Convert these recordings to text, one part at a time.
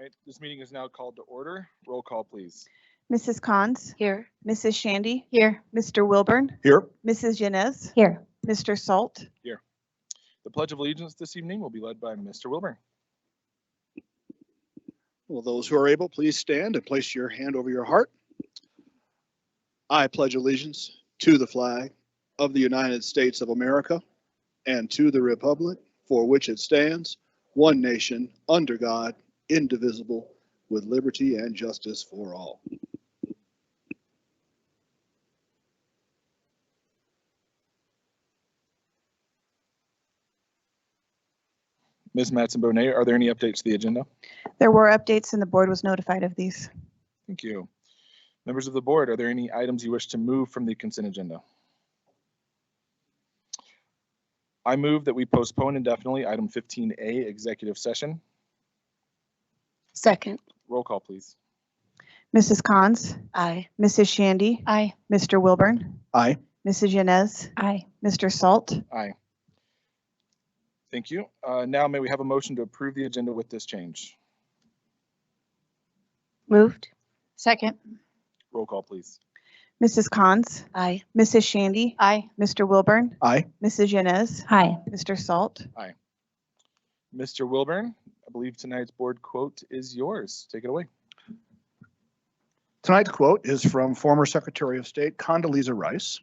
All right, this meeting is now called to order. Roll call, please. Mrs. Cons, Here. Mrs. Shandy, Here. Mr. Wilburn, Here. Mrs. Yanez, Here. Mr. Salt. The Pledge of Allegiance this evening will be led by Mr. Wilburn. Will those who are able, please stand and place your hand over your heart. I pledge allegiance to the flag of the United States of America and to the republic for which it stands, one nation, under God, indivisible, with liberty and justice for all. Ms. Matson-Bonet, are there any updates to the agenda? There were updates and the board was notified of these. Thank you. Members of the board, are there any items you wish to move from the consent agenda? I move that we postpone indefinitely item 15A, executive session. Second. Roll call, please. Mrs. Cons, Aye. Mrs. Shandy, Aye. Mr. Wilburn, Aye. Mrs. Yanez, Aye. Mr. Salt. Aye. Thank you. Now may we have a motion to approve the agenda with this change? Moved. Second. Roll call, please. Mrs. Cons, Aye. Mrs. Shandy, Aye. Mr. Wilburn, Aye. Mrs. Yanez, Aye. Mr. Salt. Mr. Wilburn, I believe tonight's board quote is yours. Take it away. Tonight's quote is from former Secretary of State Condoleezza Rice.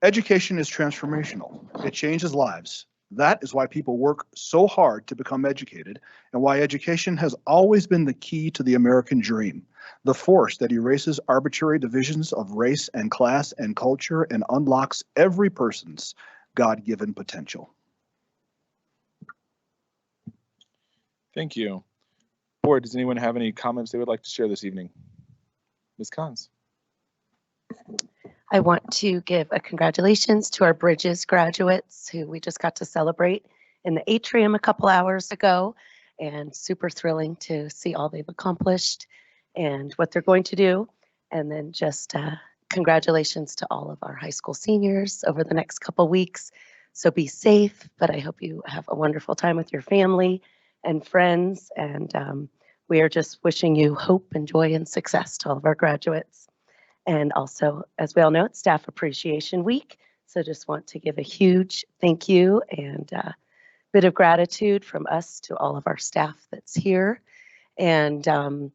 Education is transformational. It changes lives. That is why people work so hard to become educated and why education has always been the key to the American dream, the force that erases arbitrary divisions of race and class and culture and unlocks every person's God-given potential. Thank you. Board, does anyone have any comments they would like to share this evening? Ms. Cons. I want to give a congratulations to our Bridges graduates who we just got to celebrate in the atrium a couple hours ago, and super thrilling to see all they've accomplished and what they're going to do. And then just congratulations to all of our high school seniors over the next couple weeks. So be safe, but I hope you have a wonderful time with your family and friends. And we are just wishing you hope and joy and success to all of our graduates. And also, as we all know, it's Staff Appreciation Week. So just want to give a huge thank you and a bit of gratitude from us to all of our staff that's here. And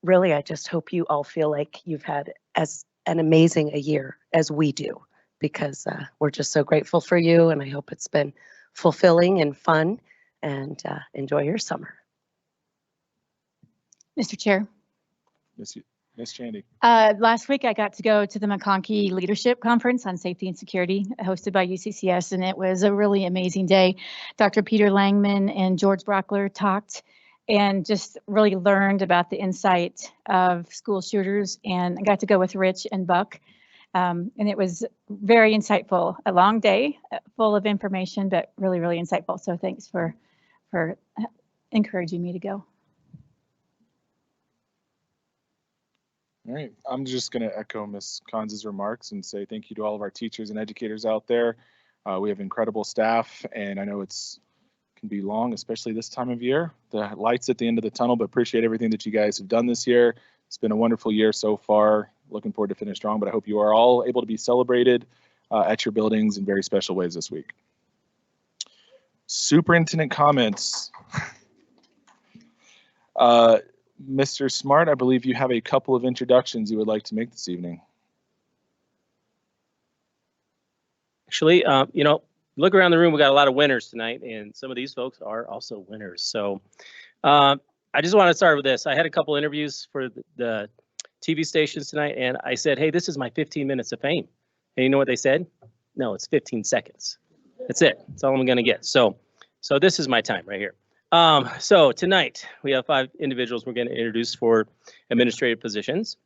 really, I just hope you all feel like you've had as an amazing a year as we do, because we're just so grateful for you. And I hope it's been fulfilling and fun, and enjoy your summer. Mr. Chair, Ms. Shandy. last week I got to go to the McConkey Leadership Conference on Safety and Security hosted by UCCS, and it was a really amazing day. Dr. Peter Langman and George Brockler talked and just really learned about the insight of school shooters, and I got to go with Rich and Buck, and it was very insightful. A long day full of information, but really, really insightful. So thanks for encouraging me to go. All right, I'm just going to echo Ms. Cons' remarks and say thank you to all of our teachers and educators out there. We have incredible staff, and I know it's can be long, especially this time of year. The light's at the end of the tunnel, but appreciate everything that you guys have done this year. It's been a wonderful year so far. Looking forward to finish strong, but I hope you are all able to be celebrated at your buildings in very special ways this week. Superintendent comments. Mr. Smart, I believe you have a couple of introductions you would like to make this evening. Actually, look around the room, we got a lot of winners tonight, and some of these folks are also winners. So I just want to start with this. I had a couple interviews for the TV stations tonight, and I said, hey, this is my 15 minutes of fame. And you know what they said? No, it's 15 seconds. That's it. That's all I'm going to get. So this is my time right here. So tonight we have 5 individuals we're going to introduce for administrative positions.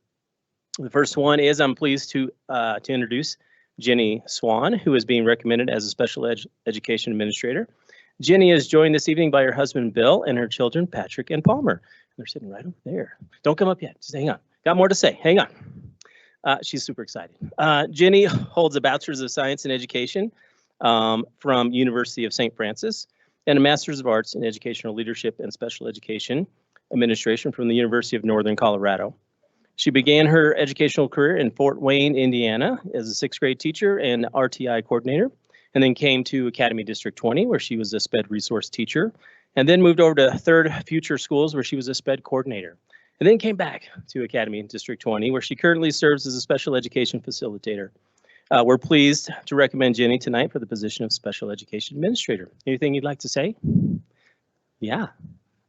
The first one is I'm pleased to introduce Jenny Swan, who is being recommended as a special education administrator. Jenny is joined this evening by her husband Bill and her children Patrick and Palmer. They're sitting right over there. Don't come up yet. Just hang on. Got more to say. Hang on. She's super excited. Jenny holds a Bachelor's of Science in Education from University of St. Francis. and a Master's of Arts in Educational Leadership and Special Education Administration from the University of Northern Colorado. She began her educational career in Fort Wayne, Indiana, as a sixth grade teacher and RTI coordinator, and then came to Academy District 20, where she was a SPED resource teacher, and then moved over to Third Future Schools, where she was a SPED coordinator, and then came back to Academy District 20, where she currently serves as a special education facilitator. We're pleased to recommend Jenny tonight for the position of Special Education Administrator. Anything you'd like to say? Yeah.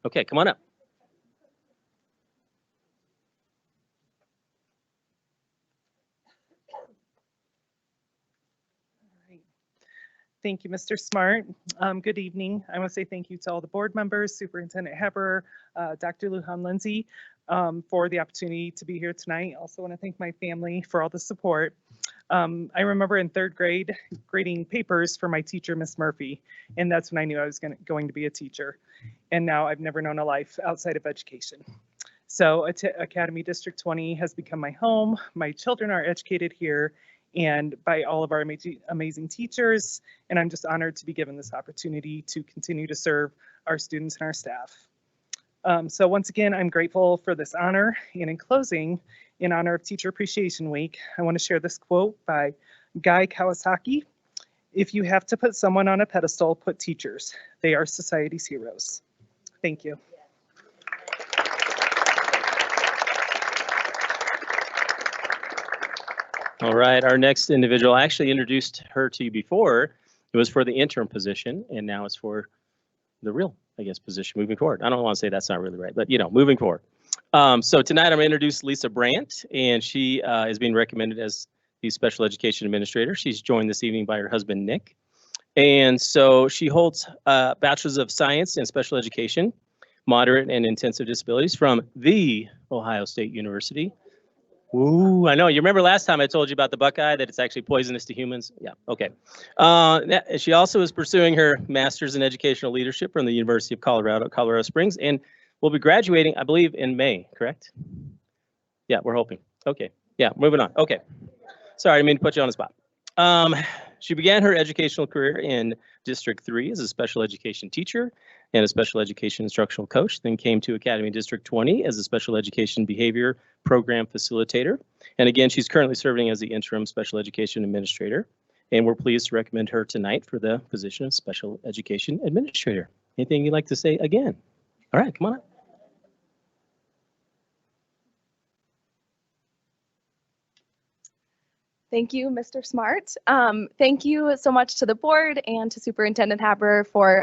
Okay, come on up. Thank you, Mr. Smart. Good evening. I want to say thank you to all the board members, Superintendent Heber, Dr. Lujan Lindsay, for the opportunity to be here tonight. Also want to thank my family for all the support. I remember in third grade grading papers for my teacher, Miss Murphy, and that's when I knew I was going to be a teacher. And now I've never known a life outside of education. So Academy District 20 has become my home. My children are educated here and by all of our amazing teachers, and I'm just honored to be given this opportunity to continue to serve our students and our staff. So once again, I'm grateful for this honor, and in closing, in honor of Teacher Appreciation Week, I want to share this quote by Guy Kawasaki. "If you have to put someone on a pedestal, put teachers. They are society's heroes." Thank you. All right, our next individual, I actually introduced her to you before. It was for the interim position, and now it's for the real, I guess, position moving forward. I don't want to say that's not really right, but moving forward. So tonight I'm going to introduce Lisa Brandt, and she is being recommended as the Special Education Administrator. She's joined this evening by her husband, Nick. And so she holds a Bachelor's of Science in Special Education, Moderate and Intensive Disabilities from The Ohio State University. Ooh, I know. You remember last time I told you about the Buckeye, that it's actually poisonous to humans? Yeah, okay. She also is pursuing her Master's in Educational Leadership from the University of Colorado Springs, and will be graduating, I believe, in May, correct? Yeah, we're hoping. Okay, yeah, moving on. Okay. Sorry, I didn't mean to put you on the spot. She began her educational career in District 3 as a special education teacher and a special education instructional coach, then came to Academy District 20 as a special education behavior program facilitator. And again, she's currently serving as the interim special education administrator. And we're pleased to recommend her tonight for the position of special education administrator. Anything you'd like to say again? All right, come on up. Thank you, Mr. Smart. Thank you so much to the board and to Superintendent Haber for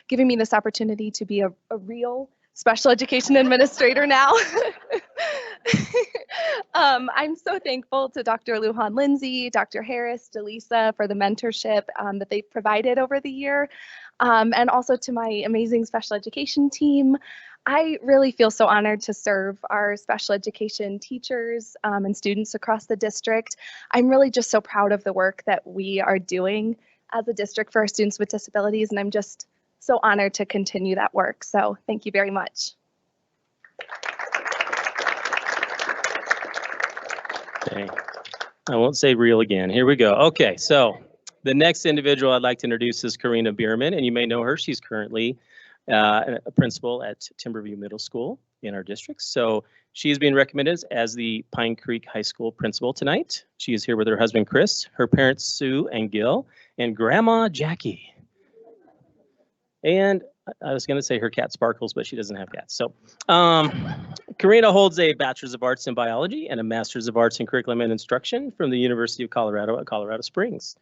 giving me this opportunity to be a real special education administrator now. I'm so thankful to Dr. Lujan Lindsay, Dr. Harris, Delisa for the mentorship that they've provided over the year, and also to my amazing special education team. I really feel so honored to serve our special education teachers and students across the district. I'm really just so proud of the work that we are doing as a district for our students with disabilities, and I'm just so honored to continue that work. So thank you very much. Okay. I won't say real again. Here we go. Okay, so the next individual I'd like to introduce is Karina Bierman, and you may know her. She's currently a principal at Timberview Middle School in our district. So she is being recommended as the Pine Creek High School principal tonight. She is here with her husband, Chris, her parents, Sue and Gil, and Grandma Jackie. And I was going to say her cat Sparkles, but she doesn't have cats. So Karina holds a Bachelor's of Arts in Biology and a Master's of Arts in Curriculum and Instruction from the University of Colorado at Colorado Springs.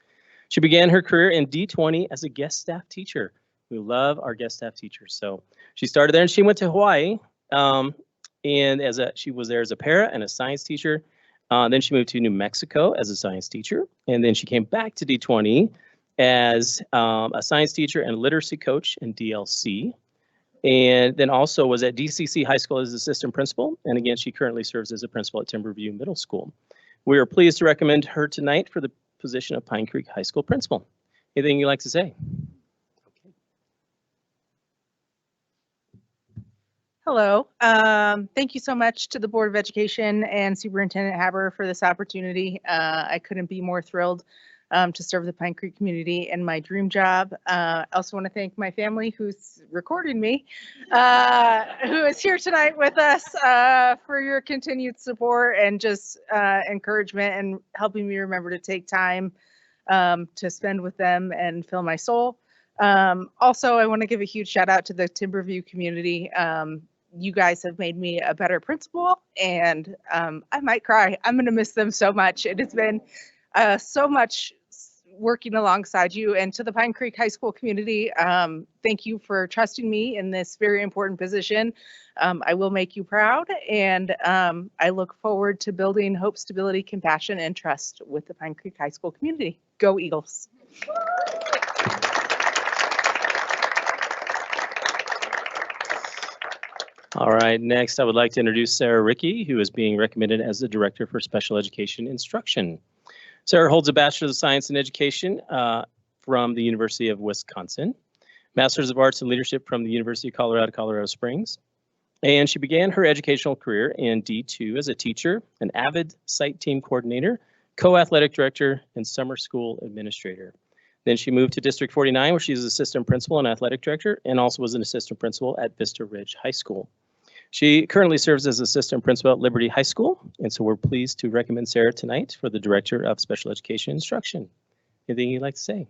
She began her career in D20 as a guest staff teacher. We love our guest staff teachers. So she started there and she went to Hawaii, and she was there as a para and a science teacher. Then she moved to New Mexico as a science teacher, and then she came back to D20 as a science teacher and literacy coach in DLC, and then also was at DCC High School as assistant principal. And again, she currently serves as a principal at Timberview Middle School. We are pleased to recommend her tonight for the position of Pine Creek High School principal. Anything you'd like to say? Hello. Thank you so much to the Board of Education and Superintendent Haber for this opportunity. I couldn't be more thrilled to serve the Pine Creek community in my dream job. I also want to thank my family who's recording me, who is here tonight with us, for your continued support and just encouragement and helping me remember to take time to spend with them and fill my soul. Also, I want to give a huge shout out to the Timberview community. You guys have made me a better principal, and I might cry. I'm going to miss them so much. It has been so much working alongside you. And to the Pine Creek High School community, thank you for trusting me in this very important position. I will make you proud, and I look forward to building hope, stability, compassion, and trust with the Pine Creek High School community. Go Eagles. All right, next I would like to introduce Sarah Rickey, who is being recommended as the Director for Special Education Instruction. Sarah holds a Bachelor of Science in Education from the University of Wisconsin, Masters of Arts in Leadership from the University of Colorado, Colorado Springs, and she began her educational career in D2 as a teacher, an avid site team coordinator, co-athletic director, and summer school administrator. Then she moved to District 49, where she was assistant principal and athletic director, and also was an assistant principal at Vista Ridge High School. She currently serves as assistant principal at Liberty High School, and so we're pleased to recommend Sarah tonight for the Director of Special Education Instruction. Anything you'd like to say?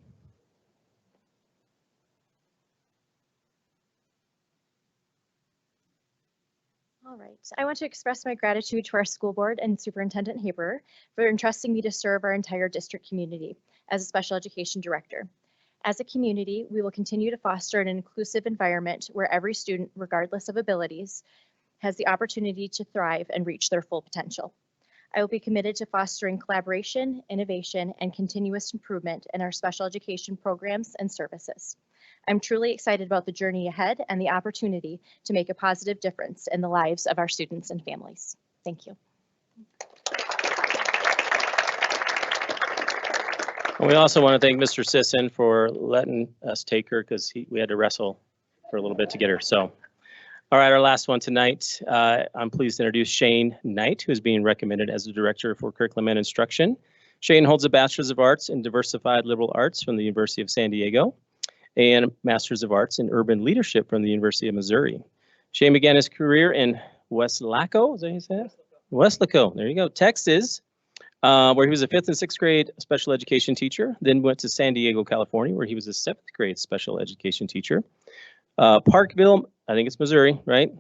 All right, I want to express my gratitude to our school board and Superintendent Haber for entrusting me to serve our entire district community as a special education director. As a community, we will continue to foster an inclusive environment where every student, regardless of abilities, has the opportunity to thrive and reach their full potential. I will be committed to fostering collaboration, innovation, and continuous improvement in our special education programs and services. I'm truly excited about the journey ahead and the opportunity to make a positive difference in the lives of our students and families. Thank you. We also want to thank Mr. Sisson for letting us take her, because we had to wrestle for a little bit to get her. So, all right, our last one tonight. I'm pleased to introduce Shane Knight, who is being recommended as the Director for Curriculum and Instruction. Shane holds a Bachelor's of Arts in Diversified Liberal Arts from the University of San Diego and Master's of Arts in Urban Leadership from the University of Missouri. Shane began his career in Weslaco, is that how you say it? Weslaco, there you go, Texas, where he was a 5th and 6th grade special education teacher, then went to San Diego, California, where he was a 7th grade special education teacher. Parkville, I think it's Missouri, right?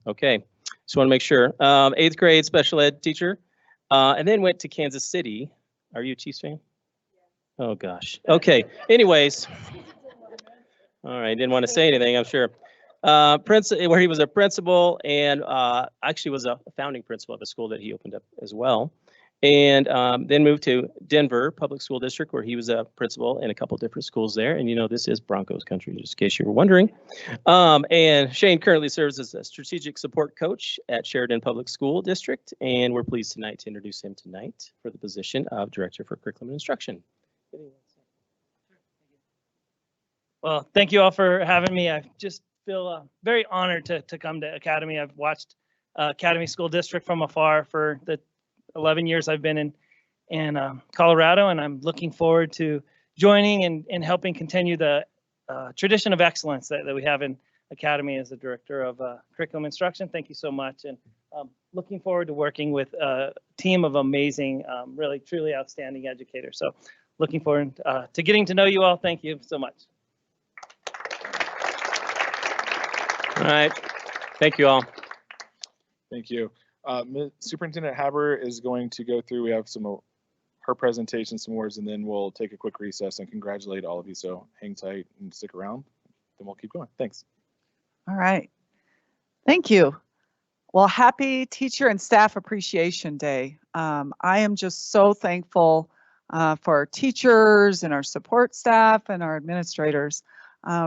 Okay, just want to make sure. 8th grade special ed teacher, and then went to Kansas City. Are you a Chiefs fan? Oh gosh. Okay, anyways. All right, didn't want to say anything, I'm sure. Where he was a principal and actually was a founding principal of a school that he opened up as well. And then moved to Denver Public School District, where he was a principal in a couple different schools there. And you know, this is Broncos country, just in case you were wondering. And Shane currently serves as a strategic support coach at Sheridan Public School District. And we're pleased tonight to introduce him tonight for the position of Director for Curriculum and Instruction. Well, thank you all for having me. I just feel very honored to come to Academy. I've watched Academy School District from afar for the 11 years I've been in Colorado, and I'm looking forward to joining and helping continue the tradition of excellence that we have in Academy as the Director of Curriculum Instruction. Thank you so much, and looking forward to working with a team of amazing, really truly outstanding educators. So looking forward to getting to know you all. Thank you so much. All right, thank you all. Thank you. Superintendent Haber is going to go through, we have her presentation, some words, and then we'll take a quick recess and congratulate all of you. So hang tight and stick around, then we'll keep going. Thanks. All right. Thank you. Well, happy Teacher and Staff Appreciation Day. I am just so thankful for our teachers and our support staff and our administrators.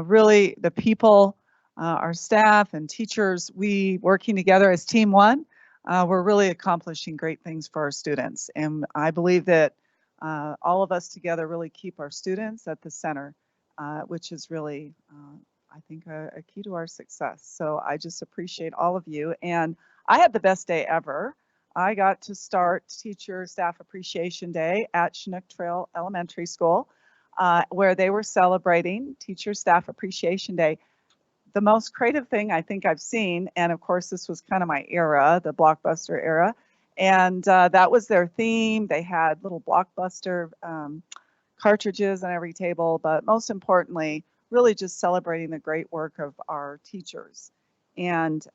Really, the people, our staff and teachers, we working together as Team One, we're really accomplishing great things for our students. And I believe that all of us together really keep our students at the center, which is really, I think, a key to our success. So I just appreciate all of you. And I had the best day ever. I got to start Teacher Staff Appreciation Day at Chinook Trail Elementary School, where they were celebrating Teacher Staff Appreciation Day. The most creative thing I think I've seen, and of course this was kind of my era, the Blockbuster era, and that was their theme. They had little Blockbuster cartridges on every table, but most importantly, really just celebrating the great work of our teachers. And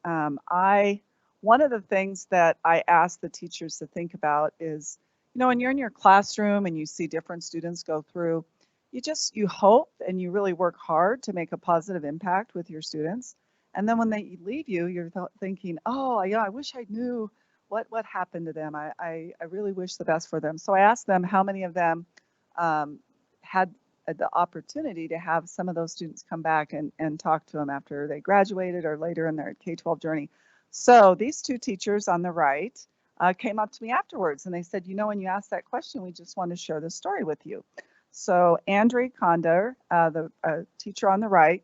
one of the things that I ask the teachers to think about is, when you're in your classroom and you see different students go through, you hope and you really work hard to make a positive impact with your students. And then when they leave you, you're thinking, oh, yeah, I wish I knew what happened to them. I really wish the best for them. So I asked them how many of them had the opportunity to have some of those students come back and talk to them after they graduated or later in their K-12 journey. So these two teachers on the right came up to me afterwards and they said, when you asked that question, we just want to share this story with you. So Andrea Condor, the teacher on the right,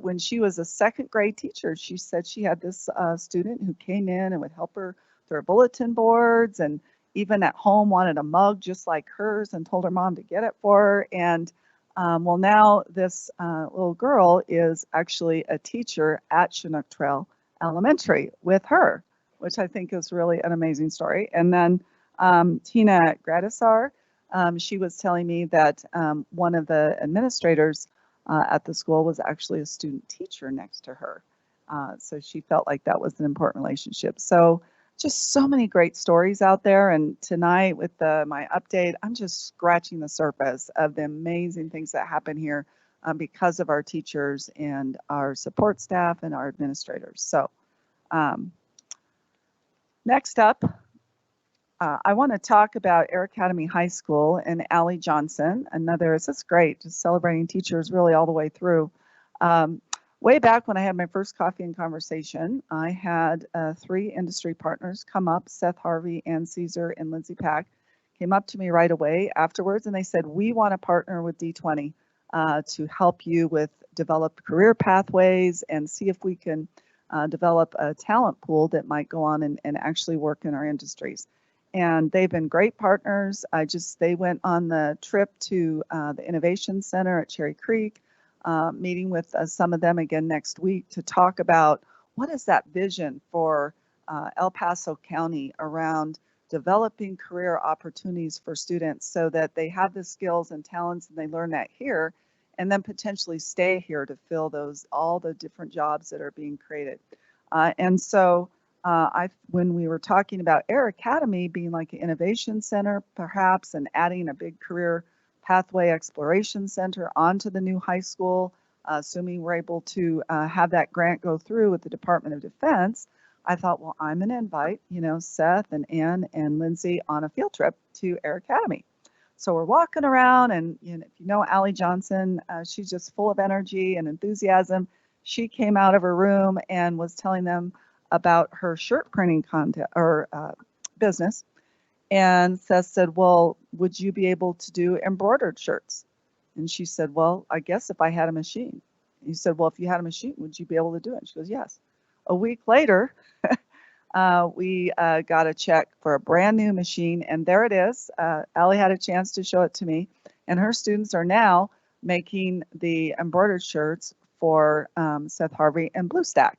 when she was a second grade teacher, she said she had this student who came in and would help her through her bulletin boards, and even at home wanted a mug just like hers and told her mom to get it for her. And well, now this little girl is actually a teacher at Chinook Trail Elementary with her, which I think is really an amazing story. And then Tina Gradisar, she was telling me that one of the administrators at the school was actually a student teacher next to her. So she felt like that was an important relationship. So just so many great stories out there. And tonight with my update, I'm just scratching the surface of the amazing things that happen here because of our teachers and our support staff and our administrators. So next up, I want to talk about Air Academy High School and Allie Johnson. This is great, just celebrating teachers really all the way through. Way back when I had my first coffee and conversation, I had 3 industry partners come up, Seth Harvey, Ann Caesar, and Lindsay Pack, came up to me right away afterwards, and they said, we want to partner with D20 to help you with develop career pathways and see if we can develop a talent pool that might go on and actually work in our industries. And they've been great partners. They went on the trip to the Innovation Center at Cherry Creek, meeting with some of them again next week to talk about what is that vision for El Paso County around developing career opportunities for students so that they have the skills and talents and they learn that here and then potentially stay here to fill all the different jobs that are being created. And so when we were talking about Air Academy being like an innovation center perhaps and adding a big career pathway exploration center onto the new high school, assuming we're able to have that grant go through with the Department of Defense, I thought, well, I'm going to invite, Seth and Ann and Lindsay on a field trip to Air Academy. So we're walking around and, if you know Allie Johnson, she's just full of energy and enthusiasm. She came out of her room and was telling them about her shirt printing business. And Seth said, well, would you be able to do embroidered shirts? And she said, well, I guess if I had a machine. And he said, well, if you had a machine, would you be able to do it? And she goes, yes. A week later, we got a check for a brand new machine. And there it is. Allie had a chance to show it to me. And her students are now making the embroidered shirts for Seth Harvey and BlueStack.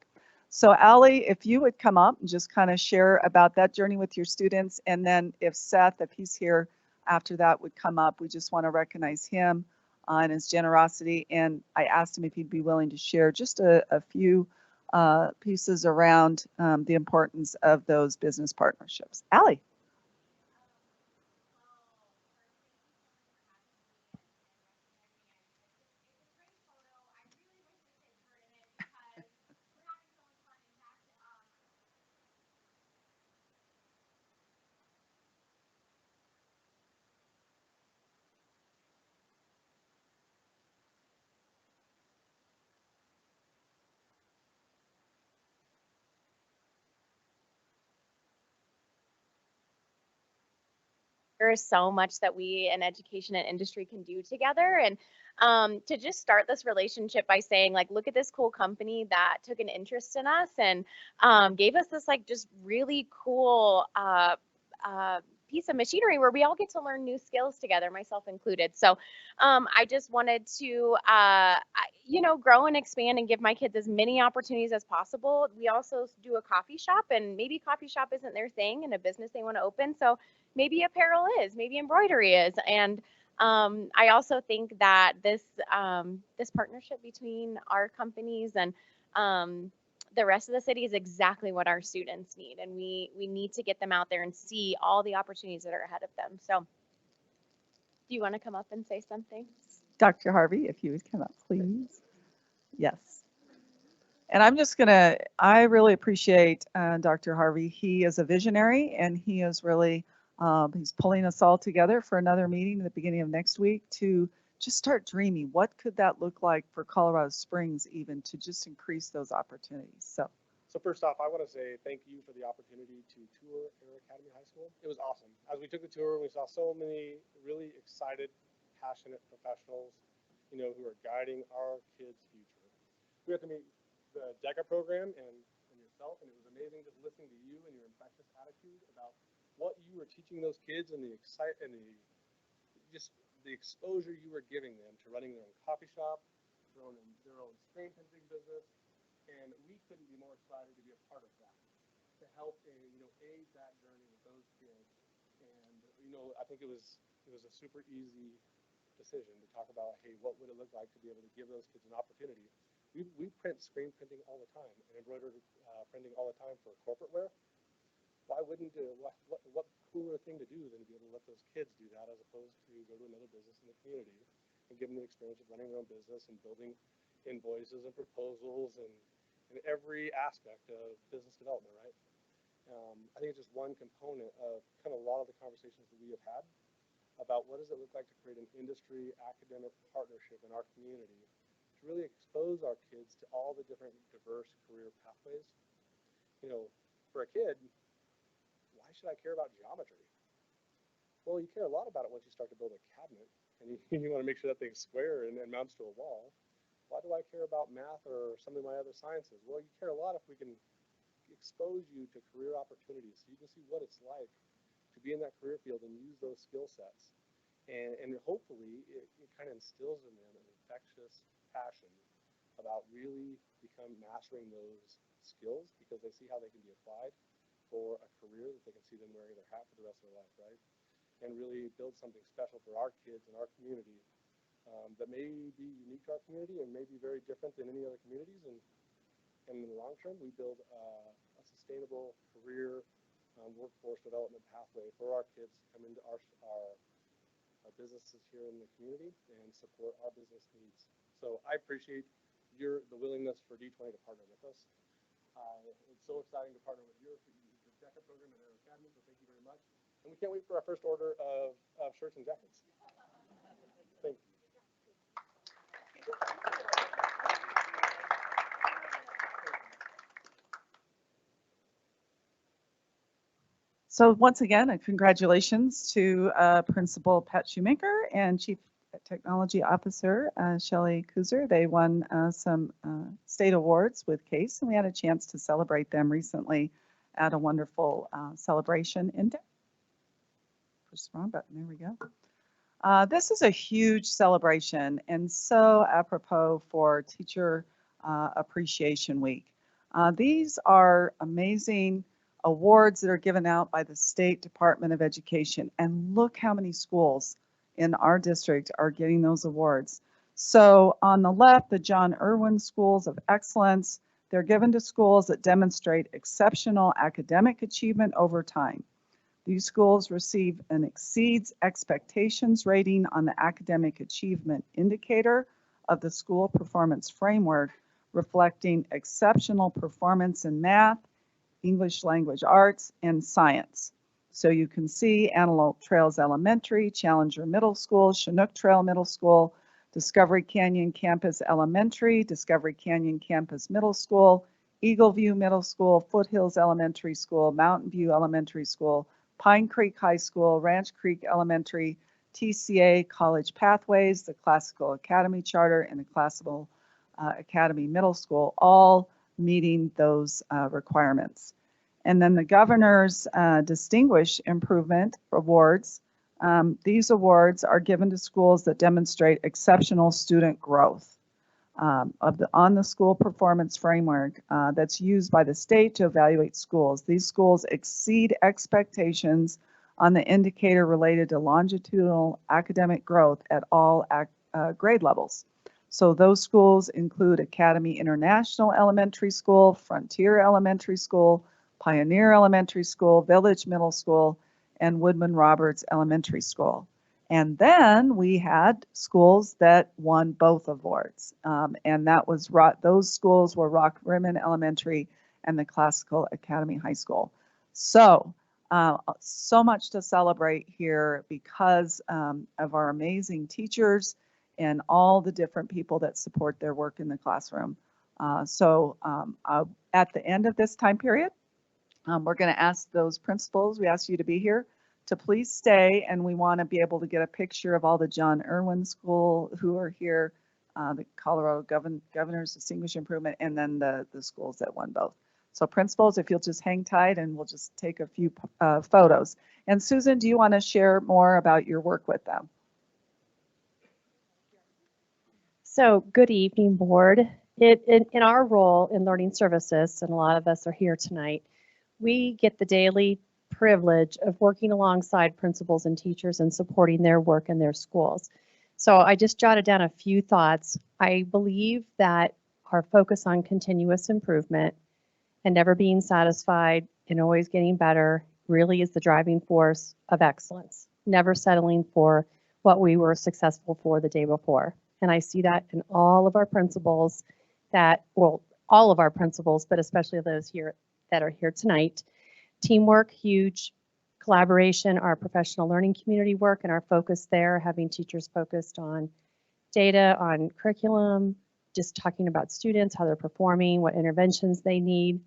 So Allie, if you would come up and just kind of share about that journey with your students, and then if Seth, if he's here after that, would come up, we just want to recognize him and his generosity. And I asked him if he'd be willing to share just a few pieces around the importance of those business partnerships. Allie. there is so much that we in education and industry can do together. And to just start this relationship by saying, like, look at this cool company that took an interest in us and gave us this like just really cool piece of machinery where we all get to learn new skills together, myself included. So I just wanted to, grow and expand and give my kids as many opportunities as possible. We also do a coffee shop, and maybe coffee shop isn't their thing and a business they want to open. So maybe apparel is, maybe embroidery is. And I also think that this partnership between our companies and the rest of the city is exactly what our students need, and we need to get them out there and see all the opportunities that are ahead of them. So do you want to come up and say something? Dr. Harvey, if you would come up, please. Yes. And I really appreciate Dr. Harvey. He is a visionary, and he is really, he's pulling us all together for another meeting at the beginning of next week to just start dreaming. What could that look like for Colorado Springs even to just increase those opportunities? So first off, I want to say thank you for the opportunity to tour Air Academy High School. It was awesome. As we took the tour, we saw so many really excited, passionate professionals, who are guiding our kids' future. We got to meet the DECA program and yourself, and it was amazing just listening to you and your infectious attitude about what you were teaching those kids and the exposure you were giving them to running their own coffee shop, their own screen printing business, and we couldn't be more excited to be a part of that, to help aid that journey with those kids. And I think it was a super easy decision to talk about, hey, what would it look like to be able to give those kids an opportunity? We print screen printing all the time and embroidery printing all the time for corporate wear. Why wouldn't what cooler thing to do than to be able to let those kids do that as opposed to go to another business in the community and give them the experience of running their own business and building invoices and proposals and every aspect of business development, right? I think it's just one component of kind of a lot of the conversations that we have had about what does it look like to create an industry academic partnership in our community to really expose our kids to all the different diverse career pathways. For a kid, why should I care about geometry? Well, you care a lot about it once you start to build a cabinet and you want to make sure that thing's square and mounts to a wall. Why do I care about math or some of my other sciences? Well, you care a lot if we can expose you to career opportunities so you can see what it's like to be in that career field and use those skill sets. And hopefully it kind of instills in them an infectious passion about really mastering those skills because they see how they can be applied for a career that they can see them wearing their hat for the rest of their life, right? And really build something special for our kids and our community that may be unique to our community and may be very different than any other communities. And in the long term, we build a sustainable career workforce development pathway for our kids to come into our businesses here in the community and support our business needs. So I appreciate the willingness for D20 to partner with us. It's so exciting to partner with your DECA program at Air Academy, so thank you very much. And we can't wait for our first order of shirts and jackets. Thank you. So once again, congratulations to Principal Pat Shoemaker and Chief Technology Officer Shelley Kuzer. They won some state awards with CASE, and we had a chance to celebrate them recently at a wonderful celebration in Denver. Push the wrong button, there we go. This is a huge celebration and so apropos for Teacher Appreciation Week. These are amazing awards that are given out by the State Department of Education, and look how many schools in our district are getting those awards. So on the left, the John Irwin Schools of Excellence, they're given to schools that demonstrate exceptional academic achievement over time. These schools receive an exceeds expectations rating on the academic achievement indicator of the school performance framework, reflecting exceptional performance in math, English language arts, and science. So you can see Antelope Trails Elementary, Challenger Middle School, Chinook Trail Middle School, Discovery Canyon Campus Elementary, Discovery Canyon Campus Middle School, Eagle View Middle School, Foothills Elementary School, Mountain View Elementary School, Pine Creek High School, Ranch Creek Elementary, TCA College Pathways, the Classical Academy Charter, and the Classical Academy Middle School, all meeting those requirements. And then the governor's Distinguished Improvement Awards. These awards are given to schools that demonstrate exceptional student growth on the school performance framework that's used by the state to evaluate schools. These schools exceed expectations on the indicator related to longitudinal academic growth at all grade levels. So those schools include Academy International Elementary School, Frontier Elementary School, Pioneer Elementary School, Village Middle School, and Woodman Roberts Elementary School. And then we had schools that won both awards. And that was those schools were Rock Rimmon Elementary and the Classical Academy High School. So, so much to celebrate here because of our amazing teachers and all the different people that support their work in the classroom. At the end of this time period, we're going to ask those principals, we ask you to be here, to please stay, and we want to be able to get a picture of all the John Irwin School who are here, the Colorado Governor's Distinguished Improvement, and then the schools that won both. So principals, if you'll just hang tight and we'll just take a few photos. And Susan, do you want to share more about your work with them? So good evening, board. In our role in learning services, and a lot of us are here tonight, we get the daily privilege of working alongside principals and teachers and supporting their work in their schools. So I just jotted down a few thoughts. I believe that our focus on continuous improvement and never being satisfied and always getting better really is the driving force of excellence, never settling for what we were successful for the day before. And I see that in all of our principals all of our principals, but especially those here that are here tonight. Teamwork, huge. Collaboration, our professional learning community work and our focus there, having teachers focused on data, on curriculum, just talking about students, how they're performing, what interventions they need.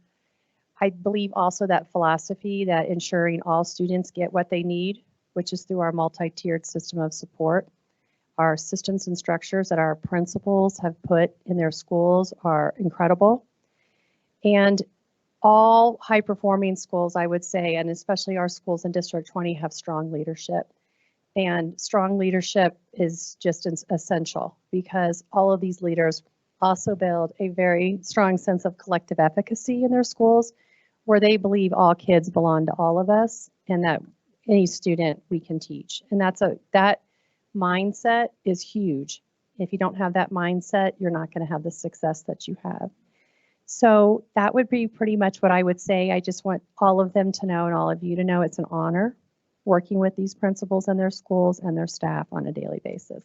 I believe also that philosophy that ensuring all students get what they need, which is through our multi-tiered system of support. Our systems and structures that our principals have put in their schools are incredible. And all high-performing schools, I would say, and especially our schools in District 20 have strong leadership. And strong leadership is just essential because all of these leaders also build a very strong sense of collective efficacy in their schools where they believe all kids belong to all of us and that any student we can teach. And that mindset is huge. If you don't have that mindset, you're not going to have the success that you have. So that would be pretty much what I would say. I just want all of them to know and all of you to know it's an honor working with these principals and their schools and their staff on a daily basis.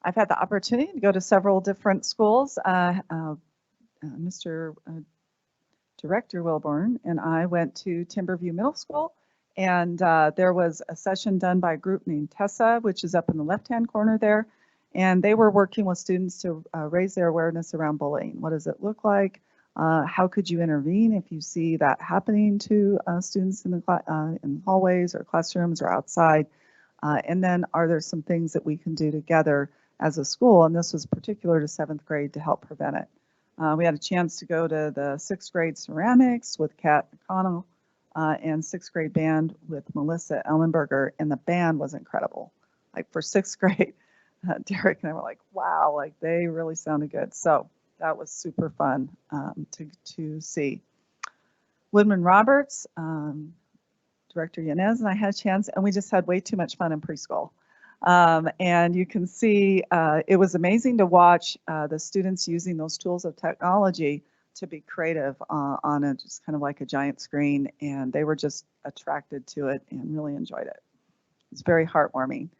I've had the opportunity to go to several different schools. Mr. Director Wilburn and I went to Timberview Middle School, and there was a session done by a group named Tessa, which is up in the left-hand corner there, and they were working with students to raise their awareness around bullying. What does it look like? How could you intervene if you see that happening to students in the hallways or classrooms or outside? And then are there some things that we can do together as a school? And this was particular to 7th grade to help prevent it. We had a chance to go to the 6th grade ceramics with Kat McConnell and 6th grade band with Melissa Ellenberger, and the band was incredible. Like for 6th grade, Derek and I were like, wow, like they really sounded good. So that was super fun to see. Woodman Roberts, Director Yanez and I had a chance, and we just had way too much fun in preschool. And you can see it was amazing to watch the students using those tools of technology to be creative on a just kind of like a giant screen, and they were just attracted to it and really enjoyed it. It's very heartwarming.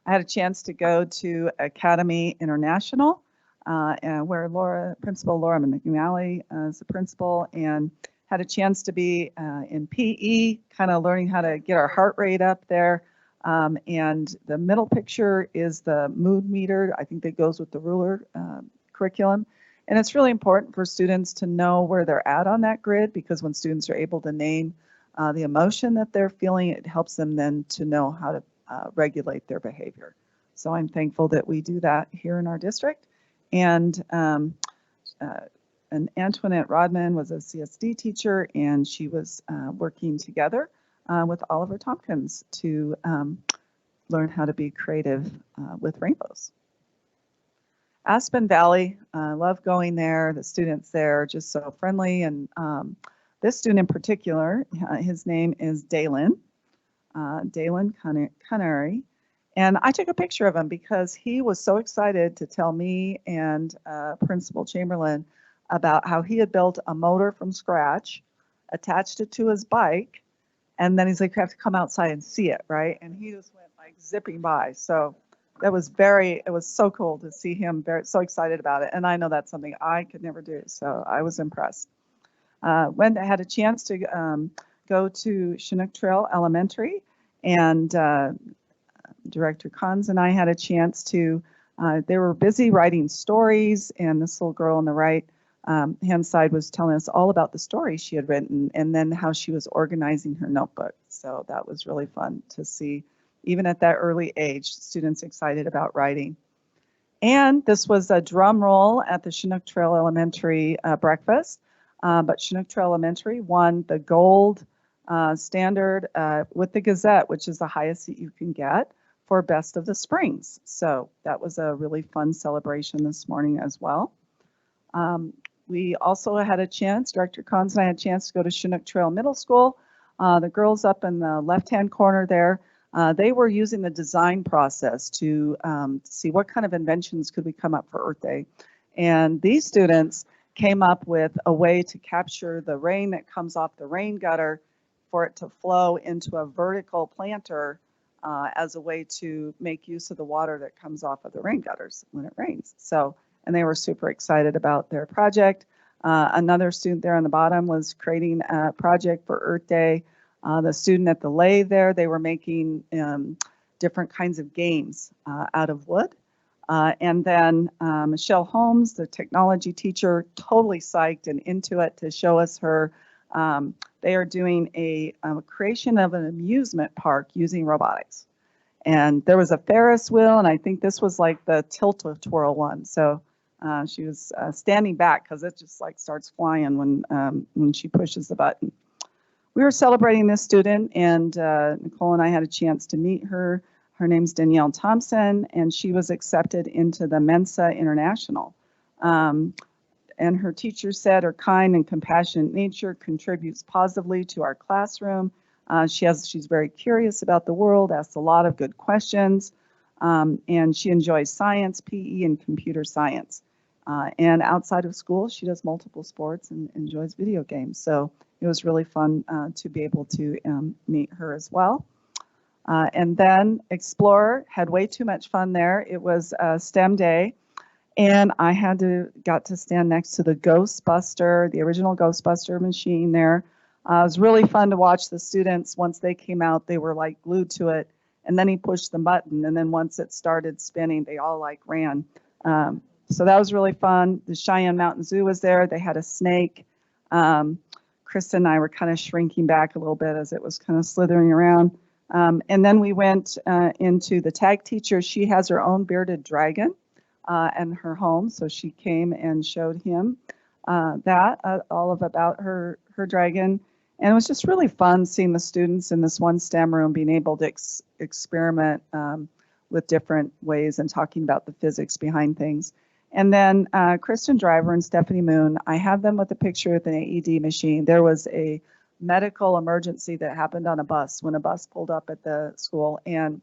I had a chance to go to Academy International, and where Principal Laura McNally is the principal, and had a chance to be in PE, kind of learning how to get our heart rate up there. And the middle picture is the mood meter. I think that goes with the ruler curriculum. And it's really important for students to know where they're at on that grid, because when students are able to name the emotion that they're feeling, it helps them then to know how to regulate their behavior. So I'm thankful that we do that here in our district. And Antoinette Rodman was a CSD teacher, and she was working together with Oliver Tompkins to learn how to be creative with rainbows. Aspen Valley, I love going there. The students there are just so friendly. And this student in particular, his name is Dalen Canary. And I took a picture of him because he was so excited to tell me and Principal Chamberlain about how he had built a motor from scratch, attached it to his bike, and then he's like, you have to come outside and see it, right? And he just went like zipping by. So that was it was so cool to see him so excited about it. And I know that's something I could never do. So I was impressed. When I had a chance to go to Chinook Trail Elementary, and Director Cons and I had a chance to, they were busy writing stories, and this little girl on the right hand side was telling us all about the stories she had written and then how she was organizing her notebook. So that was really fun to see, even at that early age, students excited about writing. And this was a drum roll at the Chinook Trail Elementary breakfast, but Chinook Trail Elementary won the gold standard with the Gazette, which is the highest that you can get for Best of the Springs. So that was a really fun celebration this morning as well. We also had a chance, Director Cons and I had a chance to go to Chinook Trail Middle School. The girls up in the left-hand corner there, they were using the design process to see what kind of inventions could we come up for Earth Day. And these students came up with a way to capture the rain that comes off the rain gutter for it to flow into a vertical planter as a way to make use of the water that comes off of the rain gutters when it rains. So, and they were super excited about their project. Another student there on the bottom was creating a project for Earth Day. The student at the lathe there, they were making different kinds of games out of wood. And then Michelle Holmes, the technology teacher, totally psyched and into it to show us her. They are doing a creation of an amusement park using robotics. And there was a Ferris wheel, and I think this was like the tilt-a-twirl one. So she was standing back because it just like starts flying when she pushes the button. We were celebrating this student, and Nicole and I had a chance to meet her. Her name's Danielle Thompson, and she was accepted into the Mensa International. And her teacher said her kind and compassionate nature contributes positively to our classroom. She's very curious about the world, asks a lot of good questions, and she enjoys science, PE, and computer science. And outside of school, she does multiple sports and enjoys video games. So it was really fun to be able to meet her as well. And then Explorer had way too much fun there. It was STEM Day. And I got to stand next to the Ghostbuster, the original Ghostbuster machine there. It was really fun to watch the students. Once they came out, they were like glued to it. And then he pushed the button. And then once it started spinning, they all like ran. So that was really fun. The Cheyenne Mountain Zoo was there. They had a snake. Krista and I were kind of shrinking back a little bit as it was kind of slithering around. And then we went into the tag teacher. She has her own bearded dragon in her home. So she came and showed him all about her dragon. And it was just really fun seeing the students in this one STEM room being able to experiment with different ways and talking about the physics behind things. And then Kristen Driver and Stephanie Moon, I have them with a picture with an AED machine. There was a medical emergency that happened on a bus when a bus pulled up at the school. And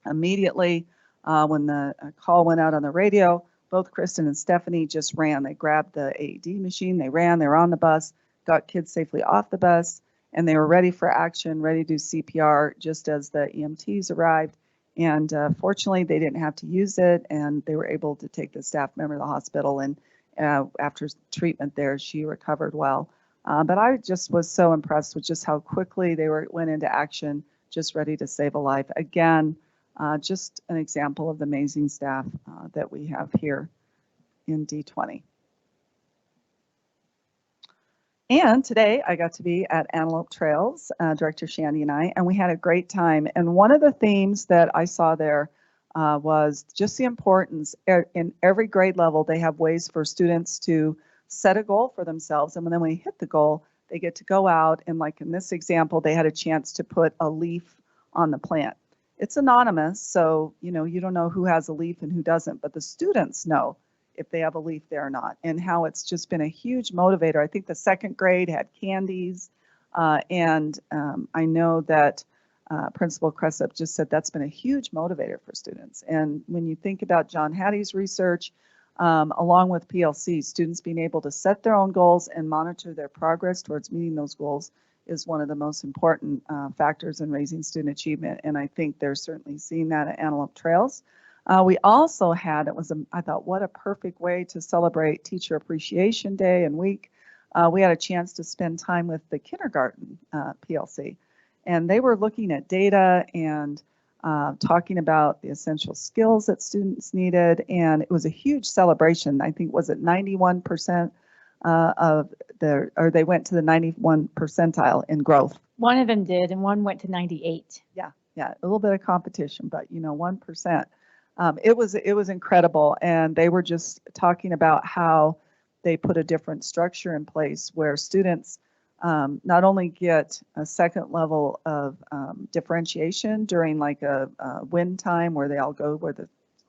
immediately when the call went out on the radio, both Kristen and Stephanie just ran. They grabbed the AED machine, they ran, they were on the bus, got kids safely off the bus, and they were ready for action, ready to do CPR just as the EMTs arrived. And fortunately, they didn't have to use it, and they were able to take the staff member to the hospital. And after treatment there, she recovered well. But I just was so impressed with just how quickly they went into action just ready to save a life. Again, just an example of the amazing staff that we have here in D20. And today I got to be at Antelope Trails, Director Shandy and I, and we had a great time. And one of the themes that I saw there was just the importance. In every grade level, they have ways for students to set a goal for themselves. And then when they hit the goal, they get to go out and, like in this example, they had a chance to put a leaf on the plant. It's anonymous, so you don't know who has a leaf and who doesn't, but the students know if they have a leaf there or not, and how it's just been a huge motivator. I think the second grade had candies, and I know that Principal Cressup just said that's been a huge motivator for students. And when you think about John Hattie's research, along with PLC, students being able to set their own goals and monitor their progress towards meeting those goals is one of the most important factors in raising student achievement. And I think they're certainly seeing that at Antelope Trails. We also had, I thought, what a perfect way to celebrate Teacher Appreciation Day and week. We had a chance to spend time with the kindergarten PLC, and they were looking at data and talking about the essential skills that students needed, and it was a huge celebration. I think, was it 91% or they went to the 91 percentile in growth. One of them did, and one went to 98. Yeah, a little bit of competition, but 1%. It was incredible, and they were just talking about how they put a different structure in place where students not only get a second level of differentiation during like a win time where they all go where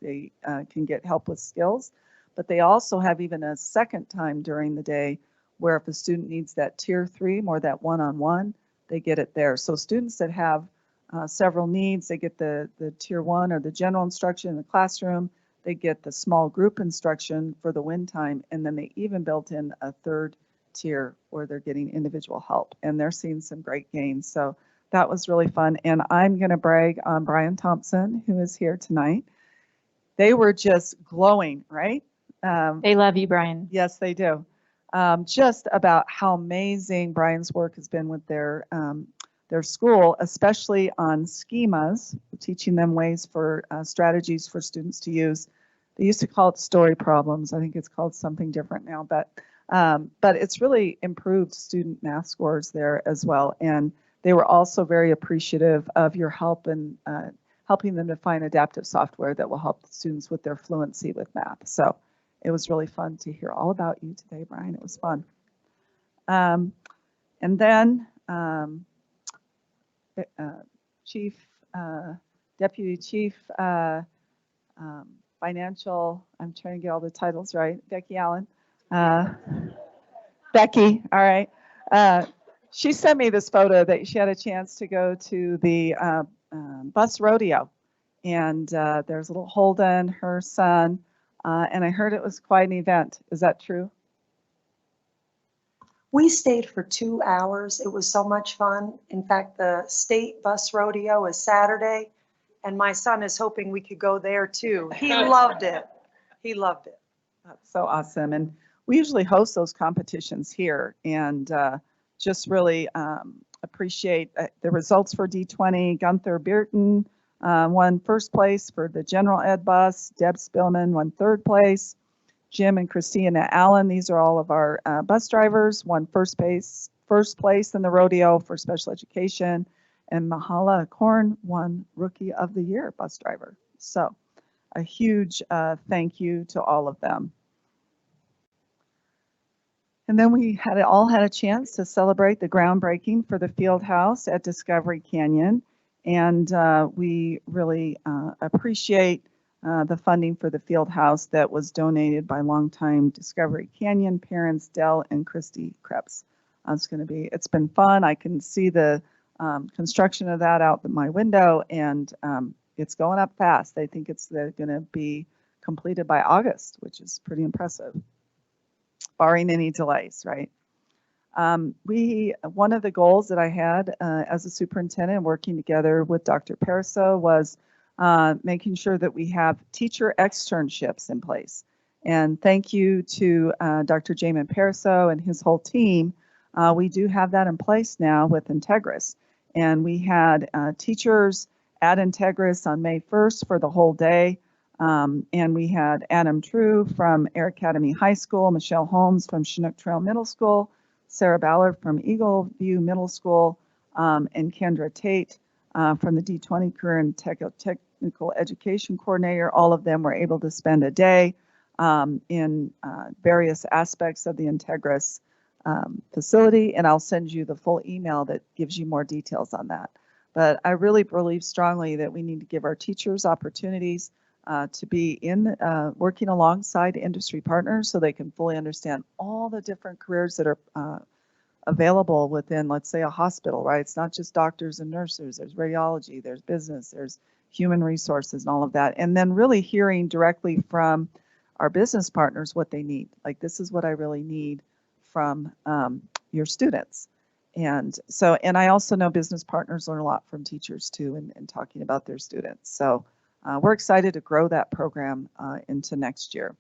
they can get help with skills, but they also have even a second time during the day where if a student needs that tier 3, more that one-on-one, they get it there. So students that have several needs, they get the tier 1 or the general instruction in the classroom, they get the small group instruction for the win time, and then they even built in a third tier where they're getting individual help, and they're seeing some great gains. So that was really fun, and I'm going to brag on Brian Thompson, who is here tonight. They were just glowing, right? They love you, Brian. Yes, they do. Just about how amazing Brian's work has been with their school, especially on schemas, teaching them ways for strategies for students to use. They used to call it story problems. I think it's called something different now, but it's really improved student math scores there as well. And they were also very appreciative of your help in helping them to find adaptive software that will help students with their fluency with math. So it was really fun to hear all about you today, Brian. It was fun. And then Deputy Chief Financial, I'm trying to get all the titles right, Becky Allen. Becky, all right. She sent me this photo that she had a chance to go to the bus rodeo. And there's little Holden, her son, and I heard it was quite an event. Is that true? We stayed for 2 hours. It was so much fun. In fact, the state bus rodeo is Saturday, and my son is hoping we could go there too. He loved it. He loved it. That's so awesome. And we usually host those competitions here, and just really appreciate the results for D20. Gunther Beerton won first place for the general ed bus. Deb Spillman won third place. Jim and Christina Allen, these are all of our bus drivers, won first place in the rodeo for special education. And Mahala Korn won Rookie of the Year bus driver. So a huge thank you to all of them. And then we all had a chance to celebrate the groundbreaking for the field house at Discovery Canyon. And we really appreciate the funding for the field house that was donated by longtime Discovery Canyon parents, Dell and Christy Krebs. It's been fun. I can see the construction of that out my window, and it's going up fast. I think it's going to be completed by August, which is pretty impressive, barring any delays, right? One of the goals that I had as a superintendent working together with Dr. Pariseau was making sure that we have teacher externships in place. And thank you to Dr. Jamin Pariseau and his whole team. We do have that in place now with Integris. And we had teachers at Integris on May 1st for the whole day. And we had Adam True from Air Academy High School, Michelle Holmes from Chinook Trail Middle School, Sarah Ballard from Eagle View Middle School, and Kendra Tate from the D20 Career and Technical Education Coordinator. All of them were able to spend a day in various aspects of the Integris facility, and I'll send you the full email that gives you more details on that. But I really believe strongly that we need to give our teachers opportunities to be in working alongside industry partners so they can fully understand all the different careers that are available within, let's say, a hospital, right? It's not just doctors and nurses. There's radiology, there's business, there's human resources and all of that. And then really hearing directly from our business partners what they need. Like, this is what I really need from your students. And so, and I also know business partners learn a lot from teachers too, and talking about their students. So we're excited to grow that program into next year.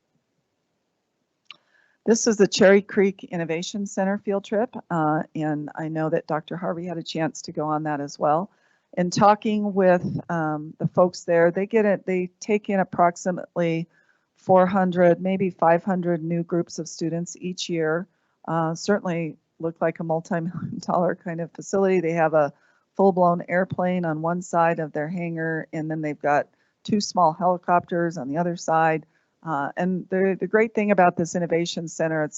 This is the Cherry Creek Innovation Center field trip, and I know that Dr. Harvey had a chance to go on that as well. And talking with the folks there, they take in approximately 400, maybe 500 new groups of students each year. Certainly look like a multi-million-dollar kind of facility. They have a full-blown airplane on one side of their hangar, and then they've got 2 small helicopters on the other side. And the great thing about this innovation center,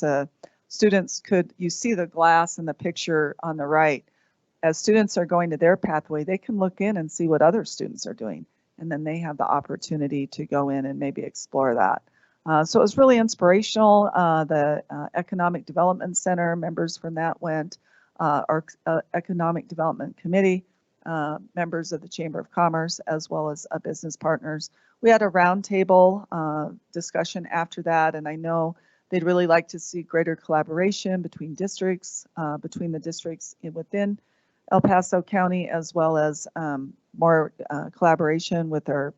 students you see the glass in the picture on the right. As students are going to their pathway, they can look in and see what other students are doing. And then they have the opportunity to go in and maybe explore that. So it was really inspirational. The Economic Development Center members from that went, our Economic Development Committee, members of the Chamber of Commerce, as well as business partners. We had a roundtable discussion after that, and I know they'd really like to see greater collaboration between districts, between the districts within El Paso County, as well as more collaboration with our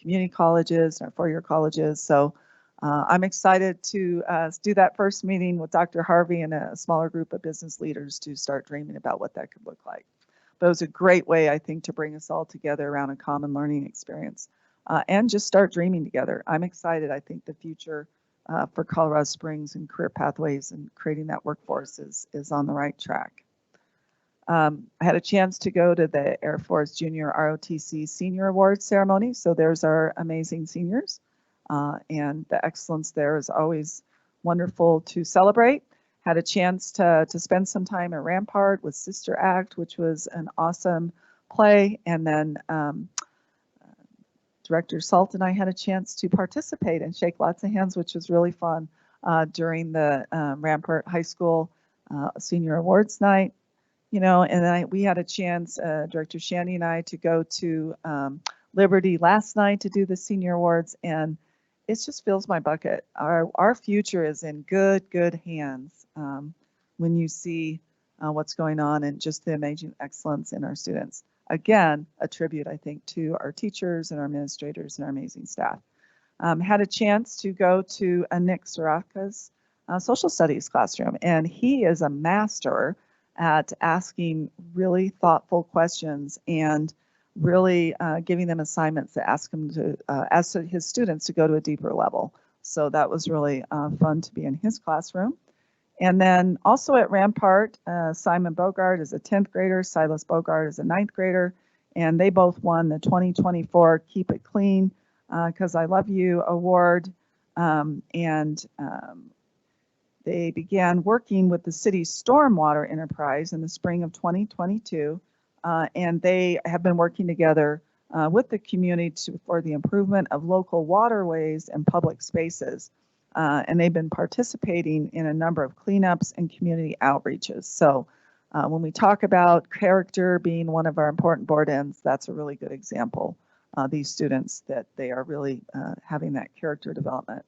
community colleges, our four-year colleges. So I'm excited to do that first meeting with Dr. Harvey and a smaller group of business leaders to start dreaming about what that could look like. But it was a great way, I think, to bring us all together around a common learning experience and just start dreaming together. I'm excited. I think the future for Colorado Springs and career pathways and creating that workforce is on the right track. I had a chance to go to the Air Force Junior ROTC Senior Awards ceremony. So there's our amazing seniors. And the excellence there is always wonderful to celebrate. Had a chance to spend some time at Rampart with Sister Act, which was an awesome play. And then Director Salt and I had a chance to participate and shake lots of hands, which was really fun during the Rampart High School Senior Awards Night. You know, and then we had a chance, Director Shandy and I, to go to Liberty last night to do the Senior Awards, and it just fills my bucket. Our future is in good hands when you see what's going on and just the amazing excellence in our students. Again, a tribute, I think, to our teachers and our administrators and our amazing staff. Had a chance to go to Nick Soraka's social studies classroom, and he is a master at asking really thoughtful questions and really giving them assignments to ask his students to go to a deeper level. So that was really fun to be in his classroom. And then also at Rampart, Simon Bogart is a 10th grader, Silas Bogart is a 9th grader, and they both won the 2024 Keep It Clean Because I Love You award. They began working with the city's stormwater enterprise in the spring of 2022, and they have been working together with the community for the improvement of local waterways and public spaces. And they've been participating in a number of cleanups and community outreaches. So when we talk about character being one of our important board ends, that's a really good example. These students, that they are really having that character development.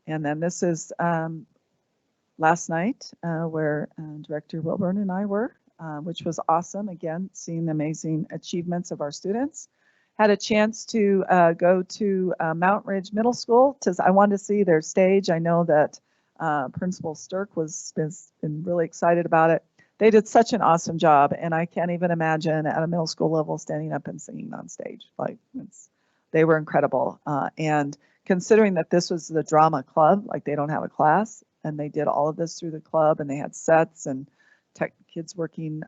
And then this is last night where Director Wilburn and I were, which was awesome. Again, seeing the amazing achievements of our students. Had a chance to go to Mount Ridge Middle School. I wanted to see their stage. I know that Principal Sturk has been really excited about it. they did such an awesome job, and I can't even imagine at a middle school level standing up and singing on stage. Like they were incredible. And considering that this was the drama club, like they don't have a class, and they did all of this through the club, and they had sets and tech kids working,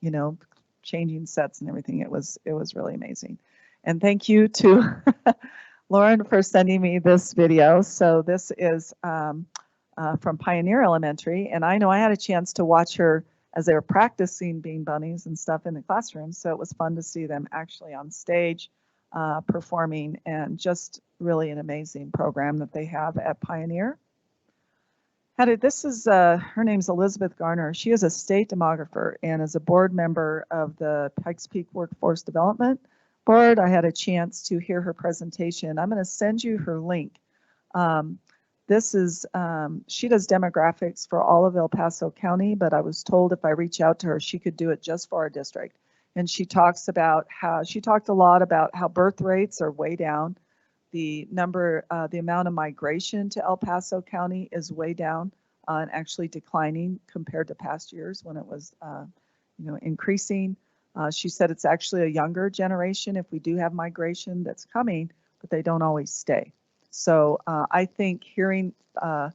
you know, changing sets and everything. It was really amazing. And thank you to Lauren for sending me this video. So this is from Pioneer Elementary, and I know I had a chance to watch her as they were practicing being bunnies and stuff in the classroom. So it was fun to see them actually on stage performing, and just really an amazing program that they have at Pioneer. This is, her name's Elizabeth Garner. She is a state demographer and is a board member of the Pikes Peak Workforce Development Board. I had a chance to hear her presentation. I'm going to send you her link. This is, she does demographics for all of El Paso County, but I was told if I reach out to her, she could do it just for our district. And she talks about how, she talked a lot about how birth rates are way down. The amount of migration to El Paso County is way down and actually declining compared to past years when it was, you know, increasing. She said it's actually a younger generation if we do have migration that's coming, but they don't always stay. So I think hearing her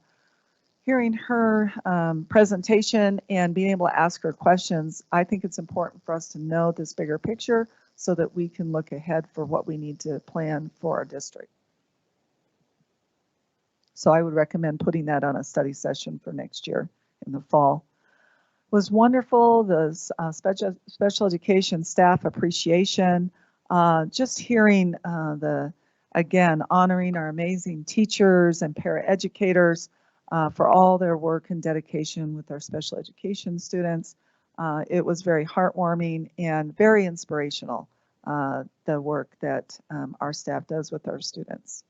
presentation and being able to ask her questions, I think it's important for us to know this bigger picture so that we can look ahead for what we need to plan for our district. So I would recommend putting that on a study session for next year in the fall. It was wonderful, the special education staff appreciation, just hearing again, honoring our amazing teachers and paraeducators for all their work and dedication with our special education students. It was very heartwarming and very inspirational, the work that our staff does with our students.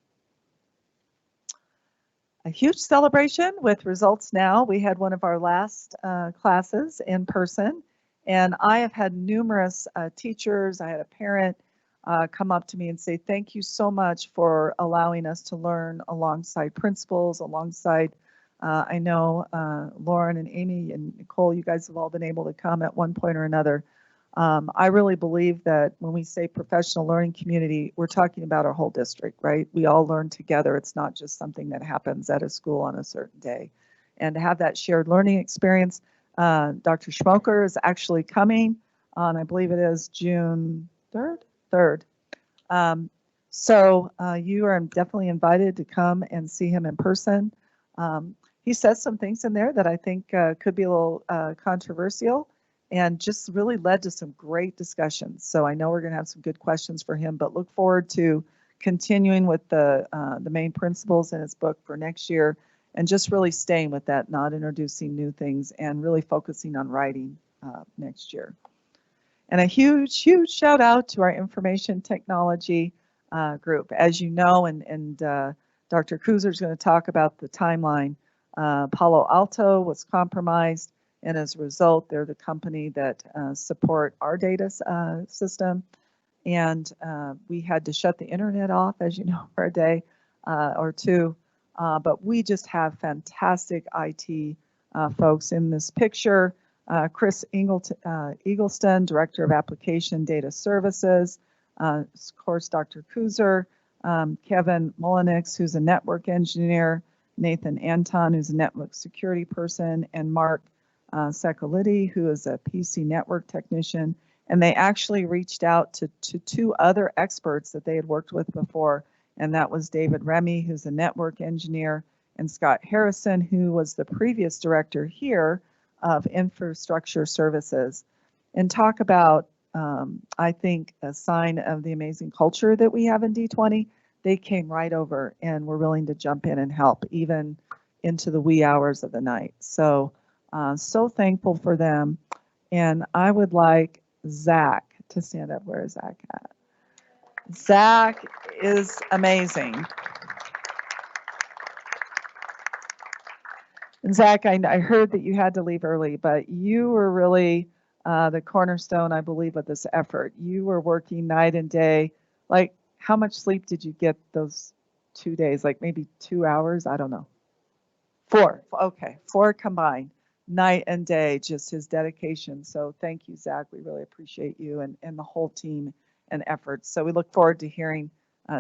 A huge celebration with results now. We had one of our last classes in person, and I have had numerous teachers. I had a parent come up to me and say, thank you so much for allowing us to learn alongside principals, alongside, I know Lauren and Amy and Nicole, you guys have all been able to come at one point or another. I really believe that when we say professional learning community, we're talking about our whole district, right? We all learn together. It's not just something that happens at a school on a certain day. And to have that shared learning experience, Dr. Schmoker is actually coming on, I believe it is June 3rd. So you are definitely invited to come and see him in person. He says some things in there that I think could be a little controversial, and just really led to some great discussions. So I know we're going to have some good questions for him, but look forward to continuing with the main principles in his book for next year, and just really staying with that, not introducing new things, and really focusing on writing next year. And a huge, huge shout out to our information technology group. As you know, and Dr. Cruiser is going to talk about the timeline. Palo Alto was compromised, and as a result, they're the company that support our data system. And we had to shut the internet off, as you know, for a day or two. But we just have fantastic IT folks in this picture. Chris Eagleston, Director of Application Data Services. Of course, Dr. Kuzer, Kevin Molinix, who's a network engineer, Nathan Anton, who's a network security person, and Mark Secoliti, who is a PC network technician. And they actually reached out to two other experts that they had worked with before, and that was David Remy, who's a network engineer, and Scott Harrison, who was the previous director here of infrastructure services, and talk about, I think, a sign of the amazing culture that we have in D20. They came right over and were willing to jump in and help, even into the wee hours of the night. So, so thankful for them. And I would like Zach to stand up. Where is Zach at? Zach is amazing. And Zach, I heard that you had to leave early, but you were really the cornerstone, I believe, of this effort. You were working night and day. Like, how much sleep did you get those 2 days? Like maybe 2 hours? I don't know. 4. Okay, 4 combined. night and day, just his dedication. So thank you, Zach. We really appreciate you and the whole team and efforts. So we look forward to hearing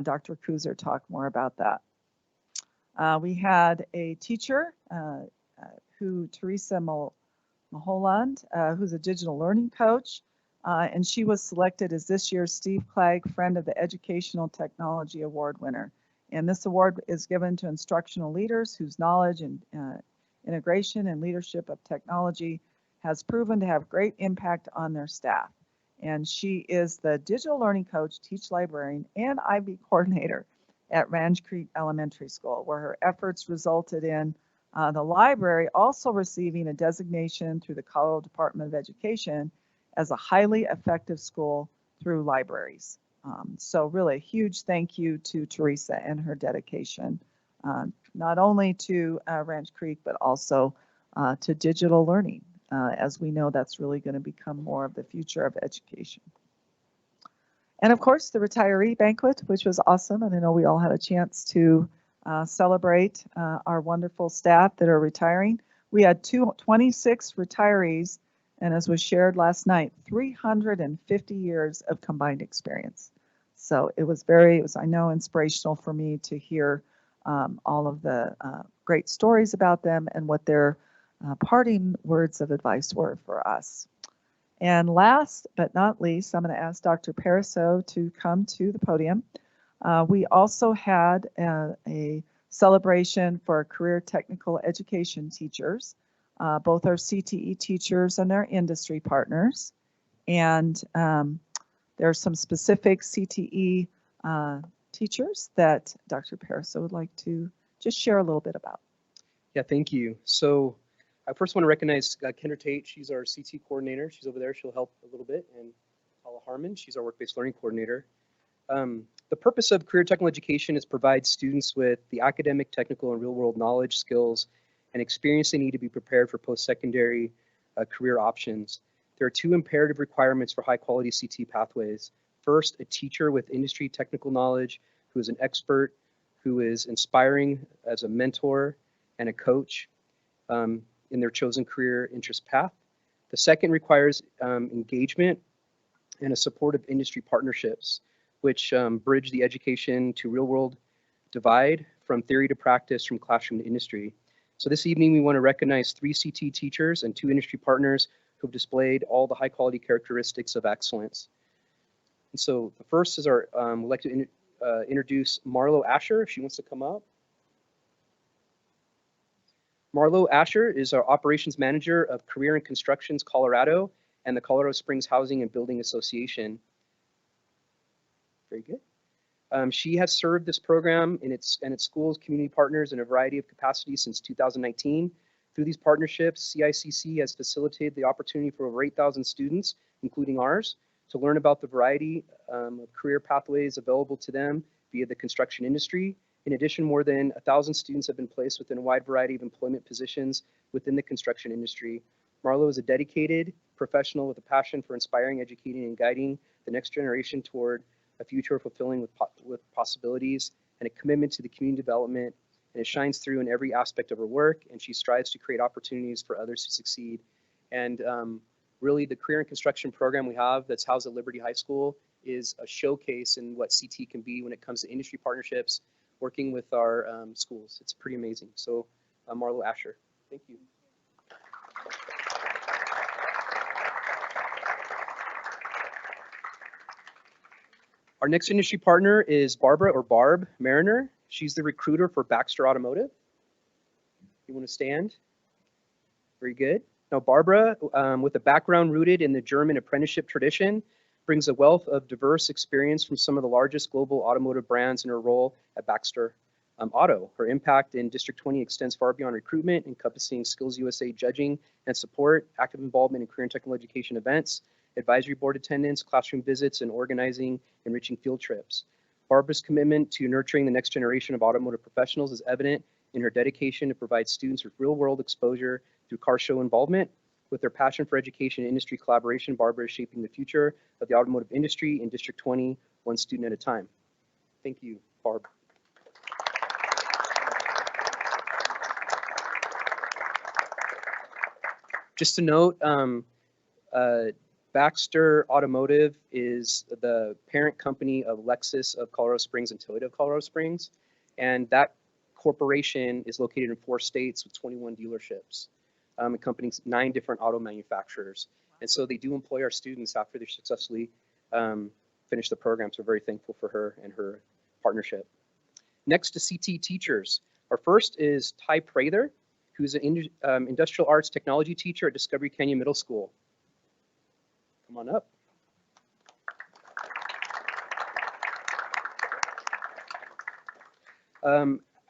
Dr. Kuzer talk more about that. We had a teacher Teresa Maholand, who's a digital learning coach, and she was selected as this year's Steve Clegg Friend of the Educational Technology Award winner. And this award is given to instructional leaders whose knowledge and integration and leadership of technology has proven to have great impact on their staff. And she is the digital learning coach, teach librarian, and IB coordinator at Ranch Creek Elementary School, where her efforts resulted in the library also receiving a designation through the Colorado Department of Education as a highly effective school through libraries. So really a huge thank you to Teresa and her dedication, not only to Ranch Creek, but also to digital learning. As we know, that's really going to become more of the future of education. And of course, the retiree banquet, which was awesome. And I know we all had a chance to celebrate our wonderful staff that are retiring. We had 26 retirees, and as was shared last night, 350 years of combined experience. So it was I know, inspirational for me to hear all of the great stories about them and what their parting words of advice were for us. And last but not least, I'm going to ask Dr. Pariseau to come to the podium. We also had a celebration for career technical education teachers. Both our CTE teachers and their industry partners. And there are some specific CTE teachers that Dr. Pariseau would like to just share a little bit about. Yeah, thank you. So I first want to recognize Kendra Tate. She's our CT coordinator. She's over there. She'll help a little bit. And Paula Harmon, she's our work-based learning coordinator. The purpose of career technical education is to provide students with the academic, technical, and real-world knowledge, skills, and experience they need to be prepared for post-secondary career options. There are two imperative requirements for high-quality CT pathways. First, a teacher with industry technical knowledge who is an expert, who is inspiring as a mentor and a coach in their chosen career interest path. The second requires engagement and a supportive industry partnerships, which bridge the education to real-world divide from theory to practice, from classroom to industry. So this evening, we want to recognize 3 CT teachers and 2 industry partners who've displayed all the high-quality characteristics of excellence. And so the first is our, we'd like to introduce Marlo Asher, if she wants to come up. Marlo Asher is our operations manager of Career and Constructions Colorado and the Colorado Springs Housing and Building Association. Very good. She has served this program in its schools, community partners in a variety of capacities since 2019. Through these partnerships, CICC has facilitated the opportunity for over 8,000 students, including ours, to learn about the variety of career pathways available to them via the construction industry. In addition, more than 1,000 students have been placed within a wide variety of employment positions within the construction industry. Marlo is a dedicated professional with a passion for inspiring, educating, and guiding the next generation toward a future fulfilling with possibilities and a commitment to the community development, and it shines through in every aspect of her work, and she strives to create opportunities for others to succeed. And really, the career and construction program we have that's housed at Liberty High School is a showcase in what CT can be when it comes to industry partnerships, working with our schools. It's pretty amazing. So Marlo Asher, thank you. Our next industry partner is Barbara, or Barb Mariner. She's the recruiter for Baxter Automotive. You want to stand? Very good. Now, Barbara, with a background rooted in the German apprenticeship tradition, brings a wealth of diverse experience from some of the largest global automotive brands in her role at Baxter Auto. Her impact in District 20 extends far beyond recruitment, encompassing Skills USA judging and support, active involvement in career and technical education events, advisory board attendance, classroom visits, and organizing enriching field trips. Barbara's commitment to nurturing the next generation of automotive professionals is evident in her dedication to provide students with real-world exposure through car show involvement. With her passion for education and industry collaboration, Barbara is shaping the future of the automotive industry in District 20, one student at a time. Thank you, Barb. Just to note, Baxter Automotive is the parent company of Lexus of Colorado Springs and Toyota of Colorado Springs. And that corporation is located in 4 states with 21 dealerships, accompanying 9 different auto manufacturers. And so they do employ our students after they successfully finish the program. So we're very thankful for her and her partnership. Next to CT teachers. Our first is Ty Prather, who's an industrial arts technology teacher at Discovery Canyon Middle School. Come on up.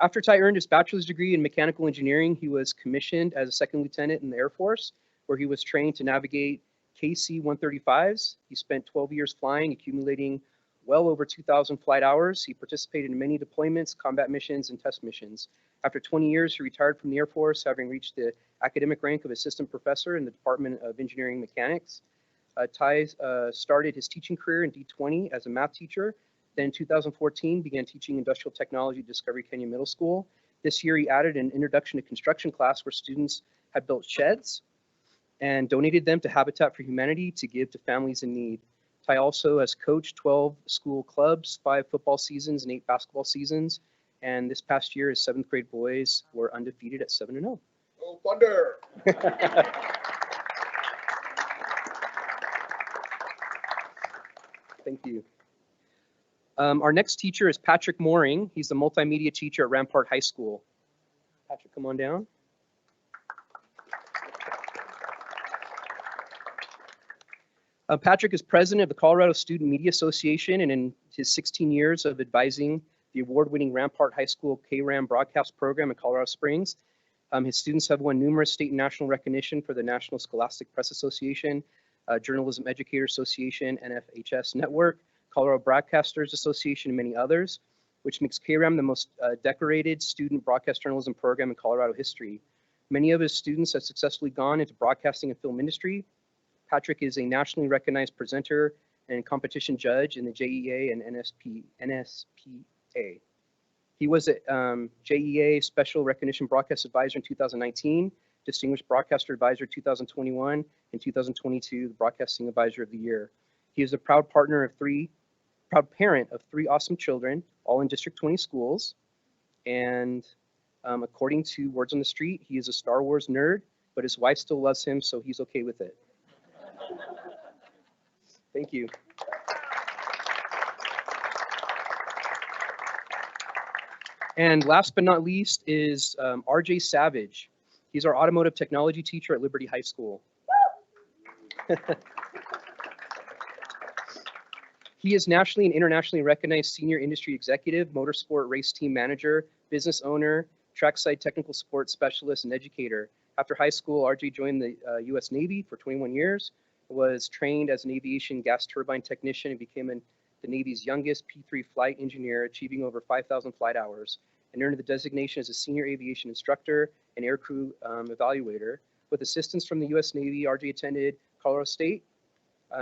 After Ty earned his bachelor's degree in mechanical engineering, he was commissioned as a second lieutenant in the Air Force, where he was trained to navigate KC-135s. He spent 12 years flying, accumulating well over 2,000 flight hours. He participated in many deployments, combat missions, and test missions. After 20 years, he retired from the Air Force, having reached the academic rank of assistant professor in the Department of Engineering Mechanics. Ty started his teaching career in D20 as a math teacher. Then in 2014, began teaching industrial technology at Discovery Canyon Middle School. This year, he added an introduction to construction class where students had built sheds and donated them to Habitat for Humanity to give to families in need. Ty also has coached 12 school clubs, 5 football seasons, and 8 basketball seasons. And this past year, his 7th grade boys were undefeated at 7-0. Oh, Thunder! Thank you. Our next teacher is Patrick Mooring. He's the multimedia teacher at Rampart High School. Patrick, come on down. Patrick is president of the Colorado Student Media Association, and in his 16 years of advising the award-winning Rampart High School KRAM broadcast program in Colorado Springs, his students have won numerous state and national recognition for the National Scholastic Press Association, Journalism Educator Association, NFHS Network, Colorado Broadcasters Association, and many others, which makes KRAM the most decorated student broadcast journalism program in Colorado history. Many of his students have successfully gone into broadcasting and film industry. Patrick is a nationally recognized presenter and competition judge in the JEA and NSPA. He was a JEA Special Recognition Broadcast Advisor in 2019, Distinguished Broadcaster Advisor 2021, and 2022, the Broadcasting Advisor of the Year. He is a proud parent of 3 awesome children, all in District 20 schools. And according to Words on the Street, he is a Star Wars nerd, but his wife still loves him, so he's okay with it. Thank you. And last but not least is RJ Savage. He's our automotive technology teacher at Liberty High School. He is nationally and internationally recognized senior industry executive, motorsport race team manager, business owner, trackside technical support specialist, and educator. After high school, RJ joined the U.S. Navy for 21 years, was trained as an aviation gas turbine technician, and became the Navy's youngest P3 flight engineer, achieving over 5,000 flight hours, and earned the designation as a senior aviation instructor and aircrew evaluator. With assistance from the U.S. Navy, RJ attended Colorado State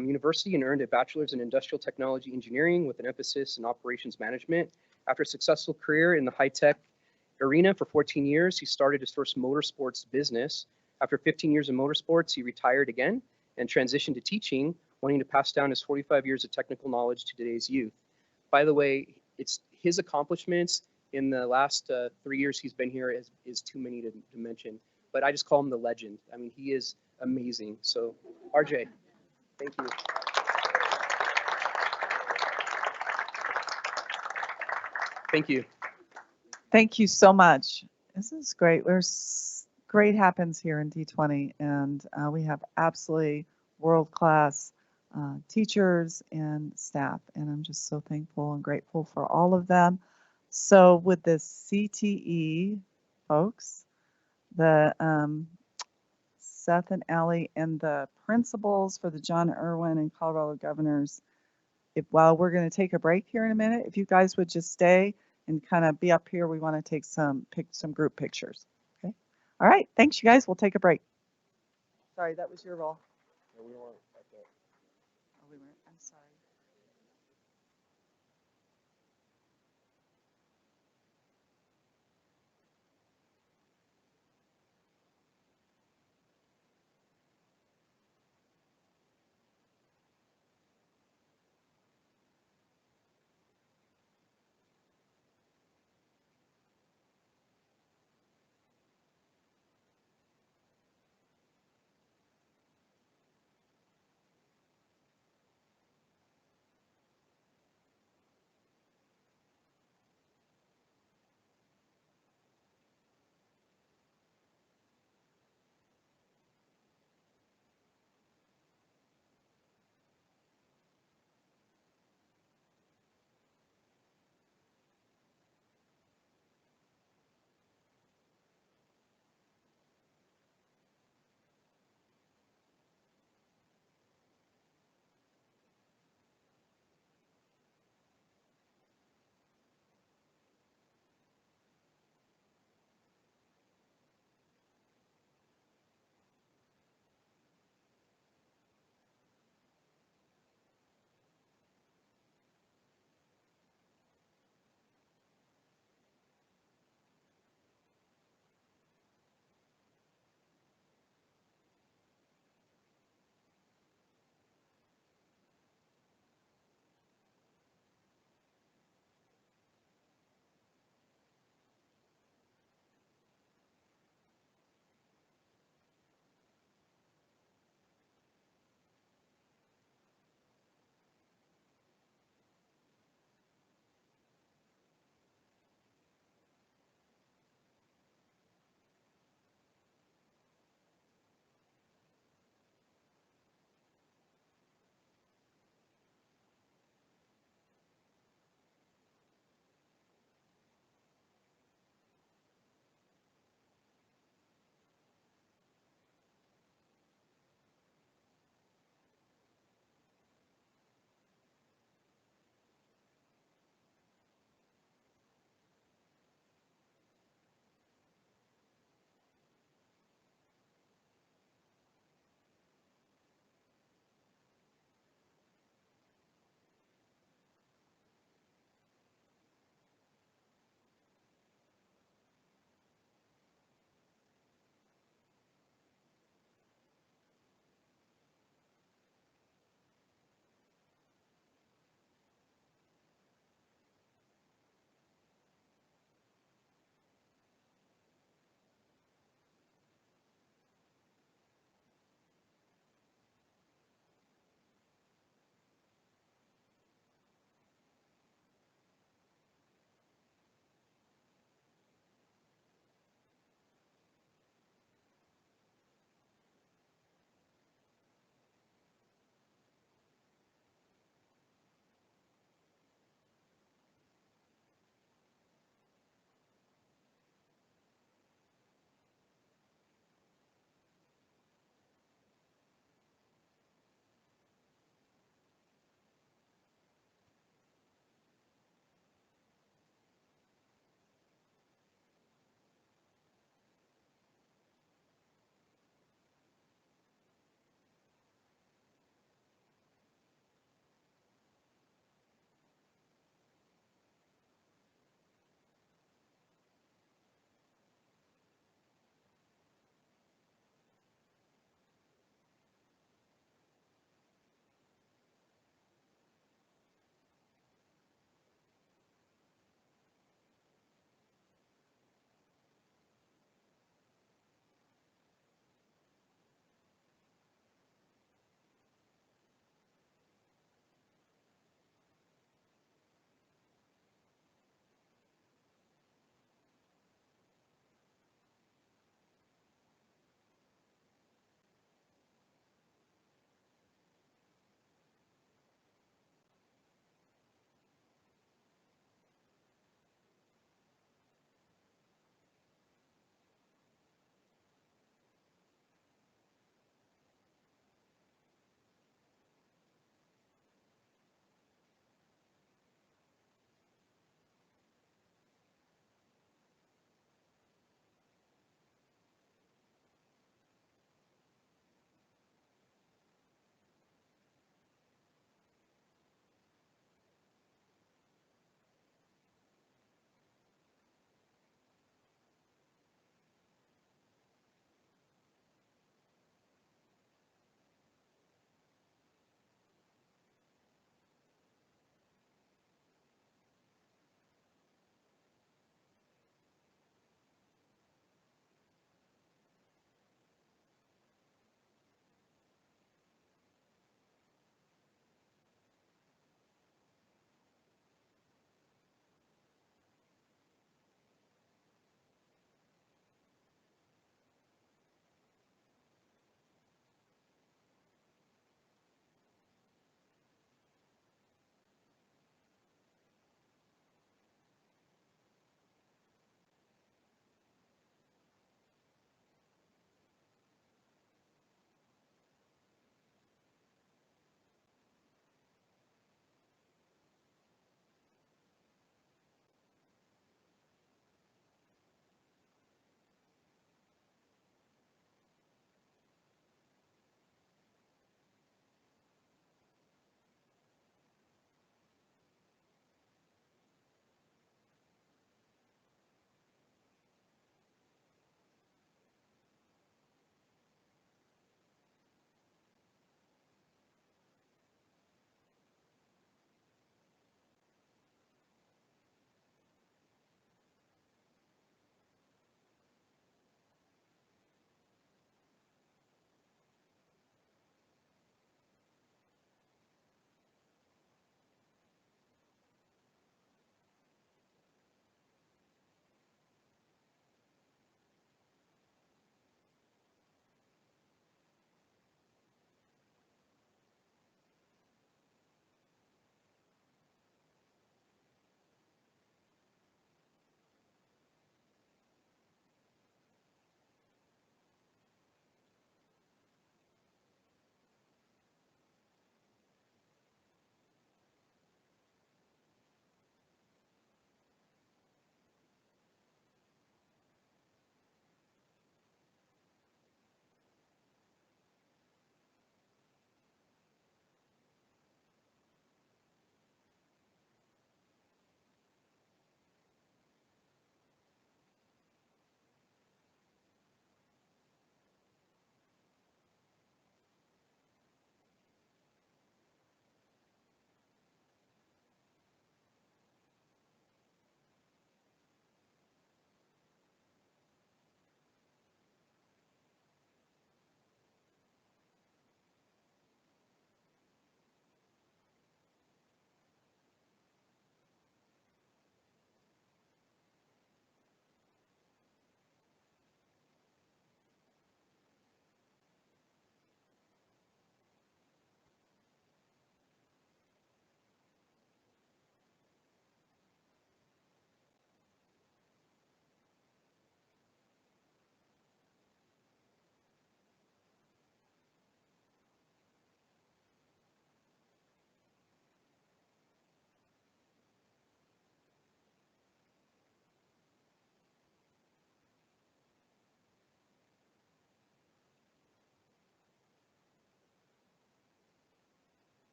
University and earned a bachelor's in industrial technology engineering with an emphasis in operations management. After a successful career in the high-tech arena for 14 years, he started his first motorsports business. After 15 years in motorsports, he retired again and transitioned to teaching, wanting to pass down his 45 years of technical knowledge to today's youth. By the way, it's his accomplishments in the last 3 years he's been here is too many to mention, but I just call him the legend. I mean, he is amazing. So RJ, thank you. Thank you. Thank you so much. This is great. Great happens here in D20, and we have absolutely world-class teachers and staff, and I'm just so thankful and grateful for all of them. So with the CTE folks, the Seth and Allie and the principals for the John Irwin and Colorado Governors, while we're going to take a break here in a minute, if you guys would just stay and kind of be up here, we want to take some group pictures. Okay. All right. Thanks, you guys. We'll take a break. Sorry, that was your role. Yeah, we weren't at that. Oh, we weren't. I'm sorry.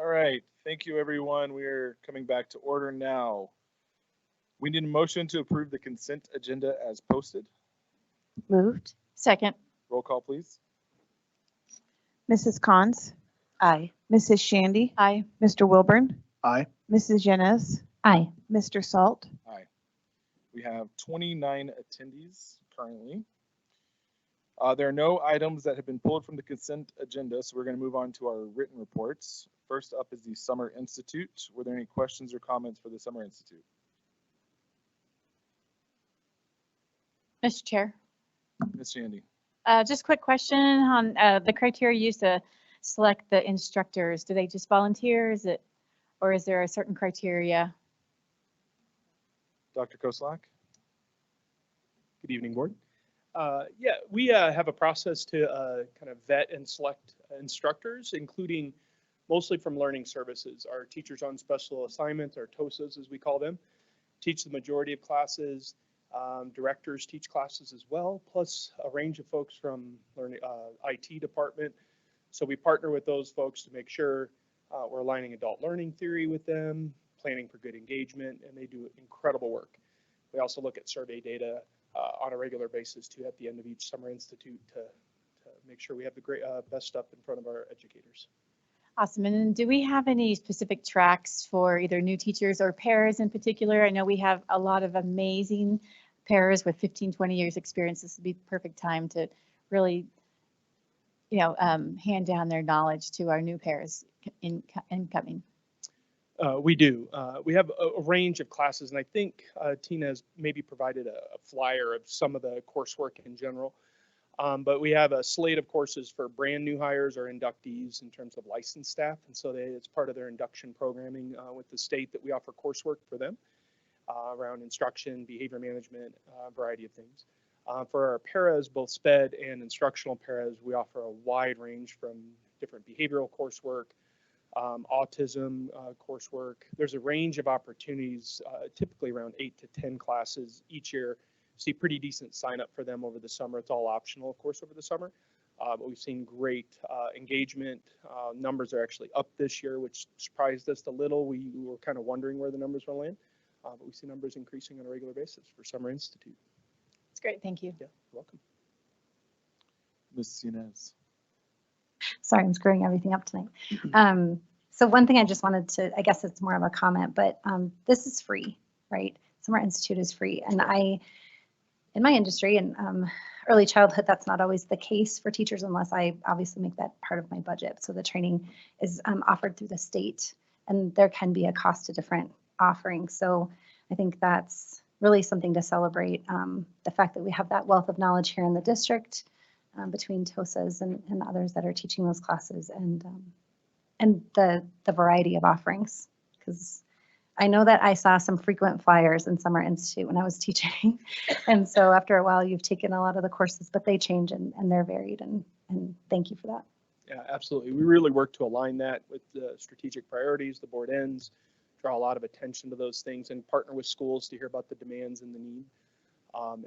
All right, thank you, everyone. We are coming back to order now. We need a motion to approve the consent agenda as posted. Moved. Second. Roll call, please. Mrs. Cons, Aye. Mrs. Shandy, Aye. Mr. Wilburn, Aye. Mrs. Jenez, Aye. Mr. Salt. Aye. We have 29 attendees currently. There are no items that have been pulled from the consent agenda, so we're going to move on to our written reports. First up is the Summer Institute. Were there any questions or comments for the Summer Institute? Mr. Chair, Ms. Shandy. just a quick question on the criteria used to select the instructors. Do they just volunteer? Or is there a certain criteria? Dr. Koslak? Good evening, board. Yeah, we have a process to kind of vet and select instructors, including mostly from learning services. Our teachers on special assignments, our TOSAs as we call them, teach the majority of classes. Directors teach classes as well, plus a range of folks from learning IT department. So we partner with those folks to make sure we're aligning adult learning theory with them, planning for good engagement, and they do incredible work. We also look at survey data on a regular basis too at the end of each Summer Institute to make sure we have the great best stuff in front of our educators. Awesome. And then do we have any specific tracks for either new teachers or pairs in particular? I know we have a lot of amazing pairs with 15, 20 years experience. This would be the perfect time to really, hand down their knowledge to our new pairs incoming. We do. We have a range of classes, and I think Tina has maybe provided a flyer of some of the coursework in general. But we have a slate of courses for brand new hires or inductees in terms of licensed staff. And so it's part of their induction programming with the state that we offer coursework for them around instruction, behavior management, a variety of things. For our paras, both SPED and instructional paras, we offer a wide range from different behavioral coursework, autism coursework. There's a range of opportunities, typically around 8 to 10 classes each year. See pretty decent sign up for them over the summer. It's all optional, of course, over the summer. But we've seen great engagement. Numbers are actually up this year, which surprised us a little. We were kind of wondering where the numbers will land. But we see numbers increasing on a regular basis for Summer Institute. That's great. Thank you. Yeah, you're welcome. Ms. Inez. Sorry, I'm screwing everything up tonight. So one thing I just wanted to, I guess it's more of a comment, but this is free, right? Summer Institute is free. And in my industry and early childhood, that's not always the case for teachers unless I obviously make that part of my budget. So the training is offered through the state, and there can be a cost to different offerings. So I think that's really something to celebrate, the fact that we have that wealth of knowledge here in the district between TOSAs and others that are teaching those classes, and the variety of offerings. Because I know that I saw some frequent flyers in Summer Institute when I was teaching. And so after a while, you've taken a lot of the courses, but they change and they're varied. And thank you for that. Yeah, absolutely. We really work to align that with the strategic priorities, the board ends, draw a lot of attention to those things, and partner with schools to hear about the demands and the need.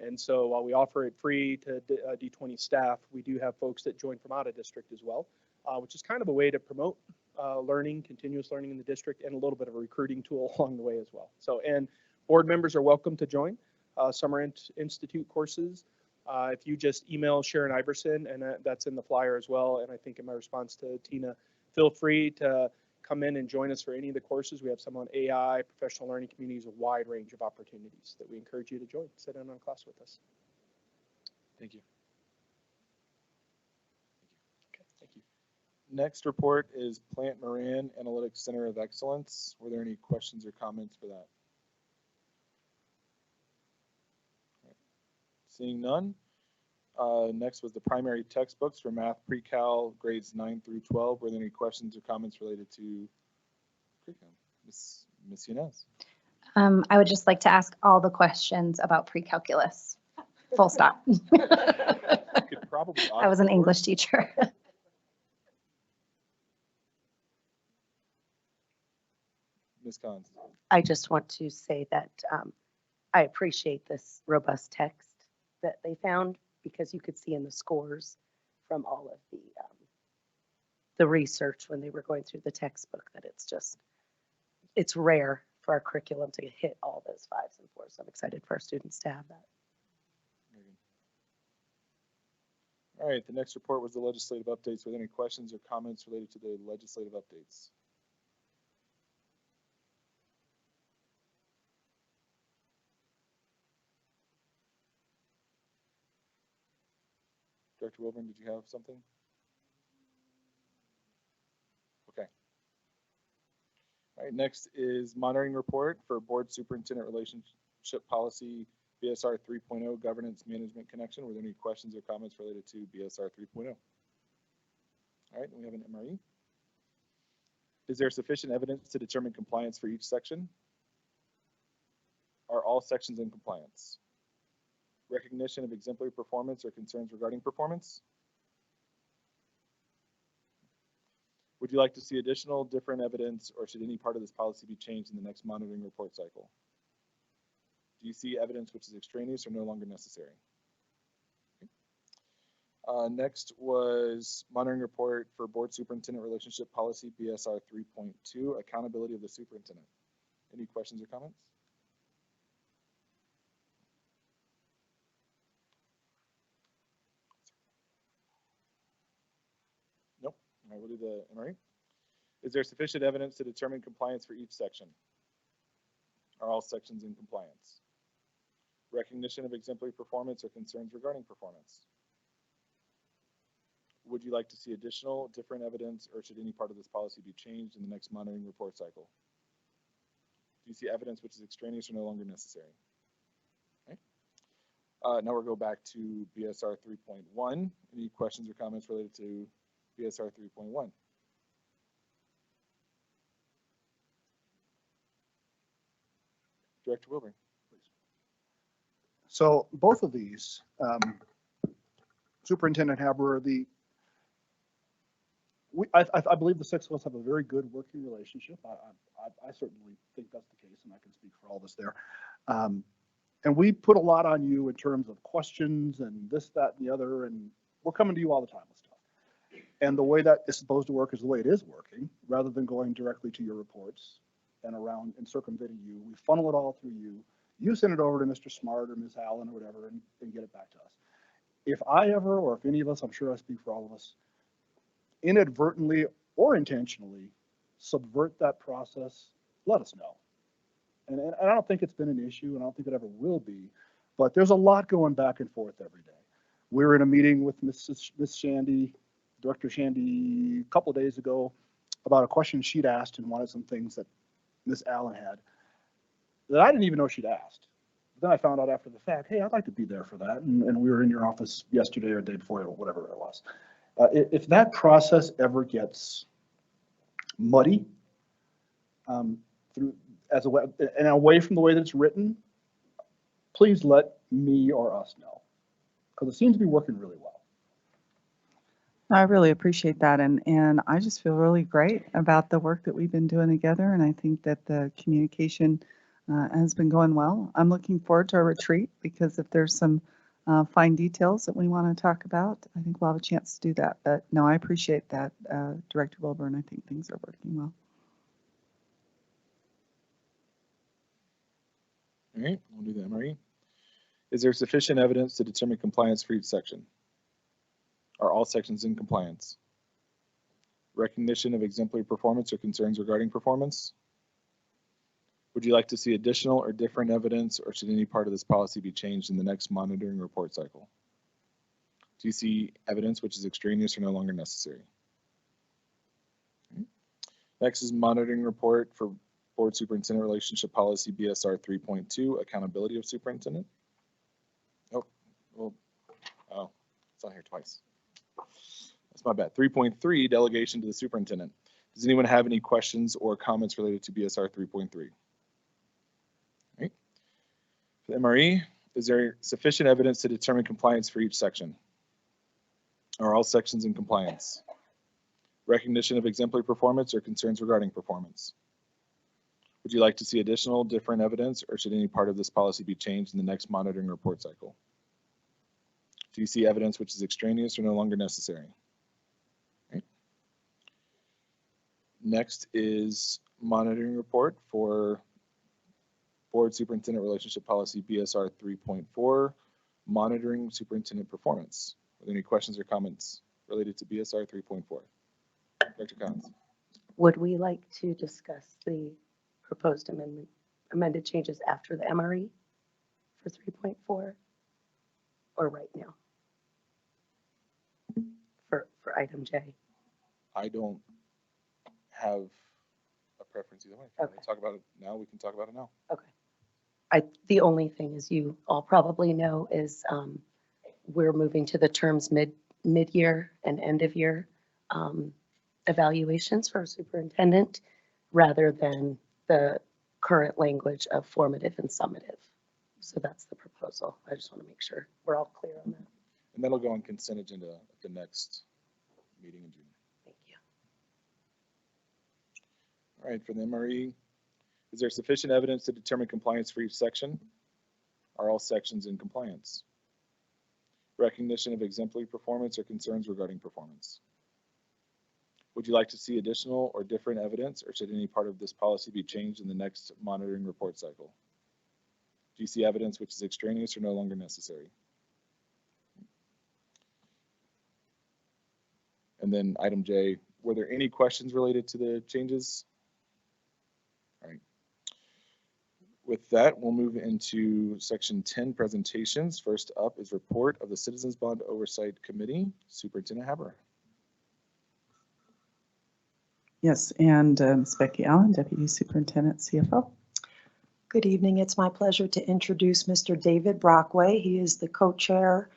And so while we offer it free to D20 staff, we do have folks that join from out of district as well, which is kind of a way to promote learning, continuous learning in the district, and a little bit of a recruiting tool along the way as well. So, and board members are welcome to join Summer Institute courses. If you just email Sharon Iverson, and that's in the flyer as well, and I think in my response to Tina, feel free to come in and join us for any of the courses. We have some on AI, professional learning communities, a wide range of opportunities that we encourage you to join. Sit in on a class with us. Thank you. Okay, thank you. Next report is Plant Moran Analytics Center of Excellence. Were there any questions or comments for that? Seeing none. Next was the primary textbooks for math pre-cal grades 9 through 12. Were there any questions or comments related to curriculum? Ms. Yanez. I would just like to ask all the questions about pre-calculus. Full stop. I was an English teacher. Ms. Collins. I just want to say that I appreciate this robust text that they found, because you could see in the scores from all of the the research when they were going through the textbook, that it's rare for our curriculum to hit all those 5s and 4s. So I'm excited for our students to have that. All right, the next report was the legislative updates. Were there any questions or comments related to the legislative updates? Director Wilburn, did you have something? Okay. All right, next is monitoring report for Board Superintendent Relationship Policy BSR 3.0 Governance Management Connection. Were there any questions or comments related to BSR 3.0? All right, then we have an MRE. Is there sufficient evidence to determine compliance for each section? Are all sections in compliance? Recognition of exemplary performance or concerns regarding performance? Would you like to see additional different evidence, or should any part of this policy be changed in the next monitoring report cycle? Do you see evidence which is extraneous or no longer necessary? Next was monitoring report for Board Superintendent Relationship Policy BSR 3.2, accountability of the superintendent. Any questions or comments? Nope. All right, we'll do the MRE. Is there sufficient evidence to determine compliance for each section? Are all sections in compliance? Recognition of exemplary performance or concerns regarding performance? Would you like to see additional different evidence, or should any part of this policy be changed in the next monitoring report cycle? Do you see evidence which is extraneous or no longer necessary? Okay. Now we'll go back to BSR 3.1. Any questions or comments related to BSR 3.1? Director Wilburn, please. So both of these, Superintendent Haber, I believe the 6 of us have a very good working relationship. I certainly think that's the case, and I can speak for all of us there. And we put a lot on you in terms of questions and this, that, and the other, and we're coming to you all the time with stuff. And the way that is supposed to work is the way it is working, rather than going directly to your reports and around and circumventing you. We funnel it all through you. You send it over to Mr. Smart or Ms. Allen or whatever and get it back to us. If I ever, or if any of us, I'm sure I speak for all of us, inadvertently or intentionally subvert that process, let us know. And I don't think it's been an issue, and I don't think it ever will be, but there's a lot going back and forth every day. We were in a meeting with Miss Shandy, Director Shandy, a couple of days ago about a question she'd asked and wanted some things that Miss Allen had that I didn't even know she'd asked. But then I found out after the fact, hey, I'd like to be there for that. And we were in your office yesterday or the day before, or whatever it was. If that process ever gets muddy, through as a and away from the way that it's written, please let me or us know, because it seems to be working really well. I really appreciate that, and I just feel really great about the work that we've been doing together, and I think that the communication has been going well. I'm looking forward to our retreat, because if there's some fine details that we want to talk about, I think we'll have a chance to do that. But no, I appreciate that, Director Wilburn. I think things are working well. All right, we'll do the MRE. Is there sufficient evidence to determine compliance for each section? Are all sections in compliance? Recognition of exemplary performance or concerns regarding performance? Would you like to see additional or different evidence, or should any part of this policy be changed in the next monitoring report cycle? Do you see evidence which is extraneous or no longer necessary? Okay. Next is monitoring report for Board Superintendent Relationship Policy BSR 3.2, accountability of superintendent. Oh, well, oh, it's on here twice. That's my bad. 3.3, delegation to the superintendent. Does anyone have any questions or comments related to BSR 3.3? Right. For the MRE, is there sufficient evidence to determine compliance for each section? Are all sections in compliance? Recognition of exemplary performance or concerns regarding performance? Would you like to see additional different evidence, or should any part of this policy be changed in the next monitoring report cycle? Do you see evidence which is extraneous or no longer necessary? Okay. Next is monitoring report for Board Superintendent Relationship Policy BSR 3.4, monitoring superintendent performance. Are there any questions or comments related to BSR 3.4? Dr. Collins. Would we like to discuss the proposed amended changes after the MRE for 3.4 or right now for item J? I don't have a preference either way. If you want to talk about it now, we can talk about it now. Okay. The only thing is you all probably know is we're moving to the terms mid-year and end of year evaluations for superintendent rather than the current language of formative and summative. So that's the proposal. I just want to make sure we're all clear on that. And that'll go on consent agenda at the next meeting in June. Thank you. All right, for the MRE, is there sufficient evidence to determine compliance for each section? Are all sections in compliance? Recognition of exemplary performance or concerns regarding performance? Would you like to see additional or different evidence, or should any part of this policy be changed in the next monitoring report cycle? Do you see evidence which is extraneous or no longer necessary? And then item J, were there any questions related to the changes? All right. With that, we'll move into section 10 presentations. First up is report of the Citizens Bond Oversight Committee, Superintendent Haber. Yes, and Ms. Becky Allen, Deputy Superintendent, CFO. Good evening. It's my pleasure to introduce Mr. David Brockway. He is the co-chair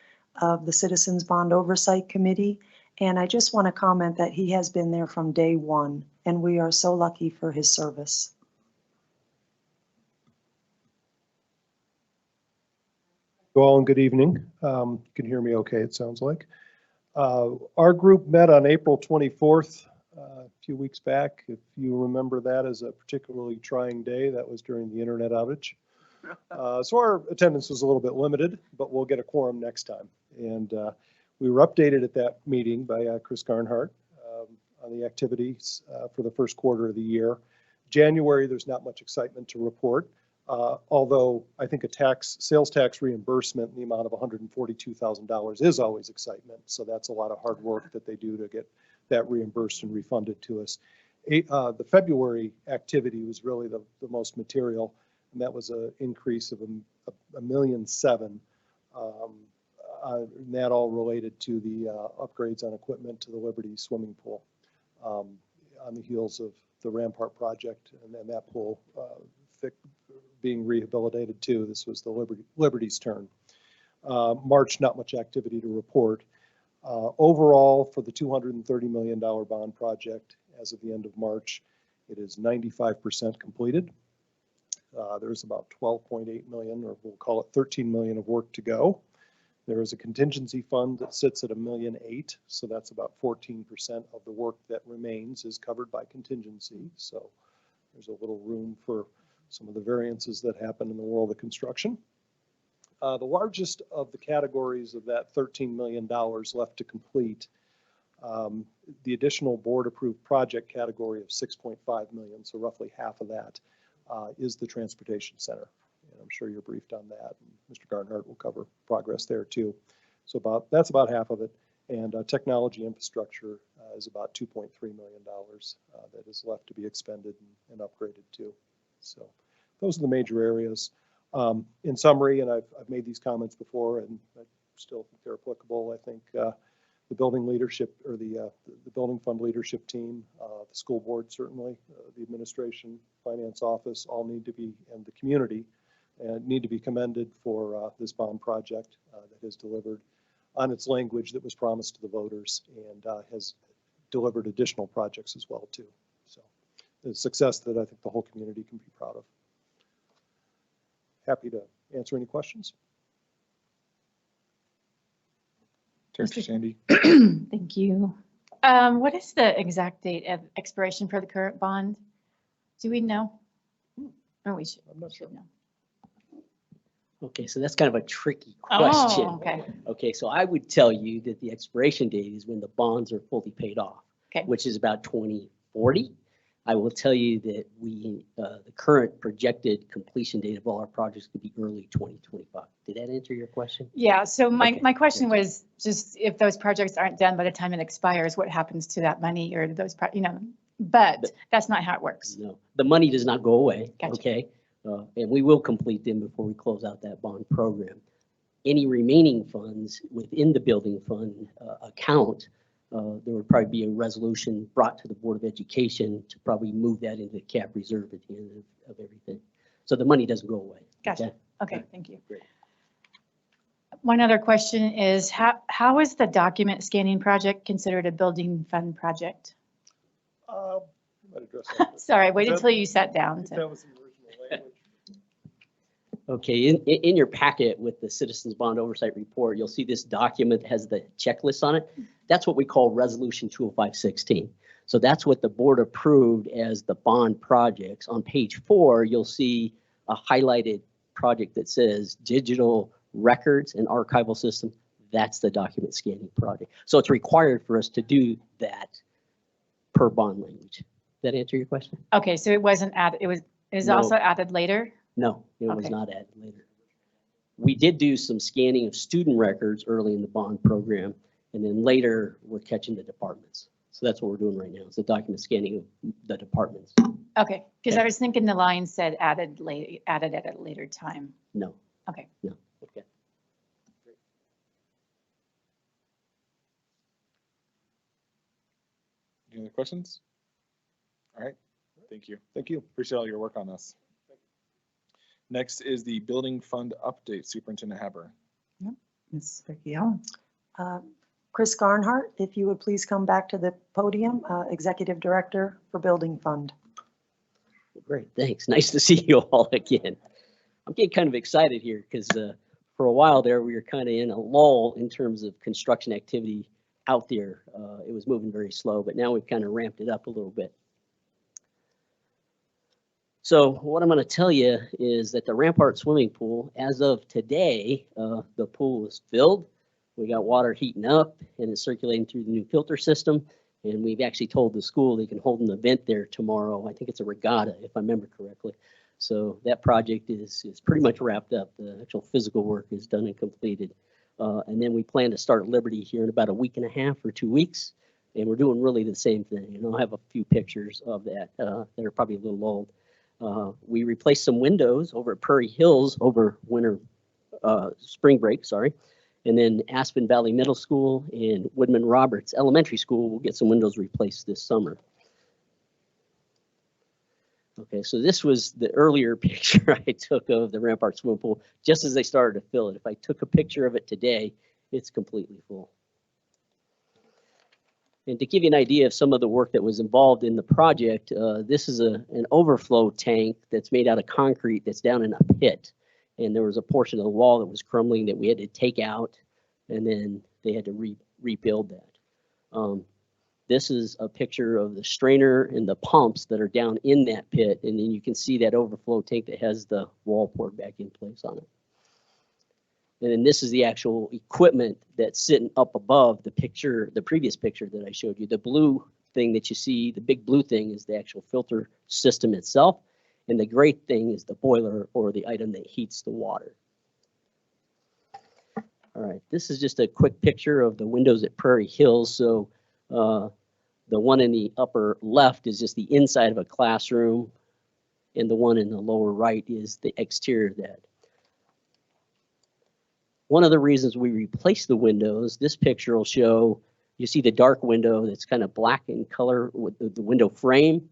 of the Citizens Bond Oversight Committee. And I just want to comment that he has been there from day one, and we are so lucky for his service. You all, and good evening. You can hear me okay, it sounds like. Our group met on April 24th, a few weeks back. If you remember that as a particularly trying day, that was during the internet outage. So our attendance was a little bit limited, but we'll get a quorum next time. And we were updated at that meeting by Chris Garnhart on the activities for the first quarter of the year. January, there's not much excitement to report. Although I think a sales tax reimbursement in the amount of $142,000 is always excitement. So that's a lot of hard work that they do to get that reimbursed and refunded to us. The February activity was really the most material, and that was an increase of $1.7 million. And that all related to the upgrades on equipment to the Liberty swimming pool on the heels of the Rampart project, and then that pool being rehabilitated too. This was the Liberty's turn. March, not much activity to report. Overall, for the $230 million bond project, as of the end of March, it is 95% completed. There's about 12.8 million, or we'll call it 13 million of work to go. There is a contingency fund that sits at $1.8 million, so that's about 14% of the work that remains is covered by contingency. So there's a little room for some of the variances that happen in the world of construction. The largest of the categories of that $13 million left to complete, the additional board-approved project category of $6.5 million, so roughly half of that, is the transportation center. And I'm sure you're briefed on that. And Mr. Garnhart will cover progress there too. So that's about half of it. And technology infrastructure is about $2.3 million that is left to be expended and upgraded too. So those are the major areas. In summary, and I've made these comments before, and I still think they're applicable. I think the building leadership, or the building fund leadership team, the school board certainly, the administration, finance office, all need to be, and the community, need to be commended for this bond project that has delivered on its language that was promised to the voters, and has delivered additional projects as well too. So the success that I think the whole community can be proud of. Happy to answer any questions. Turn to Sandy. Thank you. What is the exact date of expiration for the current bond? Do we know? Oh, we should know. Okay, so that's kind of a tricky question. Oh, okay. Okay, so I would tell you that the expiration date is when the bonds are fully paid off, okay, which is about 2040. I will tell you that the current projected completion date of all our projects could be early 2025. Did that answer your question? Yeah, so Okay. my question was just if those projects aren't done by the time it expires, what happens to that money or those, but that's not how it works. No, the money does not go away. Gotcha. Okay. And we will complete them before we close out that bond program. Any remaining funds within the building fund account, there would probably be a resolution brought to the Board of Education to probably move that into the cap reserve at the end of everything. So the money doesn't go away. Gotcha. Okay, thank you. Great. One other question is how is the document scanning project considered a building fund project? Might address that. Sorry, I waited till you sat down. That was the original language. Okay, in your packet with the Citizens Bond Oversight Report, you'll see this document that has the checklist on it. That's what we call Resolution 20516. So that's what the board approved as the bond projects. On page 4, you'll see a highlighted project that says digital records and archival system. That's the document scanning project. So it's required for us to do that per bond language. That answer your question? Okay, so it wasn't added, it was No. also added later? No, it was Okay. not added later. We did do some scanning of student records early in the bond program, and then later we're catching the departments. So that's what we're doing right now. It's the document scanning of the departments. Okay, because Okay. I was thinking the line said added at a later time. No, Okay. no, okay. Any other questions? All right, thank you. Thank you. Appreciate all your work on this. Next is the building fund update, Superintendent Haber. Ms. Vicki Allen. Chris Garnhart, if you would please come back to the podium, Executive Director for Building Fund. Great, thanks. Nice to see you all again. I'm getting kind of excited here because for a while there, we were kind of in a lull in terms of construction activity out there. It was moving very slow, but now we've kind of ramped it up a little bit. So what I'm going to tell you is that the Rampart swimming pool, as of today, the pool is filled. We got water heating up and it's circulating through the new filter system. And we've actually told the school they can hold an event there tomorrow. I think it's a regatta, if I remember correctly. So that project is pretty much wrapped up. The actual physical work is done and completed. And then we plan to start Liberty here in about a week and a half or 2 weeks. And we're doing really the same thing. And I'll have a few pictures of that that are probably a little old. We replaced some windows over at Prairie Hills over spring break, sorry. And then Aspen Valley Middle School and Woodman Roberts Elementary School will get some windows replaced this summer. Okay, so this was the earlier picture I took of the Rampart swimming pool just as they started to fill it. If I took a picture of it today, it's completely full. And to give you an idea of some of the work that was involved in the project, this is an overflow tank that's made out of concrete that's down in a pit. And there was a portion of the wall that was crumbling that we had to take out, and then they had to rebuild that. This is a picture of the strainer and the pumps that are down in that pit, and then you can see that overflow tank that has the wall poured back in place on it. And then this is the actual equipment that's sitting up above the picture, the previous picture that I showed you. The blue thing that you see, the big blue thing, is the actual filter system itself. And the gray thing is the boiler or the item that heats the water. All right, this is just a quick picture of the windows at Prairie Hills. So the one in the upper left is just the inside of a classroom, and the one in the lower right is the exterior of that. One of the reasons we replaced the windows, this picture will show, you see the dark window that's kind of black in color with the window frame.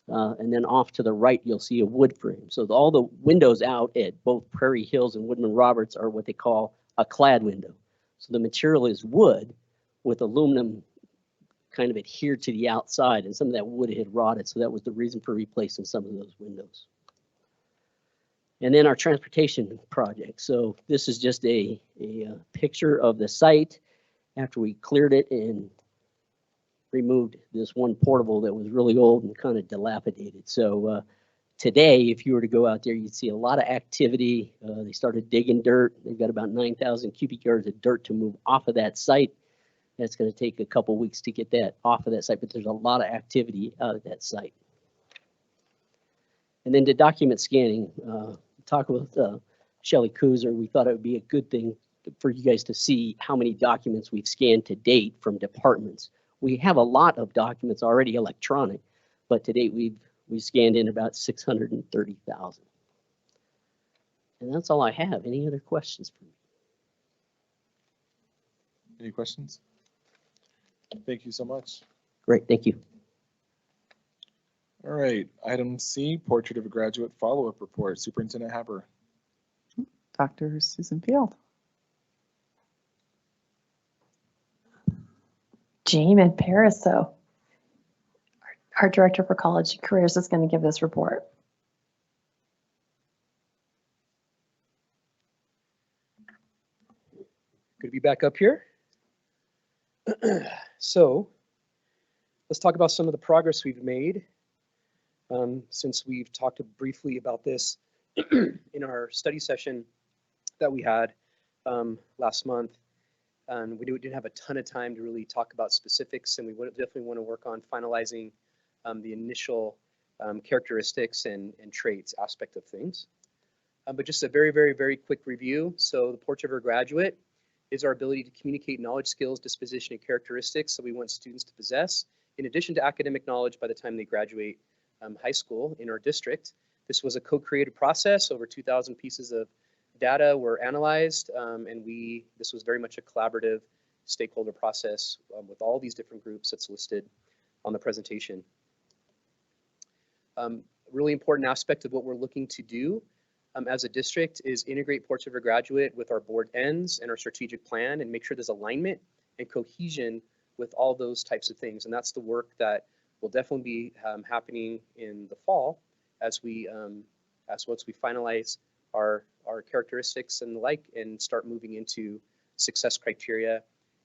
And then off to the right, you'll see a wood frame. So all the windows out at both Prairie Hills and Woodman Roberts are what they call a clad window. So the material is wood with aluminum kind of adhered to the outside, and some of that wood had rotted. So that was the reason for replacing some of those windows. And then our transportation project. So this is just a picture of the site after we cleared it and removed this one portable that was really old and kind of dilapidated. So today, if you were to go out there, you'd see a lot of activity. They started digging dirt. They've got about 9,000 cubic yards of dirt to move off of that site. That's going to take a couple weeks to get that off of that site, but there's a lot of activity out at that site. And then to document scanning, talk with Shelley Kuzer, we thought it would be a good thing for you guys to see how many documents we've scanned to date from departments. We have a lot of documents already electronic, but to date we've scanned in about 630,000. And that's all I have. Any other questions for me? Any questions? Thank you so much. Great, thank you. All right, item C, portrait of a graduate follow-up report. Superintendent Haber. Dr. Susan Field. Jamin Pariseau, our Director for College Careers, is going to give this report. Good to be back up here. So let's talk about some of the progress we've made since we've talked briefly about this in our study session that we had last month. We didn't have a ton of time to really talk about specifics, and we would definitely want to work on finalizing the initial characteristics and traits aspect of things. But just a very, very, very quick review. So the portrait of a graduate is our ability to communicate knowledge, skills, disposition, and characteristics that we want students to possess, in addition to academic knowledge by the time they graduate high school in our district. This was a co-created process. Over 2,000 pieces of data were analyzed, and this was very much a collaborative stakeholder process with all these different groups that's listed on the presentation. A really important aspect of what we're looking to do as a district is integrate portrait of a graduate with our board ends and our strategic plan and make sure there's alignment and cohesion with all those types of things. And that's the work that will definitely be happening in the fall as once we finalize our characteristics and the like and start moving into success criteria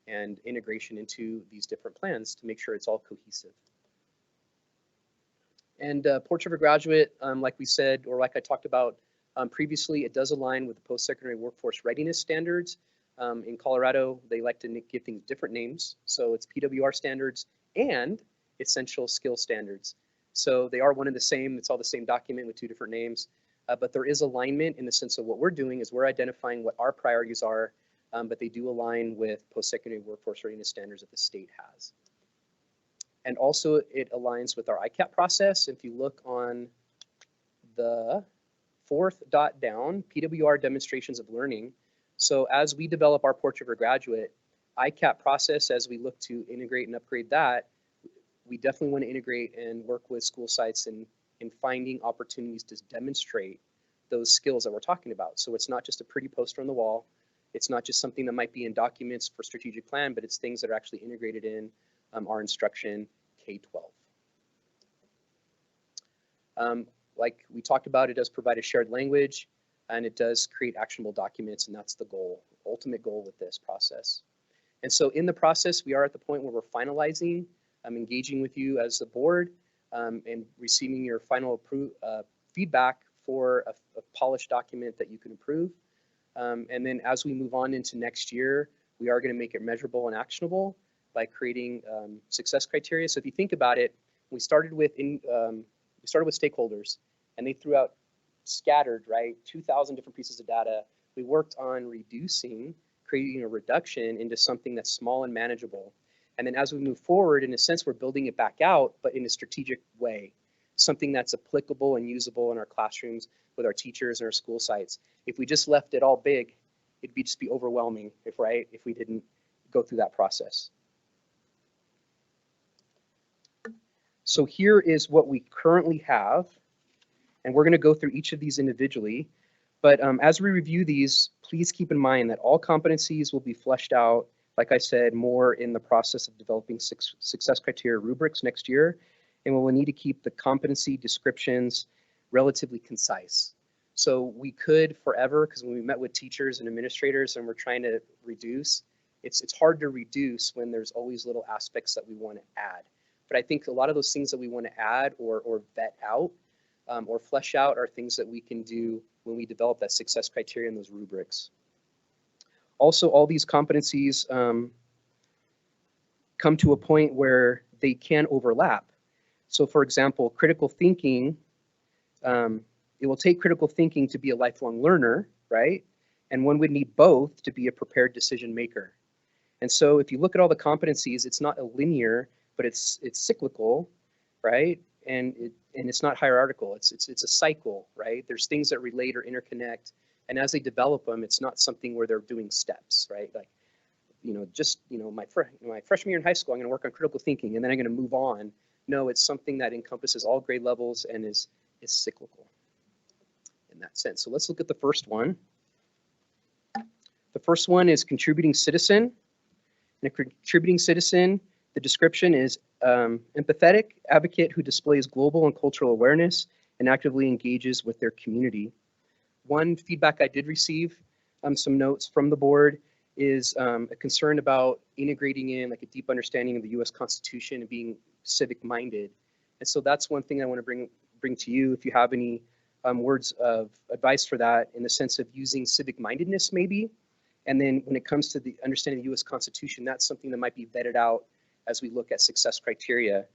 and integration into these different plans to make sure it's all cohesive. And portrait of a graduate, like we said, or like I talked about previously, it does align with the post-secondary workforce readiness standards. In Colorado, they like to give things different names. So it's PWR standards and essential skill standards. So they are one and the same. It's all the same document with two different names. But there is alignment in the sense of what we're doing is we're identifying what our priorities are, but they do align with post-secondary workforce readiness standards that the state has. And also it aligns with our ICAP process. If you look on the fourth dot down, PWR demonstrations of learning. So as we develop our portrait of a graduate, ICAP process, as we look to integrate and upgrade that, we definitely want to integrate and work with school sites in finding opportunities to demonstrate those skills that we're talking about. So it's not just a pretty poster on the wall. It's not just something that might be in documents for strategic plan, but it's things that are actually integrated in our instruction K-12. Like we talked about, it does provide a shared language and it does create actionable documents, and that's the goal, ultimate goal with this process. And so in the process, we are at the point where we're finalizing, engaging with you as the board, and receiving your final feedback for a polished document that you can approve. And then as we move on into next year, we are going to make it measurable and actionable by creating success criteria. So if you think about it, we started with stakeholders, and they threw out scattered, right, 2,000 different pieces of data. We worked on creating a reduction into something that's small and manageable. And then as we move forward, in a sense, we're building it back out, but in a strategic way, something that's applicable and usable in our classrooms with our teachers and our school sites. If we just left it all big, it'd just be overwhelming, if we didn't go through that process. So here is what we currently have, and we're going to go through each of these individually. But as we review these, please keep in mind that all competencies will be fleshed out, like I said, more in the process of developing success criteria rubrics next year. And we'll need to keep the competency descriptions relatively concise. So we could forever, because when we met with teachers and administrators and we're trying to reduce, it's hard to reduce when there's always little aspects that we want to add. But I think a lot of those things that we want to add or vet out or flesh out are things that we can do when we develop that success criteria in those rubrics. Also, all these competencies come to a point where they can overlap. So for example, critical thinking It will take critical thinking to be a lifelong learner, right? And one would need both to be a prepared decision maker. And so if you look at all the competencies, it's not a linear, but it's cyclical, right? And it's not hierarchical. It's a cycle, right? There's things that relate or interconnect, and as they develop them, it's not something where they're doing steps, right? Like, my freshman year in high school, I'm going to work on critical thinking, and then I'm going to move on. No, it's something that encompasses all grade levels and is cyclical in that sense. So let's look at the first one. The first one is contributing citizen. And a contributing citizen, the description is empathetic advocate who displays global and cultural awareness and actively engages with their community. One feedback I did receive, some notes from the board, is a concern about integrating in like a deep understanding of the U.S. Constitution and being civic minded. And so that's one thing I want to bring to you. If you have any words of advice for that, in the sense of using civic mindedness maybe. And then when it comes to the understanding of the U.S. Constitution, that's something that might be vetted out as we look at success criteria.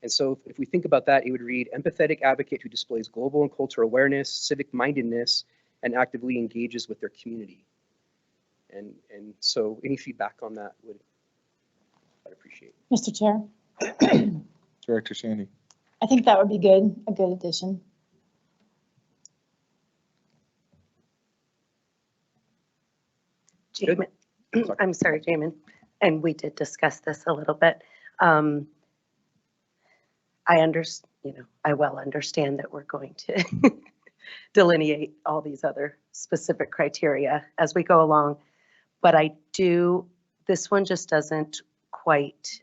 And so if we think about that, it would read empathetic advocate who displays global and cultural awareness, civic mindedness, and actively engages with their community. And so any feedback on that I'd appreciate. Mr. Chair, Director Shandy. I think that would be good, a good addition. Jamin, I'm sorry, Jamin, and we did discuss this a little bit. I well understand that we're going to delineate all these other specific criteria as we go along, but this one just doesn't quite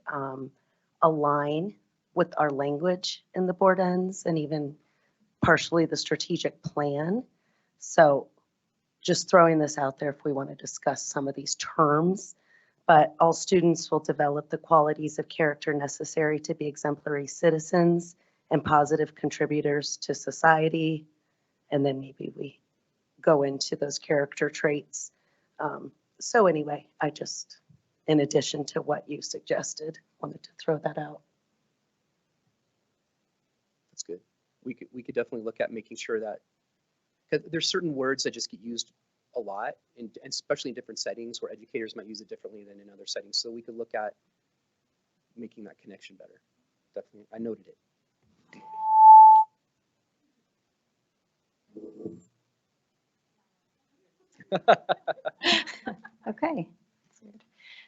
align with our language in the board ends and even partially the strategic plan. So just throwing this out there if we want to discuss some of these terms, but all students will develop the qualities of character necessary to be exemplary citizens and positive contributors to society. And then maybe we go into those character traits. So anyway, I just, in addition to what you suggested, wanted to throw that out. That's good. We could definitely look at making sure that, because there's certain words that just get used a lot, and especially in different settings where educators might use it differently than in other settings. So we could look at making that connection better. Definitely, I noted it. Okay.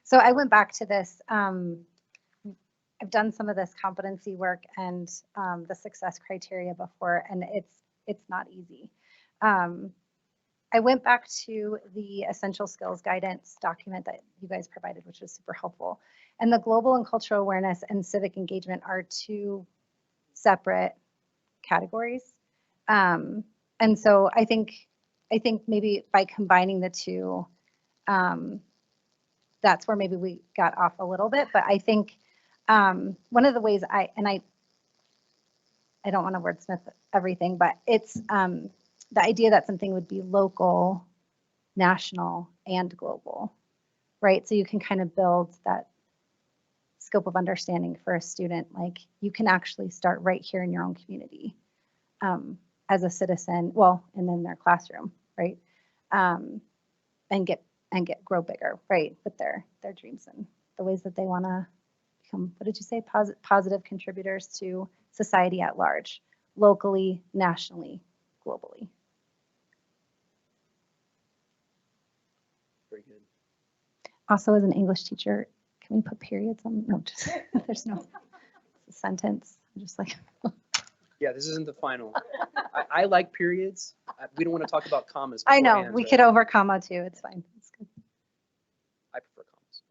So I went back to this. I've done some of this competency work and the success criteria before, and it's not easy. I went back to the essential skills guidance document that you guys provided, which was super helpful. And the global and cultural awareness and civic engagement are two separate categories. And so I think maybe by combining the two, that's where maybe we got off a little bit. But I think one of the ways I don't want to wordsmith everything, but it's the idea that something would be local, national, and global, right? So you can kind of build that scope of understanding for a student. Like you can actually start right here in your own community as a citizen, well, and in their classroom, right? And grow bigger, right? With their dreams and the ways that they want to become, what did you say? Positive contributors to society at large, locally, nationally, globally. Very good. Also, as an English teacher, can we put periods on? No, just there's no it's a sentence. I'm just like. Yeah, this isn't the final. I like periods. We don't want to talk about commas. I know beforehand, we but could over comma too. It's fine. It's good. I prefer commas.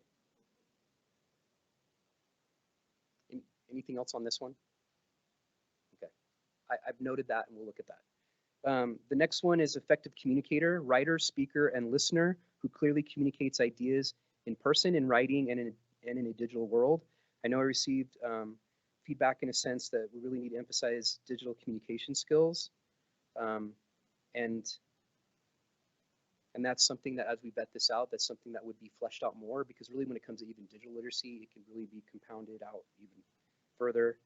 Anything else on this one? Okay, I've noted that, and we'll look at that. The next one is effective communicator, writer, speaker, and listener who clearly communicates ideas in person, in writing, and in a digital world. I know I received feedback in a sense that we really need to emphasize digital communication skills. And that's something that as we vet this out, that's something that would be fleshed out more, because really when it comes to even digital literacy, it can really be compounded out even further.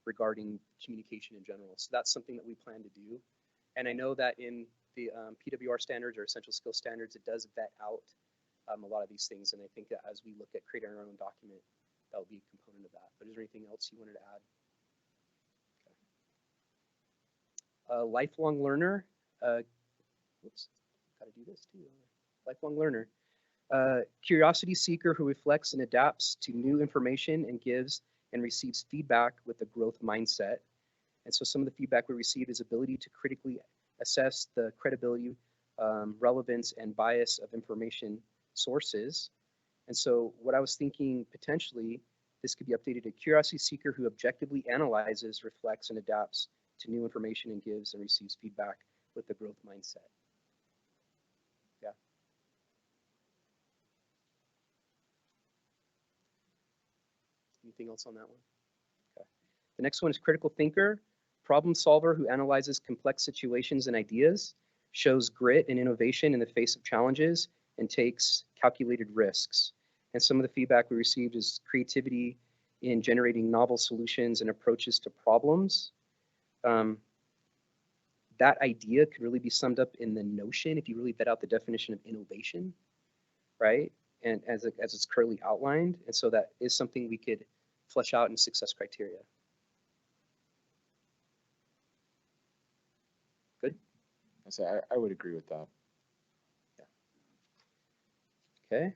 regarding communication in general. So that's something that we plan to do. And I know that in the PWR standards or essential skill standards, it does vet out a lot of these things. And I think that as we look at creating our own document, that will be a component of that. But is there anything else you wanted to add? Okay. Lifelong learner. Whoops, gotta do this too. Lifelong learner. Curiosity seeker who reflects and adapts to new information and gives and receives feedback with a growth mindset. And so some of the feedback we receive is ability to critically assess the credibility, relevance, and bias of information sources. And so what I was thinking potentially, this could be updated to curiosity seeker who objectively analyzes, reflects, and adapts to new information and gives and receives feedback with a growth mindset. Yeah. Anything else on that one? Okay. The next one is critical thinker, problem solver who analyzes complex situations and ideas, shows grit and innovation in the face of challenges, and takes calculated risks. And some of the feedback we received is creativity in generating novel solutions and approaches to problems. That idea could really be summed up in the notion, if you really vet out the definition of innovation, right? And as it's currently outlined. And so that is something we could flesh out in success criteria. Good? I would agree with that. Yeah. Okay.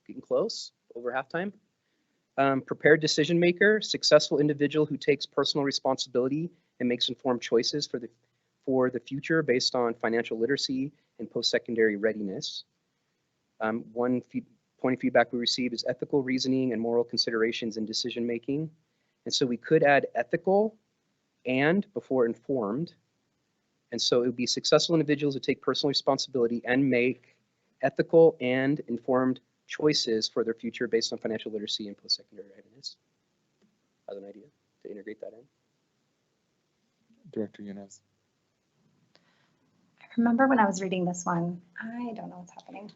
Getting close, over halftime. Prepared decision maker, successful individual who takes personal responsibility and makes informed choices for the future based on financial literacy and post-secondary readiness. One point of feedback we received is ethical reasoning and moral considerations in decision making. And so we could add ethical and before informed. And so it would be successful individuals who take personal responsibility and make ethical and informed choices for their future based on financial literacy and post-secondary readiness. As an idea to integrate that in. Director Yanez. I remember when I was reading this one, I don't know what's happening.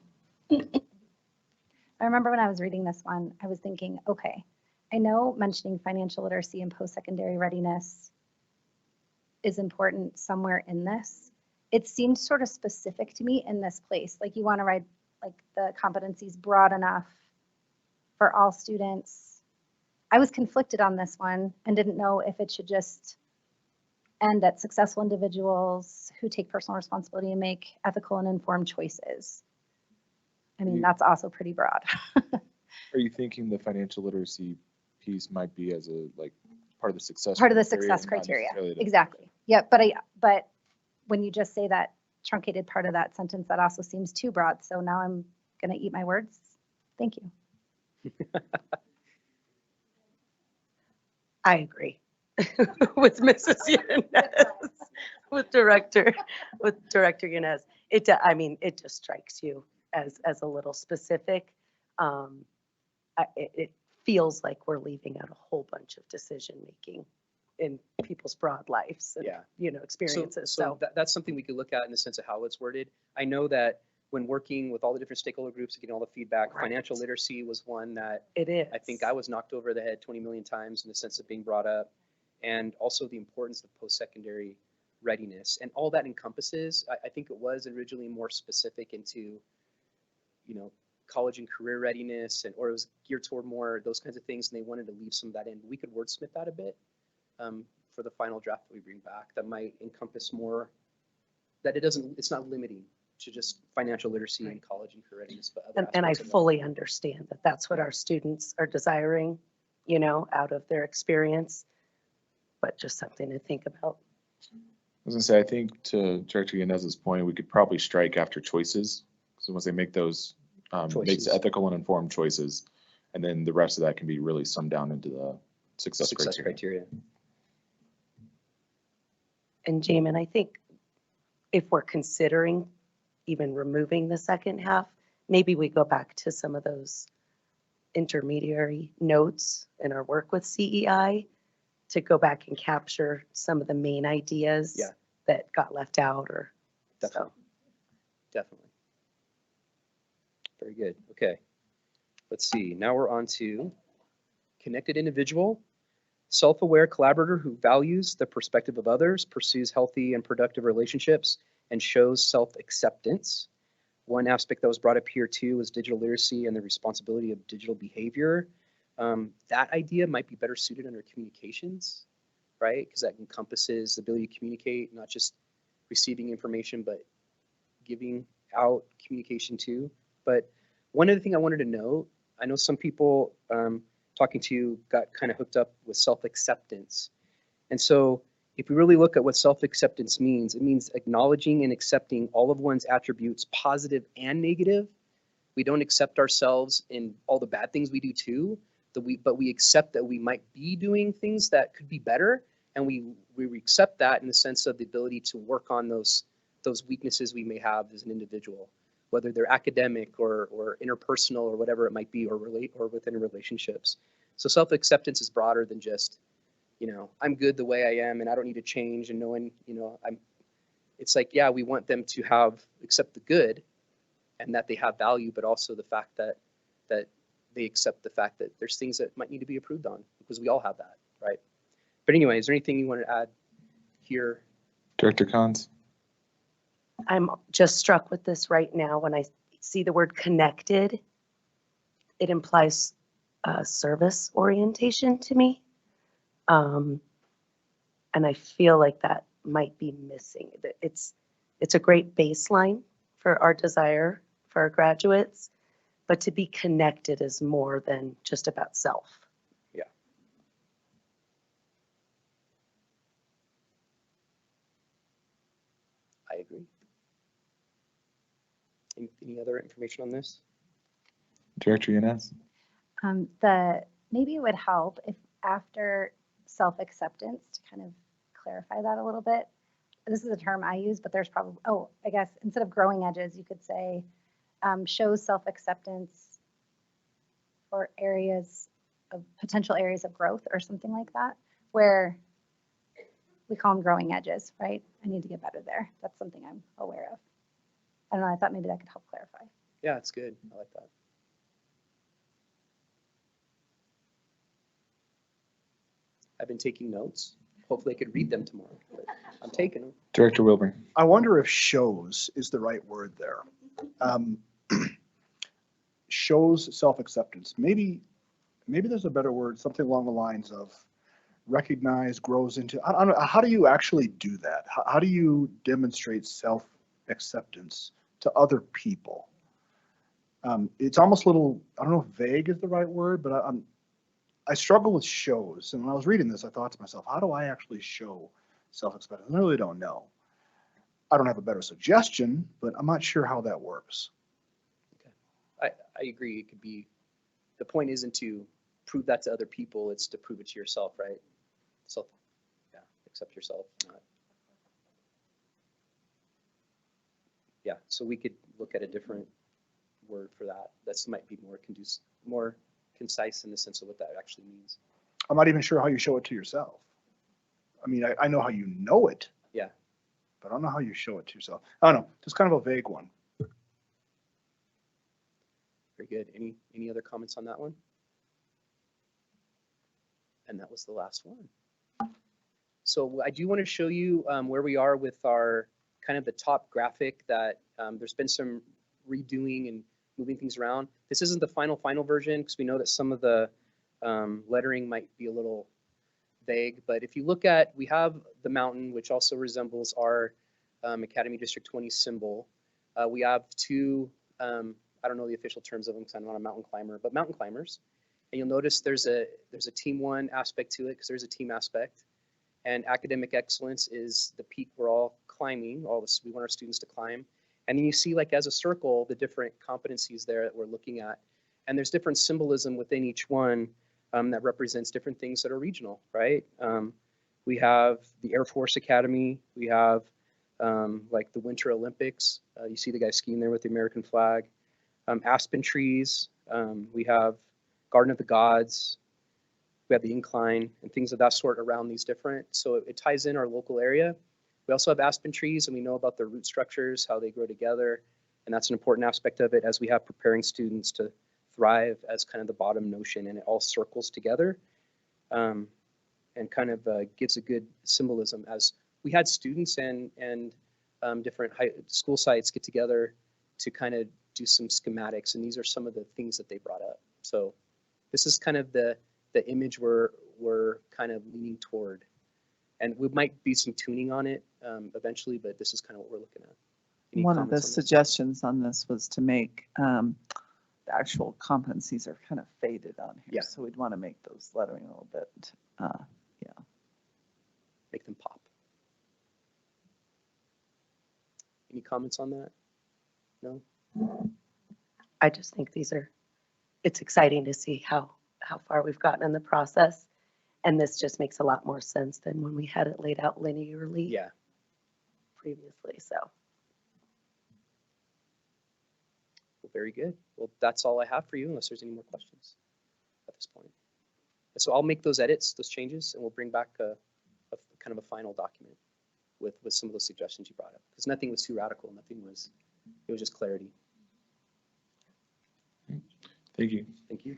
I remember when I was reading this one, I was thinking, okay, I know mentioning financial literacy and post-secondary readiness is important somewhere in this. It seemed sort of specific to me in this place. Like you want to write like the competencies broad enough for all students. I was conflicted on this one and didn't know if it should just end at successful individuals who take personal responsibility and make ethical and informed choices. I mean, that's also pretty broad. Are you thinking the financial literacy piece might be as a like part of the success Part of the criteria success and not criteria, necessarily the- exactly. Yeah, but when you just say that truncated part of that sentence, that also seems too broad. So now I'm gonna eat my words. Thank you. I agree with Mrs. Yanez, with Director Yanez. I mean, it just strikes you as a little specific. It feels like we're leaving out a whole bunch of decision making in people's broad lives and, Yeah. experiences. So that's something we could look at in the sense of how it's worded. I know that when working with all the different stakeholder groups and getting all the feedback, financial literacy was one that it is. I think I was knocked over the head 20 million times in the sense of being brought up, and also the importance of post-secondary readiness. And all that encompasses, I think it was originally more specific into, college and career readiness, or it was geared toward more those kinds of things, and they wanted to leave some of that in. But we could wordsmith that a bit for the final draft that we bring back. That might encompass more, that it's not limiting to just financial literacy and college and career readiness, but other And I aspects of fully understand that that's what our students are desiring, out of their experience, but just something to think about. I was gonna say, I think to Director Yanez's point, we could probably strike after choices. So once they make those, makes Choices. ethical and informed choices, and then the rest of that can be really summed down into the success criteria. And Jamin, I think if we're considering even removing the second half, maybe we go back to some of those intermediary notes in our work with CEI to go back and capture some of the main ideas that got left out or Definitely. Definitely. Very good. Okay. Let's see. Now we're on to connected individual. self-aware collaborator who values the perspective of others, pursues healthy and productive relationships, and shows self-acceptance. One aspect that was brought up here too was digital literacy and the responsibility of digital behavior. That idea might be better suited under communications, right? Because that encompasses the ability to communicate, not just receiving information, but giving out communication too. But one other thing I wanted to note, I know some people talking to you got kind of hooked up with self-acceptance. And so if we really look at what self-acceptance means, it means acknowledging and accepting all of one's attributes, positive and negative. We don't accept ourselves in all the bad things we do too, but we accept that we might be doing things that could be better, and we accept that in the sense of the ability to work on those weaknesses we may have as an individual, whether they're academic or interpersonal or whatever it might be, or within relationships. So self-acceptance is broader than just, I'm good the way I am and I don't need to change, and knowing, it's like, yeah, we want them to accept the good and that they have value, but also the fact that they accept the fact that there's things that might need to be improved on, because we all have that, right? But anyway, is there anything you want to add here? Director Cons? I'm just struck with this right now. When I see the word connected, it implies service orientation to me. And I feel like that might be missing. It's a great baseline for our desire for our graduates, but to be connected is more than just about self. Yeah. I agree. Any other information on this? Director Yanez? Maybe it would help if after self-acceptance, to kind of clarify that a little bit. This is a term I use, but there's probably, I guess instead of growing edges, you could say shows self-acceptance for potential areas of growth or something like that, where we call them growing edges, right? I need to get better there. That's something I'm aware of. I don't know, I thought maybe that could help clarify. Yeah, it's good. I like that. I've been taking notes. Hopefully I could read them tomorrow, but I'm taking them. Director Wilburn? I wonder if shows is the right word there. Shows self-acceptance. Maybe there's a better word, something along the lines of recognize, grows into. I don't know. How do you actually do that? How do you demonstrate self-acceptance to other people? It's almost a little, I don't know if vague is the right word, but I struggle with shows. And when I was reading this, I thought to myself, how do I actually show self-acceptance? I really don't know. I don't have a better suggestion, but I'm not sure how that works. Okay. I agree. It could be, the point isn't to prove that to other people, it's to prove it to yourself, right? Accept yourself. Yeah, so we could look at a different word for that. This might be more concise in the sense of what that actually means. I'm not even sure how you show it to yourself. I mean, I know how you know it. Yeah. But I don't know how you show it to yourself. I don't know, just kind of a vague one. Very good. Any other comments on that one? And that was the last one. So I do want to show you where we are with our kind of the top graphic that there's been some redoing and moving things around. This isn't the final version because we know that some of the lettering might be a little vague, but if you look at, we have the mountain, which also resembles our Academy District 20 symbol. We have two, I don't know the official terms of them because I'm not a mountain climber, but mountain climbers. And you'll notice there's a team one aspect to it because there's a team aspect. And academic excellence is the peak we're all climbing. We want our students to climb. And then you see, like as a circle, the different competencies there that we're looking at. And there's different symbolism within each one that represents different things that are regional, right? We have the Air Force Academy. We have like the Winter Olympics. You see the guy skiing there with the American flag. Aspen trees. We have Garden of the Gods. We have the incline and things of that sort around these different. So it ties in our local area. We also have aspen trees, and we know about their root structures, how they grow together. And that's an important aspect of it as we have preparing students to thrive as kind of the bottom notion, and it all circles together. and kind of gives a good symbolism as we had students and different school sites get together to kind of do some schematics, and these are some of the things that they brought up. So this is kind of the image we're kind of leaning toward, and we might be some tuning on it eventually, but this is kind of what we're looking at. Any One of the comments on this? suggestions on this was to make the actual competencies are kind of faded on here. Yeah. So we'd want to make those lettering a little bit, yeah. Make them pop. Any comments on that? No? I just think it's exciting to see how far we've gotten in the process. And this just makes a lot more sense than when we had it laid out linearly Yeah. previously, so. Well, very good. Well, that's all I have for you, unless there's any more questions at this point. And so I'll make those edits, those changes, and we'll bring back a kind of a final document with some of those suggestions you brought up. Because nothing was too radical. It was just clarity. Thank you. Thank you.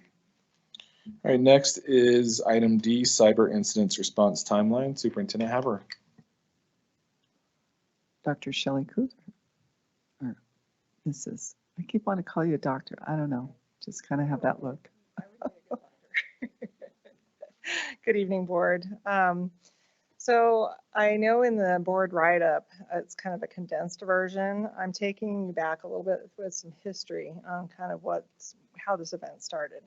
All right, next is item D, cyber incidents response timeline. Superintendent Haber. Dr. Shelley Kuzer. Or Mrs. I keep wanting to call you a doctor. I don't know. Just kind of have that look. Good evening, board. So I know in the board write-up, it's kind of a condensed version. I'm taking you back a little bit with some history on kind of how this event started.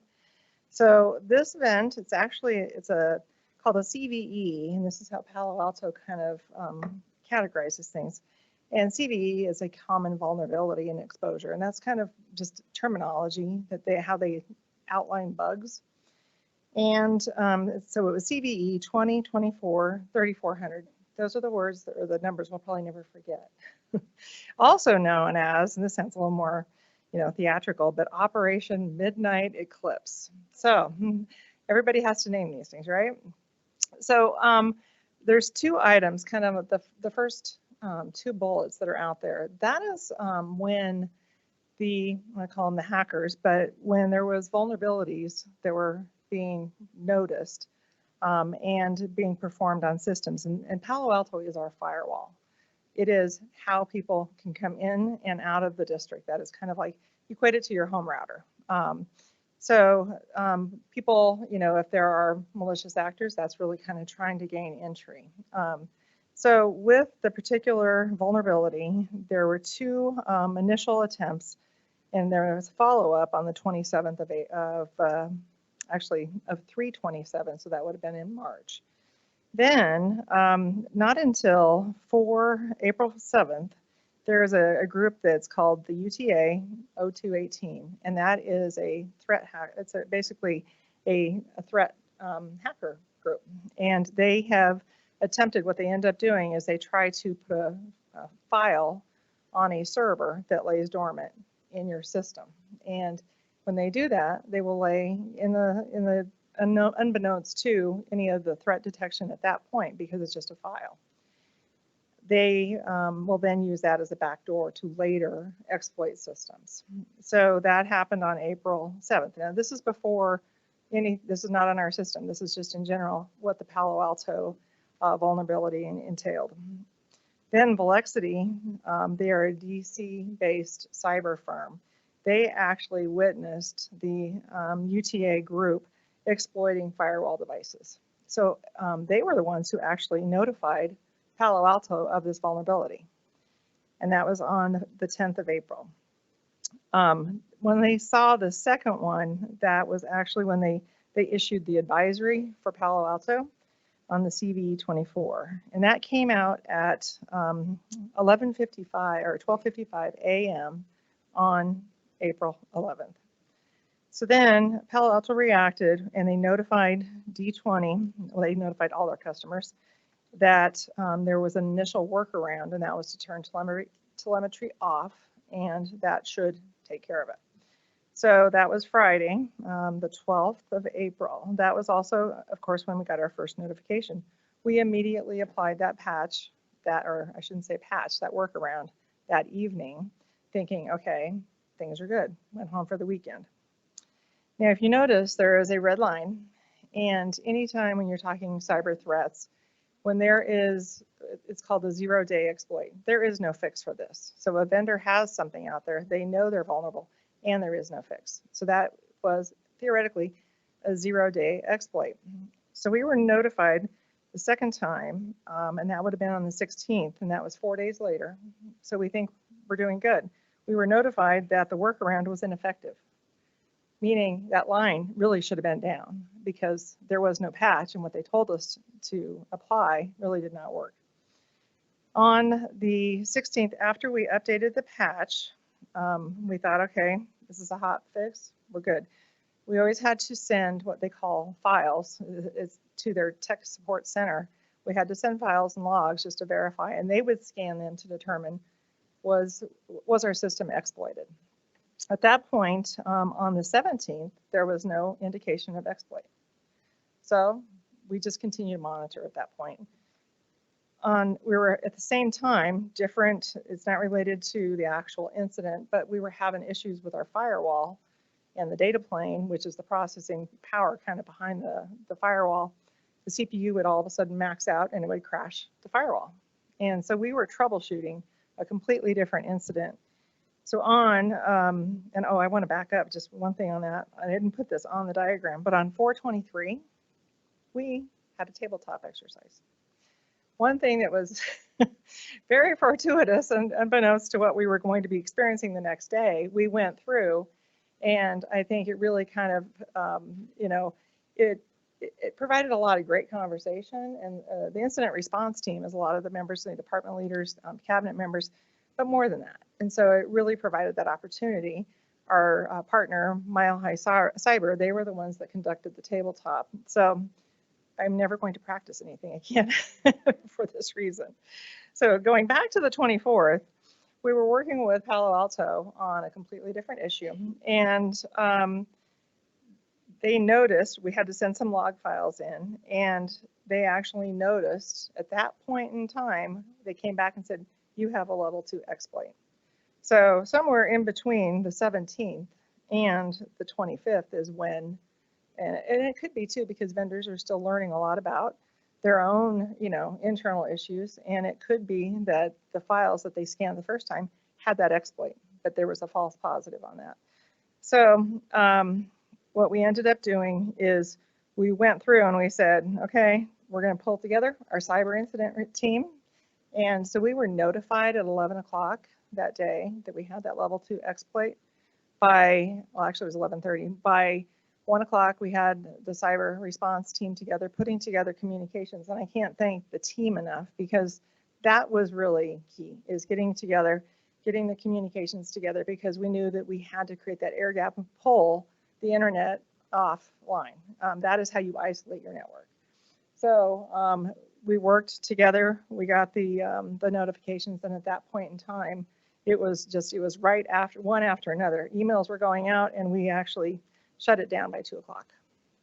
So this event, it's called a CVE, and this is how Palo Alto kind of categorizes things. And CVE is a common vulnerability and exposure, and that's kind of just terminology how they outline bugs. And so it was CVE 20, 24, 3400. Those are the words or the numbers we'll probably never forget. Also known as, and this sounds a little more, theatrical, but Operation Midnight Eclipse. So everybody has to name these things, right? So there's two items, kind of the first two bullets that are out there. That is when I call them the hackers, but when there was vulnerabilities that were being noticed and being performed on systems. And Palo Alto is our firewall. It is how people can come in and out of the district. That is kind of like, equate it to your home router. People, if there are malicious actors, that's really kind of trying to gain entry. So with the particular vulnerability, there were two initial attempts, and there was a follow-up on the 27th of 3/27, so that would have been in March. Then, not until April 7th, there's a group that's called the UTA 0218, and that is a threat hack. It's basically a threat hacker group, and they have attempted. What they end up doing is they try to put a file on a server that lays dormant in your system, and when they do that, they will lay unbeknownst to any of the threat detection at that point, because it's just a file. They will then use that as a backdoor to later exploit systems. So that happened on April 7th. Now this is before this is not on our system. This is just in general what the Palo Alto vulnerability entailed. Then Velexity, they are a DC-based cyber firm. They actually witnessed the UTA group exploiting firewall devices. So they were the ones who actually notified Palo Alto of this vulnerability. And that was on the 10th of April. When they saw the second one, that was actually when they issued the advisory for Palo Alto on the CVE 24. And that came out at 11:55 or 12:55 a.m. on April 11th. So then Palo Alto reacted and they notified D20, well, they notified all their customers that there was an initial workaround, and that was to turn telemetry off, and that should take care of it. So that was Friday, the 12th of April. That was also, of course, when we got our first notification. We immediately applied that patch, or I shouldn't say patch, that workaround that evening, thinking, okay, things are good. Went home for the weekend. Now, if you notice, there is a red line, And anytime when you're talking cyber threats, when there is, it's called a 0-day exploit, there is no fix for this. So a vendor has something out there, they know they're vulnerable, and there is no fix. So that was theoretically a 0-day exploit. So we were notified the second time, and that would have been on the 16th, and that was 4 days later. So we think we're doing good. We were notified that the workaround was ineffective, meaning that line really should have been down because there was no patch, and what they told us to apply really did not work. On the 16th, after we updated the patch, we thought, okay, this is a hot fix, we're good. We always had to send what they call files to their tech support center. We had to send files and logs just to verify, and they would scan them to determine was our system exploited. At that point, on the 17th, there was no indication of exploit. So we just continued to monitor at that point. We were at the same time different, it's not related to the actual incident, but we were having issues with our firewall and the data plane, which is the processing power kind of behind the firewall. The CPU would all of a sudden max out and it would crash the firewall. And so we were troubleshooting a completely different incident. So and I want to back up just one thing on that. I didn't put this on the diagram, but on 4/23, we had a tabletop exercise. One thing that was very fortuitous and unbeknownst to what we were going to be experiencing the next day, we went through, and I think it really kind of, it provided a lot of great conversation, and the incident response team is a lot of the members, the department leaders, cabinet members, but more than that. And so it really provided that opportunity. Our partner, Mile High Cyber, they were the ones that conducted the tabletop. So I'm never going to practice anything again for this reason. So going back to the 24th, we were working with Palo Alto on a completely different issue. And they noticed we had to send some log files in, and they actually noticed at that point in time, they came back and said, you have a level 2 exploit. So somewhere in between the 17th and the 25th is when, and it could be too, because vendors are still learning a lot about their own, internal issues. And it could be that the files that they scanned the first time had that exploit, but there was a false positive on that. So what we ended up doing is we went through and we said, okay, we're going to pull together our cyber incident team. And so we were notified at 11 o'clock that day that we had that level 2 exploit. By, well, actually it was 11:30. By 1 o'clock, we had the cyber response team together, putting together communications. And I can't thank the team enough, because that was really key, is getting together, getting the communications together, because we knew that we had to create that air gap and pull the internet offline. That is how you isolate your network. So we worked together, we got the notifications, and at that point in time, it was right after, one after another. Emails were going out, and we actually shut it down by 2 o'clock.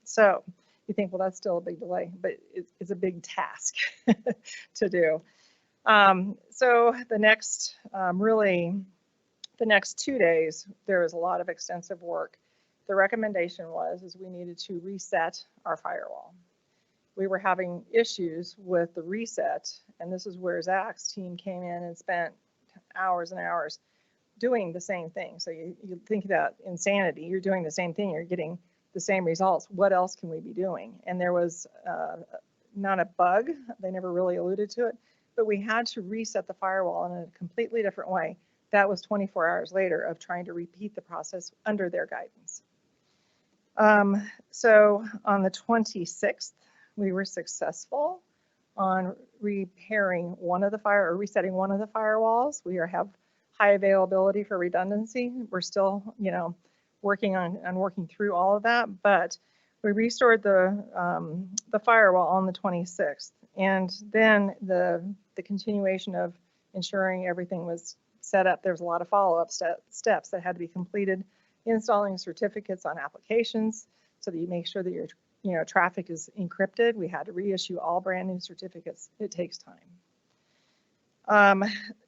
So you think, well, that's still a big delay, but it's a big task to do. So the next, the next 2 days, there was a lot of extensive work. The recommendation was we needed to reset our firewall. We were having issues with the reset, and this is where Zach's team came in and spent hours and hours doing the same thing. So you think about insanity, you're doing the same thing, you're getting the same results. What else can we be doing? And there was not a bug, they never really alluded to it, but we had to reset the firewall in a completely different way. That was 24 hours later of trying to repeat the process under their guidance. So on the 26th, we were successful on repairing resetting one of the firewalls. We have high availability for redundancy. We're still, working on working through all of that, but we restored the firewall on the 26th, and then the continuation of ensuring everything was set up. There was a lot of follow-up steps that had to be completed, installing certificates on applications so that you make sure that your traffic is encrypted. We had to reissue all brand new certificates. It takes time.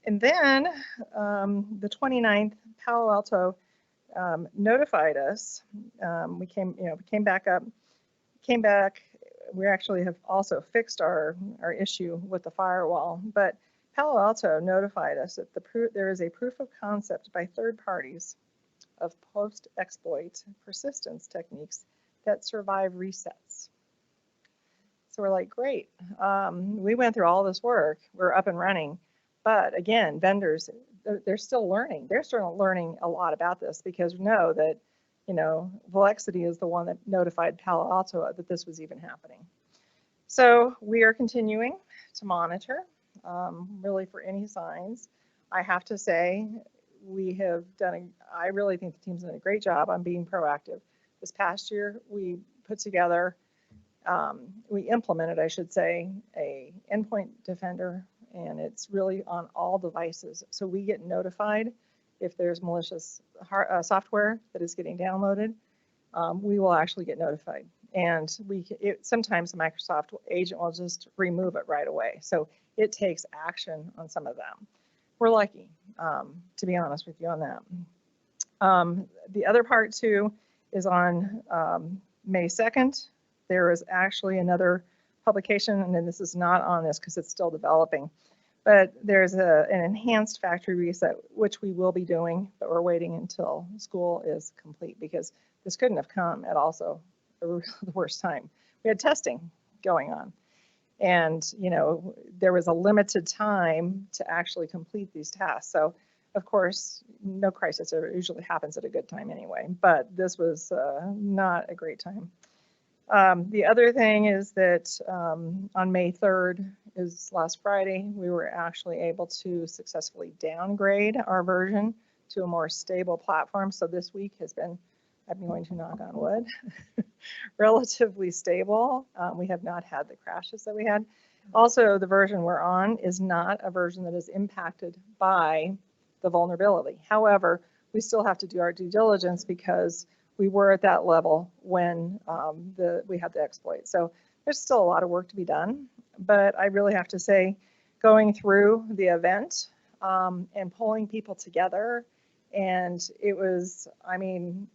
And then the 29th, Palo Alto notified us. We came back up. came back. We actually have also fixed our issue with the firewall, but Palo Alto notified us that there is a proof of concept by third parties of post-exploit persistence techniques that survive resets. So we're like, great. We went through all this work. We're up and running. But again, vendors, they're still learning. They're still learning a lot about this because we know that, you know, Velexity is the one that notified Palo Alto that this was even happening. So we are continuing to monitor, really for any signs. I have to say, we have done, I really think the team's done a great job on being proactive. This past year, we put together, we implemented, I should say, a endpoint defender, and it's really on all devices. So we get notified if there's malicious software that is getting downloaded. We will actually get notified. And sometimes the Microsoft agent will just remove it right away. So it takes action on some of them. We're lucky, to be honest with you on that. The other part too is on May 2nd. There is actually another publication, and then this is not on this because it's still developing, but there's an enhanced factory reset, which we will be doing, but we're waiting until school is complete because this couldn't have come at also the worst time. We had testing going on. And, you know, there was a limited time to actually complete these tasks. So, of course, no crisis usually happens at a good time anyway, but this was not a great time. The other thing is that on May 3rd, is last Friday, we were actually able to successfully downgrade our version to a more stable platform. So this week has been, I'm going to knock on wood, relatively stable. We have not had the crashes that we had. Also, the version we're on is not a version that is impacted by the vulnerability. However, we still have to do our due diligence because we were at that level when we had the exploit. So there's still a lot of work to be done, but I really have to say, going through the event and pulling people together, and it was, I mean,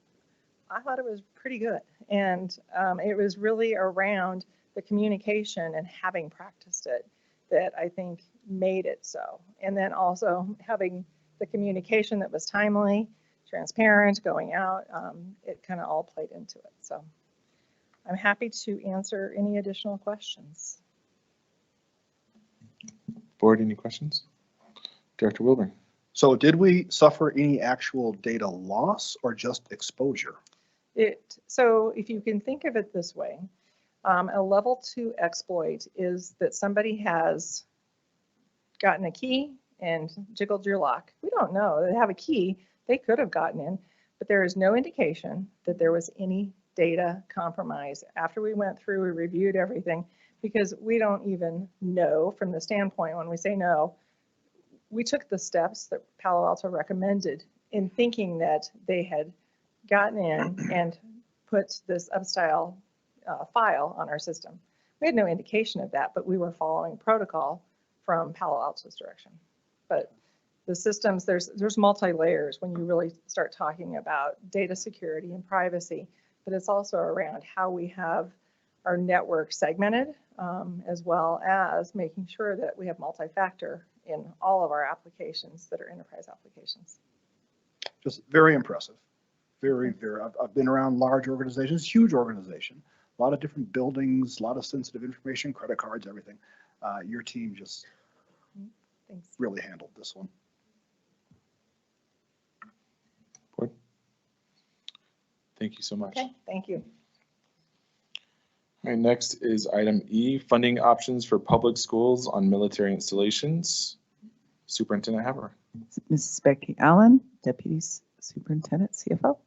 I thought it was pretty good. And it was really around the communication and having practiced it that I think made it so. And then also having the communication that was timely, transparent, going out, it kind of all played into it. So I'm happy to answer any additional questions. Board, any questions? Director Wilburn. So did we suffer any actual data loss or just exposure? So if you can think of it this way, a level 2 exploit is that somebody has gotten a key and jiggled your lock. We don't know. They have a key. They could have gotten in, but there is no indication that there was any data compromise. After we went through, we reviewed everything because we don't even know from the standpoint when we say no, we took the steps that Palo Alto recommended in thinking that they had gotten in and put this upstyle file on our system. We had no indication of that, but we were following protocol from Palo Alto's direction. But the systems, there's multi-layers when you really start talking about data security and privacy, but it's also around how we have our network segmented, as well as making sure that we have multi-factor in all of our applications that are enterprise applications. Just very impressive. Very, very, I've been around large organizations, huge organization, a lot of different buildings, a lot of sensitive information, credit cards, everything. Your team just really handled this one. Board. Thank you so much. Okay, thank you. All right, next is item E, funding options for public schools on military installations. Superintendent Haver. Mrs. Becky Allen, Deputy Superintendent, CFO.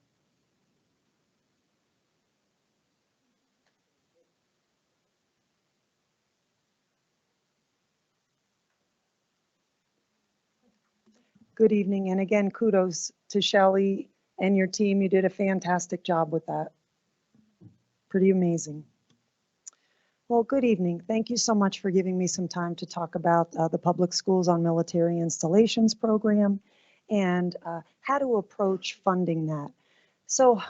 Good evening, and again, kudos to Shelley and your team. You did a fantastic job with that. Pretty amazing. Well, good evening. Thank you so much for giving me some time to talk about the Public Schools on Military Installations program and how to approach funding that. So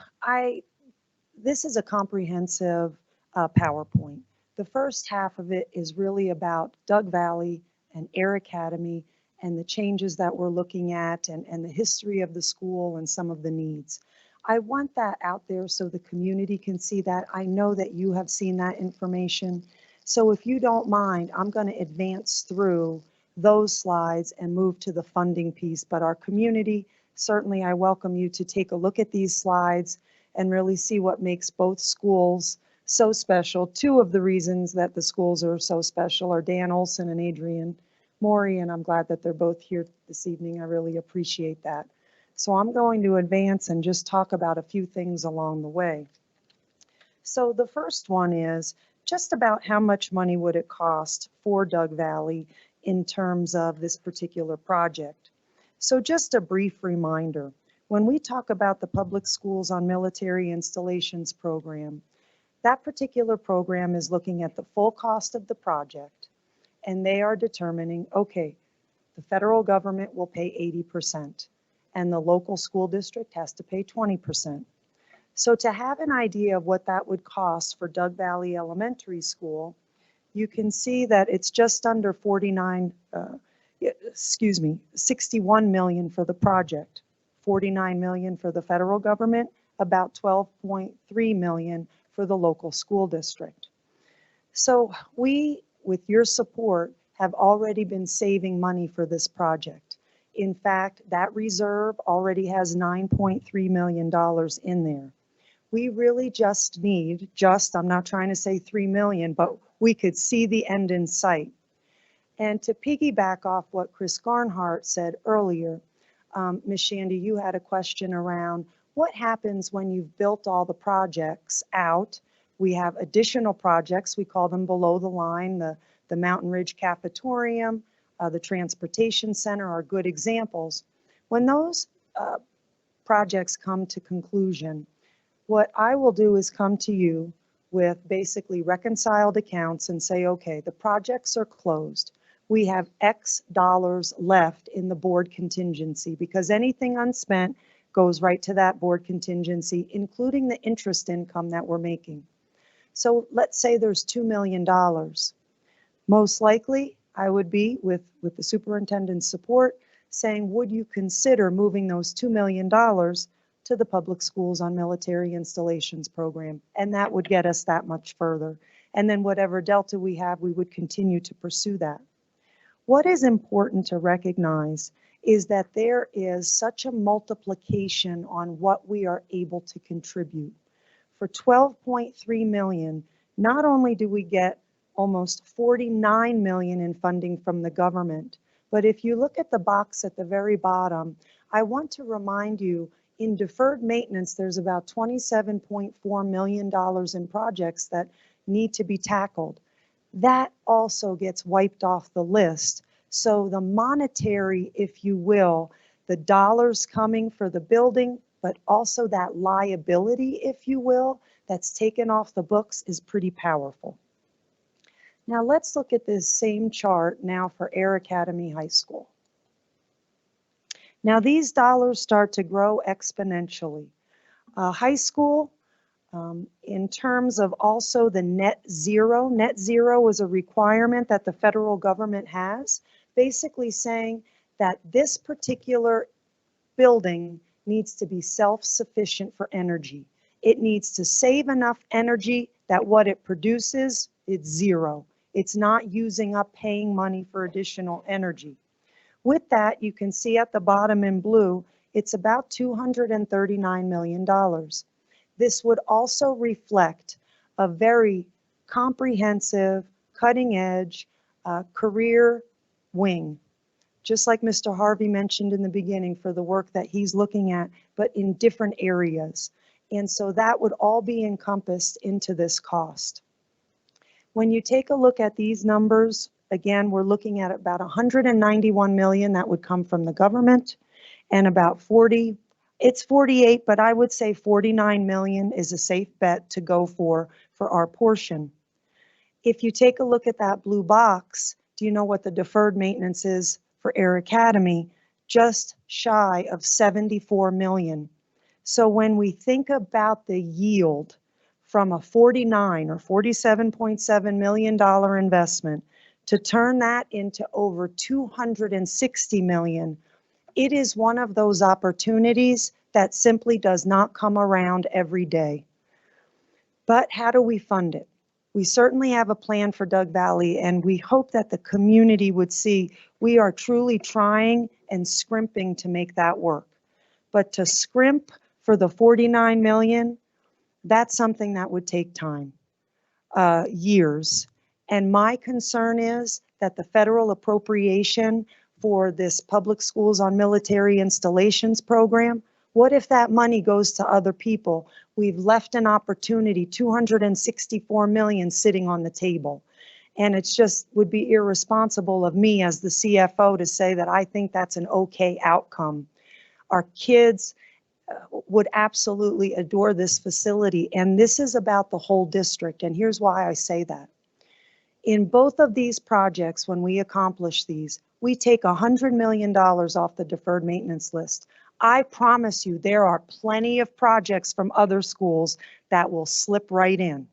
this is a comprehensive PowerPoint. The first half of it is really about Doug Valley and Air Academy and the changes that we're looking at and the history of the school and some of the needs. I want that out there so the community can see that. I know that you have seen that information. So if you don't mind, I'm going to advance through those slides and move to the funding piece. But our community, certainly I welcome you to take a look at these slides and really see what makes both schools so special. Two of the reasons that the schools are so special are Dan Olson and Adrian Maury, and I'm glad that they're both here this evening. I really appreciate that. So I'm going to advance and just talk about a few things along the way. So the first one is just about how much money would it cost for Doug Valley in terms of this particular project. So just a brief reminder, when we talk about the Public Schools on Military Installations program, that particular program is looking at the full cost of the project, and they are determining, okay, the federal government will pay 80%, and the local school district has to pay 20%. So to have an idea of what that would cost for Doug Valley Elementary School, you can see that it's just under 61 million for the project, 49 million for the federal government, about 12.3 million for the local school district. So we, with your support, have already been saving money for this project. In fact, that reserve already has $9.3 million in there. We really just need, I'm not trying to say 3 million, but we could see the end in sight. And to piggyback off what Chris Garnhart said earlier, Ms. Shandy, you had a question around what happens when you've built all the projects out. We have additional projects, we call them below the line, the Mountain Ridge Cafetorium, the Transportation Center are good examples. When those projects come to conclusion, what I will do is come to you with basically reconciled accounts and say, okay, the projects are closed. We have X dollars left in the board contingency because anything unspent goes right to that board contingency, including the interest income that we're making. So let's say there's $2 million. Most likely, I would be, with the superintendent's support, saying, would you consider moving those $2 million to the Public Schools on Military Installations program? And that would get us that much further. And then whatever delta we have, we would continue to pursue that. What is important to recognize is that there is such a multiplication on what we are able to contribute. For 12.3 million, not only do we get almost 49 million in funding from the government, but if you look at the box at the very bottom, I want to remind you, in deferred maintenance, there's about $27.4 million in projects that need to be tackled. That also gets wiped off the list. So the monetary, if you will, the dollars coming for the building, but also that liability, if you will, that's taken off the books is pretty powerful. Now let's look at this same chart now for Air Academy High School. Now these dollars start to grow exponentially. High school, in terms of also the net zero is a requirement that the federal government has, basically saying that this particular building needs to be self-sufficient for energy. It needs to save enough energy that what it produces, it's zero. It's not using up paying money for additional energy. With that, you can see at the bottom in blue, it's about $239 million. This would also reflect a very comprehensive, cutting edge career wing, just like Mr. Harvey mentioned in the beginning for the work that he's looking at, but in different areas. And so that would all be encompassed into this cost. When you take a look at these numbers, again, we're looking at about 191 million that would come from the government, and about 48, but I would say 49 million is a safe bet to go for our portion. If you take a look at that blue box, do you know what the deferred maintenance is for Air Academy? Just shy of 74 million. So when we think about the yield from a 49 or $47.7 million investment to turn that into over 260 million, it is one of those opportunities that simply does not come around every day. But how do we fund it? We certainly have a plan for Doug Valley, and we hope that the community would see we are truly trying and scrimping to make that work. But to scrimp for the 49 million, that's something that would take time, years. And my concern is that the federal appropriation for this Public Schools on Military Installations program, what if that money goes to other people? We've left an opportunity, 264 million sitting on the table. And it's just would be irresponsible of me as the CFO to say that I think that's an okay outcome. Our kids would absolutely adore this facility. And this is about the whole district. And here's why I say that. In both of these projects, when we accomplish these, we take $100 million off the deferred maintenance list. I promise you, there are plenty of projects from other schools that will slip right in.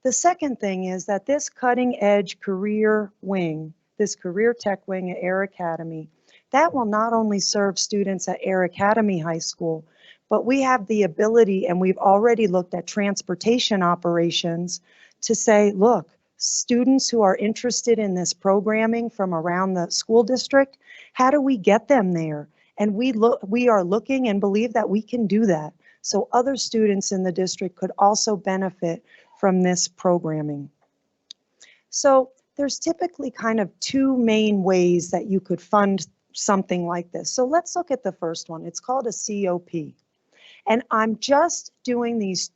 The second thing is that this cutting edge career wing, this career tech wing at Air Academy, that will not only serve students at Air Academy High School, but we have the ability, and we've already looked at transportation operations to say, look, students who are interested in this programming from around the school district, how do we get them there? And we are looking and believe that we can do that. So other students in the district could also benefit from this programming. So there's typically kind of two main ways that you could fund something like this. So let's look at the first one. It's called a COP. And I'm just doing these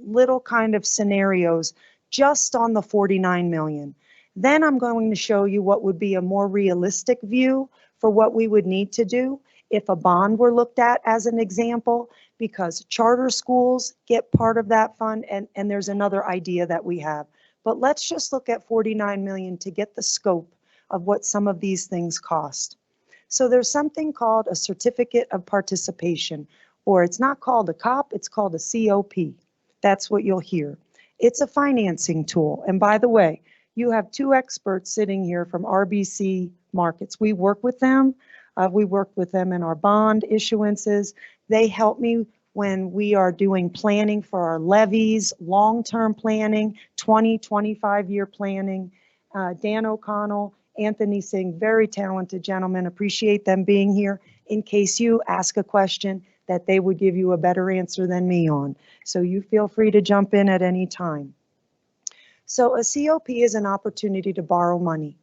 little kind of scenarios just on the 49 million. Then I'm going to show you what would be a more realistic view for what we would need to do if a bond were looked at as an example, because charter schools get part of that fund, and there's another idea that we have. But let's just look at 49 million to get the scope of what some of these things cost. So there's something called a certificate of participation, or it's not called a COP, it's called a COP. That's what you'll hear. It's a financing tool. And by the way, you have two experts sitting here from RBC Markets. We work with them. We work with them in our bond issuances. They help me when we are doing planning for our levies, long-term planning, 25-year planning. Dan O'Connell, Anthony Singh, very talented gentlemen. Appreciate them being here in case you ask a question that they would give you a better answer than me on. So you feel free to jump in at any time. So a COP is an opportunity to borrow money.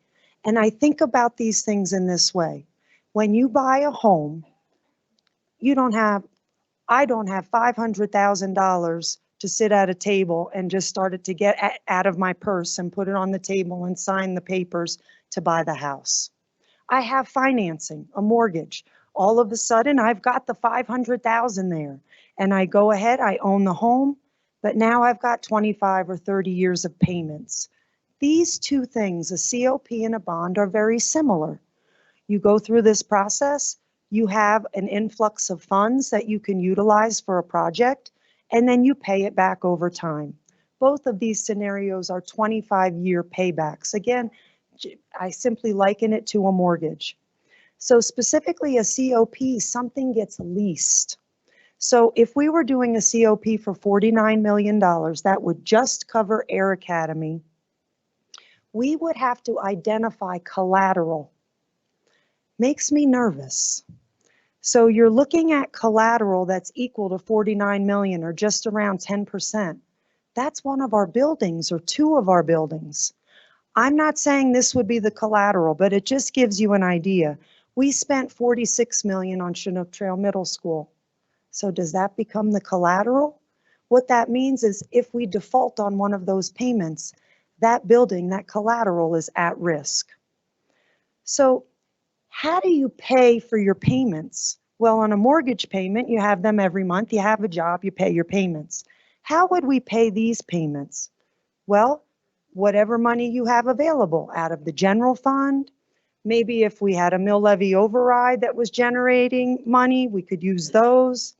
And I think about these things in this way. When you buy a home, I don't have $500,000 to sit at a table and just start it to get out of my purse and put it on the table and sign the papers to buy the house. I have financing, a mortgage. All of a sudden, I've got the 500,000 there, and I go ahead, I own the home, but now I've got 25 or 30 years of payments. These two things, a COP and a bond, are very similar. You go through this process, you have an influx of funds that you can utilize for a project, and then you pay it back over time. Both of these scenarios are 25-year paybacks. Again, I simply liken it to a mortgage. So specifically a COP, something gets leased. So if we were doing a COP for $49 million, that would just cover Air Academy, we would have to identify collateral. Makes me nervous. So you're looking at collateral that's equal to 49 million, or just around 10%. That's one of our buildings or two of our buildings. I'm not saying this would be the collateral, but it just gives you an idea. We spent 46 million on Chinook Trail Middle School. So does that become the collateral? What that means is if we default on one of those payments, that building, that collateral is at risk. So how do you pay for your payments? Well, on a mortgage payment, you have them every month. You have a job, you pay your payments. How would we pay these payments? Well, whatever money you have available out of the general fund. Maybe if we had a mill levy override that was generating money, we could use those.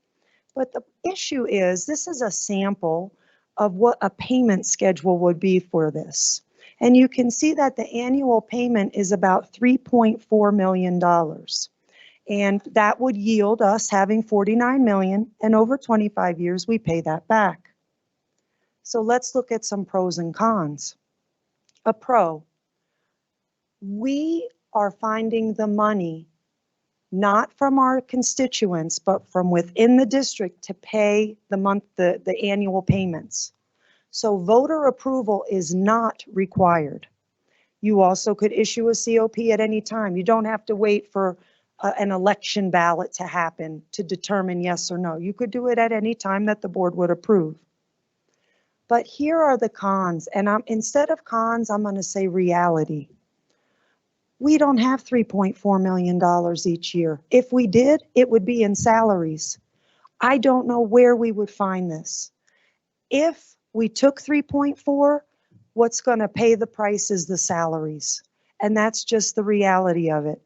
But the issue is, this is a sample of what a payment schedule would be for this. And you can see that the annual payment is about $3.4 million. And that would yield us having 49 million, and over 25 years, we pay that back. So let's look at some pros and cons. A pro, we are finding the money not from our constituents, but from within the district to pay the annual payments. So voter approval is not required. You also could issue a COP at any time. You don't have to wait for an election ballot to happen to determine yes or no. You could do it at any time that the board would approve. But here are the cons, and instead of cons, I'm going to say reality. We don't have $3.4 million each year. If we did, it would be in salaries. I don't know where we would find this. If we took 3.4, what's going to pay the price is the salaries. And that's just the reality of it.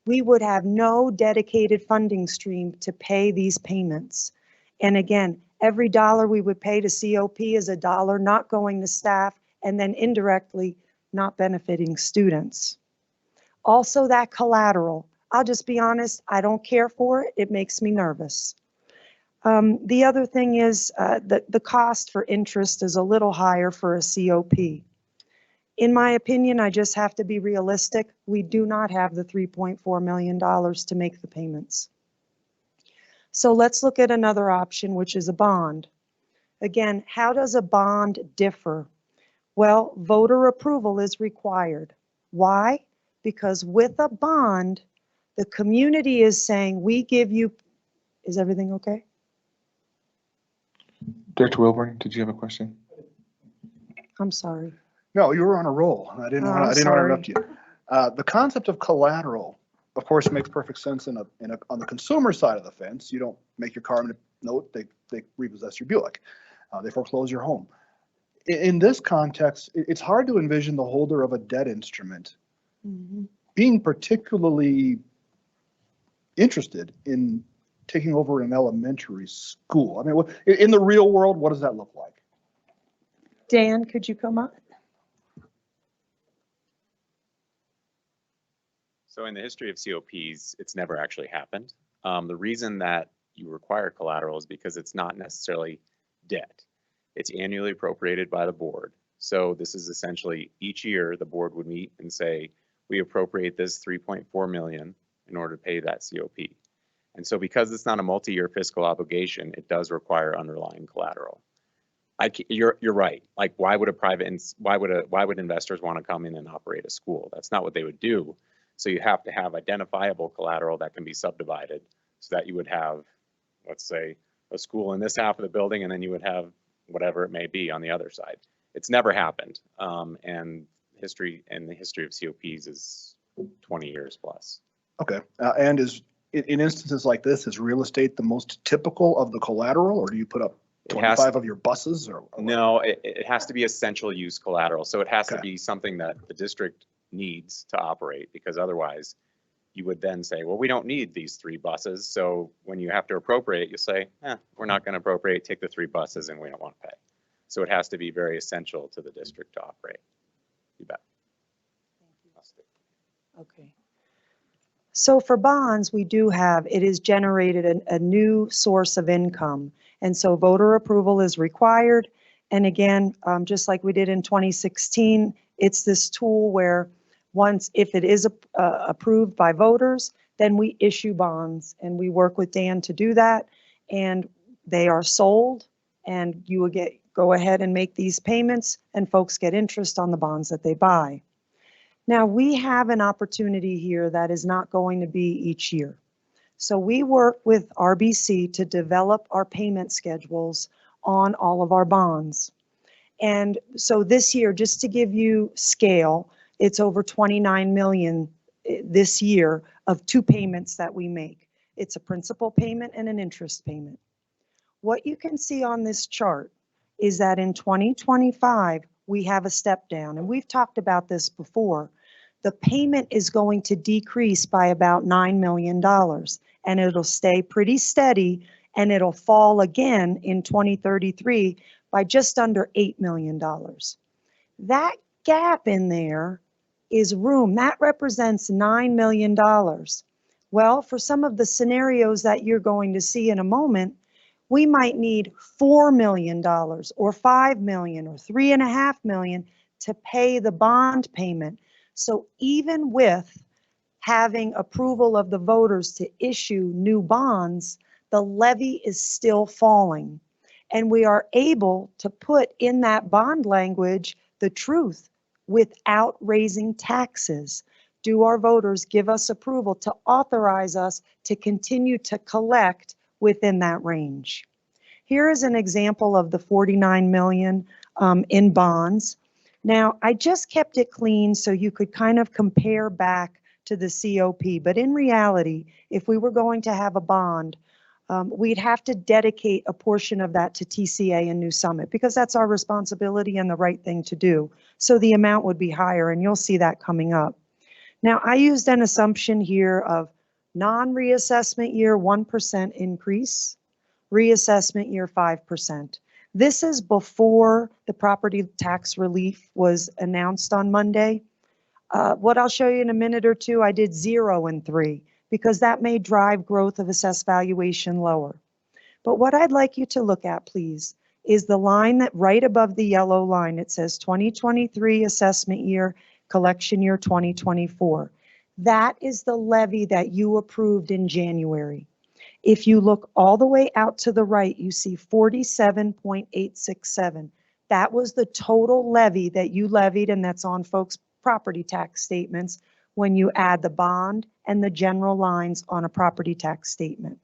We would have no dedicated funding stream to pay these payments. And again, every dollar we would pay to COP is a dollar not going to staff and then indirectly not benefiting students. Also, that collateral, I'll just be honest, I don't care for it. It makes me nervous. The other thing is the cost for interest is a little higher for a COP. In my opinion, I just have to be realistic. We do not have the $3.4 million to make the payments. So let's look at another option, which is a bond. Again, how does a bond differ? Well, voter approval is required. Why? Because with a bond, the community is saying, we give you, is everything okay? Director Wilburn, did you have a question? I'm sorry. No, you were on a roll. I didn't want to interrupt you. The concept of collateral, of course, makes perfect sense on the consumer side of the fence. You don't make your car note, they repossess your Buick. They foreclose your home. In this context, it's hard to envision the holder of a debt instrument being particularly interested in taking over an elementary school. I mean, in the real world, what does that look like? Dan, could you come up? So in the history of COPs, it's never actually happened. The reason that you require collateral is because it's not necessarily debt. It's annually appropriated by the board. So this is essentially each year the board would meet and say, we appropriate this 3.4 million in order to pay that COP. And so because it's not a multi-year fiscal obligation, it does require underlying collateral. You're right. Like, why would investors want to come in and operate a school? That's not what they would do. So you have to have identifiable collateral that can be subdivided so that you would have, let's say, a school in this half of the building, and then you would have whatever it may be on the other side. It's never happened. And the history of COPs is 20 years plus. Okay. And in instances like this, is real estate the most typical of the collateral, or do you put up 25 of your buses? Or no, it has to be essential use collateral. So it has to be something that the district needs to operate, because otherwise you would then say, well, we don't need these 3 buses. So when you have to appropriate, you say, we're not going to appropriate, take the 3 buses and we don't want to pay. So it has to be very essential to the district to operate. You bet. Okay. So for bonds, we do have, it has generated a new source of income. And so voter approval is required. And again, just like we did in 2016, it's this tool where if it is approved by voters, then we issue bonds, and we work with Dan to do that. And they are sold, and you will go ahead and make these payments, and folks get interest on the bonds that they buy. Now, we have an opportunity here that is not going to be each year. So we work with RBC to develop our payment schedules on all of our bonds. And so this year, just to give you scale, it's over 29 million this year of 2 payments that we make. It's a principal payment and an interest payment. What you can see on this chart is that in 2025, we have a step down, and we've talked about this before. The payment is going to decrease by about $9 million, and it'll stay pretty steady and it'll fall again in 2033 by just under $8 million. That gap in there is room. That represents $9 million. Well, for some of the scenarios that you're going to see in a moment, we might need $4 million or $5 million or $3.5 million to pay the bond payment. So even with having approval of the voters to issue new bonds, the levy is still falling. And we are able to put in that bond language the truth without raising taxes. Do our voters give us approval to authorize us to continue to collect within that range? Here is an example of the 49 million in bonds. Now, I just kept it clean so you could kind of compare back to the COP, but in reality, if we were going to have a bond, we'd have to dedicate a portion of that to TCA and New Summit because that's our responsibility and the right thing to do. So the amount would be higher, and you'll see that coming up. Now, I used an assumption here of non-reassessment year 1% increase, reassessment year 5%. This is before the property tax relief was announced on Monday. What I'll show you in a minute or two, I did 0 and 3 because that may drive growth of assessed valuation lower. But what I'd like you to look at, please, is the line that right above the yellow line. It says 2023 assessment year, collection year 2024. That is the levy that you approved in January. If you look all the way out to the right, you see 47.867. That was the total levy that you levied, and that's on folks' property tax statements when you add the bond and the general lines on a property tax statement.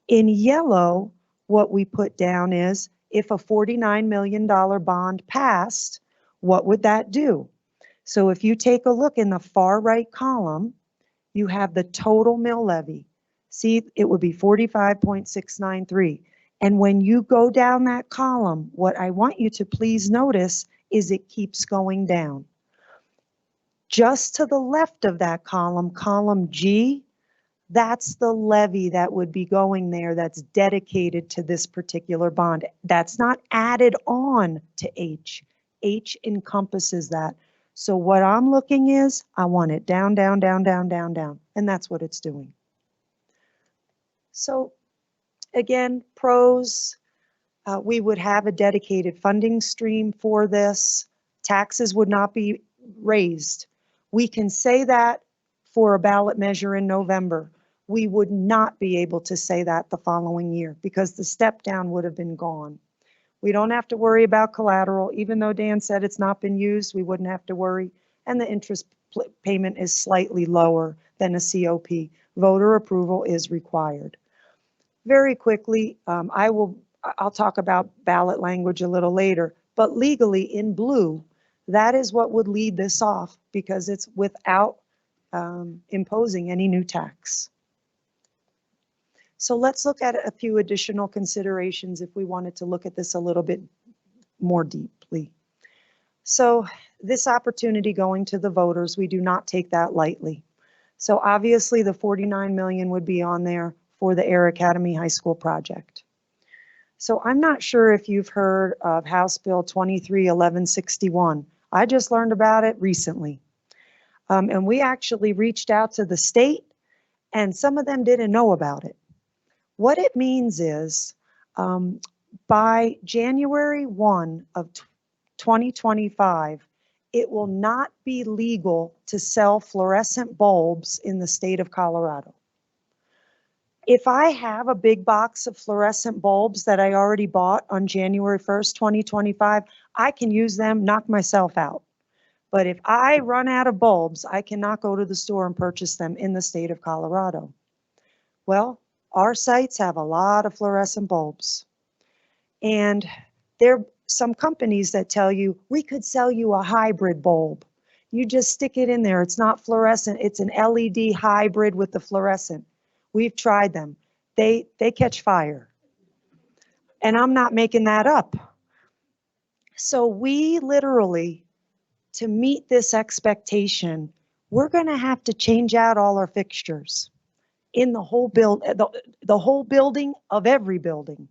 In yellow, what we put down is if a $49 million bond passed, what would that do? So if you take a look in the far right column, you have the total mill levy. See, it would be 45.693. And when you go down that column, what I want you to please notice is it keeps going down. Just to the left of that column, column G, that's the levy that would be going there that's dedicated to this particular bond. That's not added on to H. H encompasses that. So what I'm looking is, I want it down, down, down, down, down, down, and that's what it's doing. So again, pros, we would have a dedicated funding stream for this. Taxes would not be raised. We can say that for a ballot measure in November. We would not be able to say that the following year because the step down would have been gone. We don't have to worry about collateral. Even though Dan said it's not been used, we wouldn't have to worry. And the interest payment is slightly lower than a COP. Voter approval is required. Very quickly, I'll talk about ballot language a little later, but legally in blue, that is what would lead this off because it's without imposing any new tax. So let's look at a few additional considerations if we wanted to look at this a little bit more deeply. So this opportunity going to the voters, we do not take that lightly. So obviously the 49 million would be on there for the Air Academy High School project. So I'm not sure if you've heard of House Bill 231161. I just learned about it recently. And we actually reached out to the state and some of them didn't know about it. What it means is by January 1 of 2025, it will not be legal to sell fluorescent bulbs in the state of Colorado. If I have a big box of fluorescent bulbs that I already bought on January 1st, 2025, I can use them, knock myself out. But if I run out of bulbs, I cannot go to the store and purchase them in the state of Colorado. Well, our sites have a lot of fluorescent bulbs. And there are some companies that tell you, we could sell you a hybrid bulb. You just stick it in there. It's not fluorescent. It's an LED hybrid with the fluorescent. We've tried them. They catch fire. And I'm not making that up. So we literally, to meet this expectation, we're going to have to change out all our fixtures. in the whole the whole building of every building.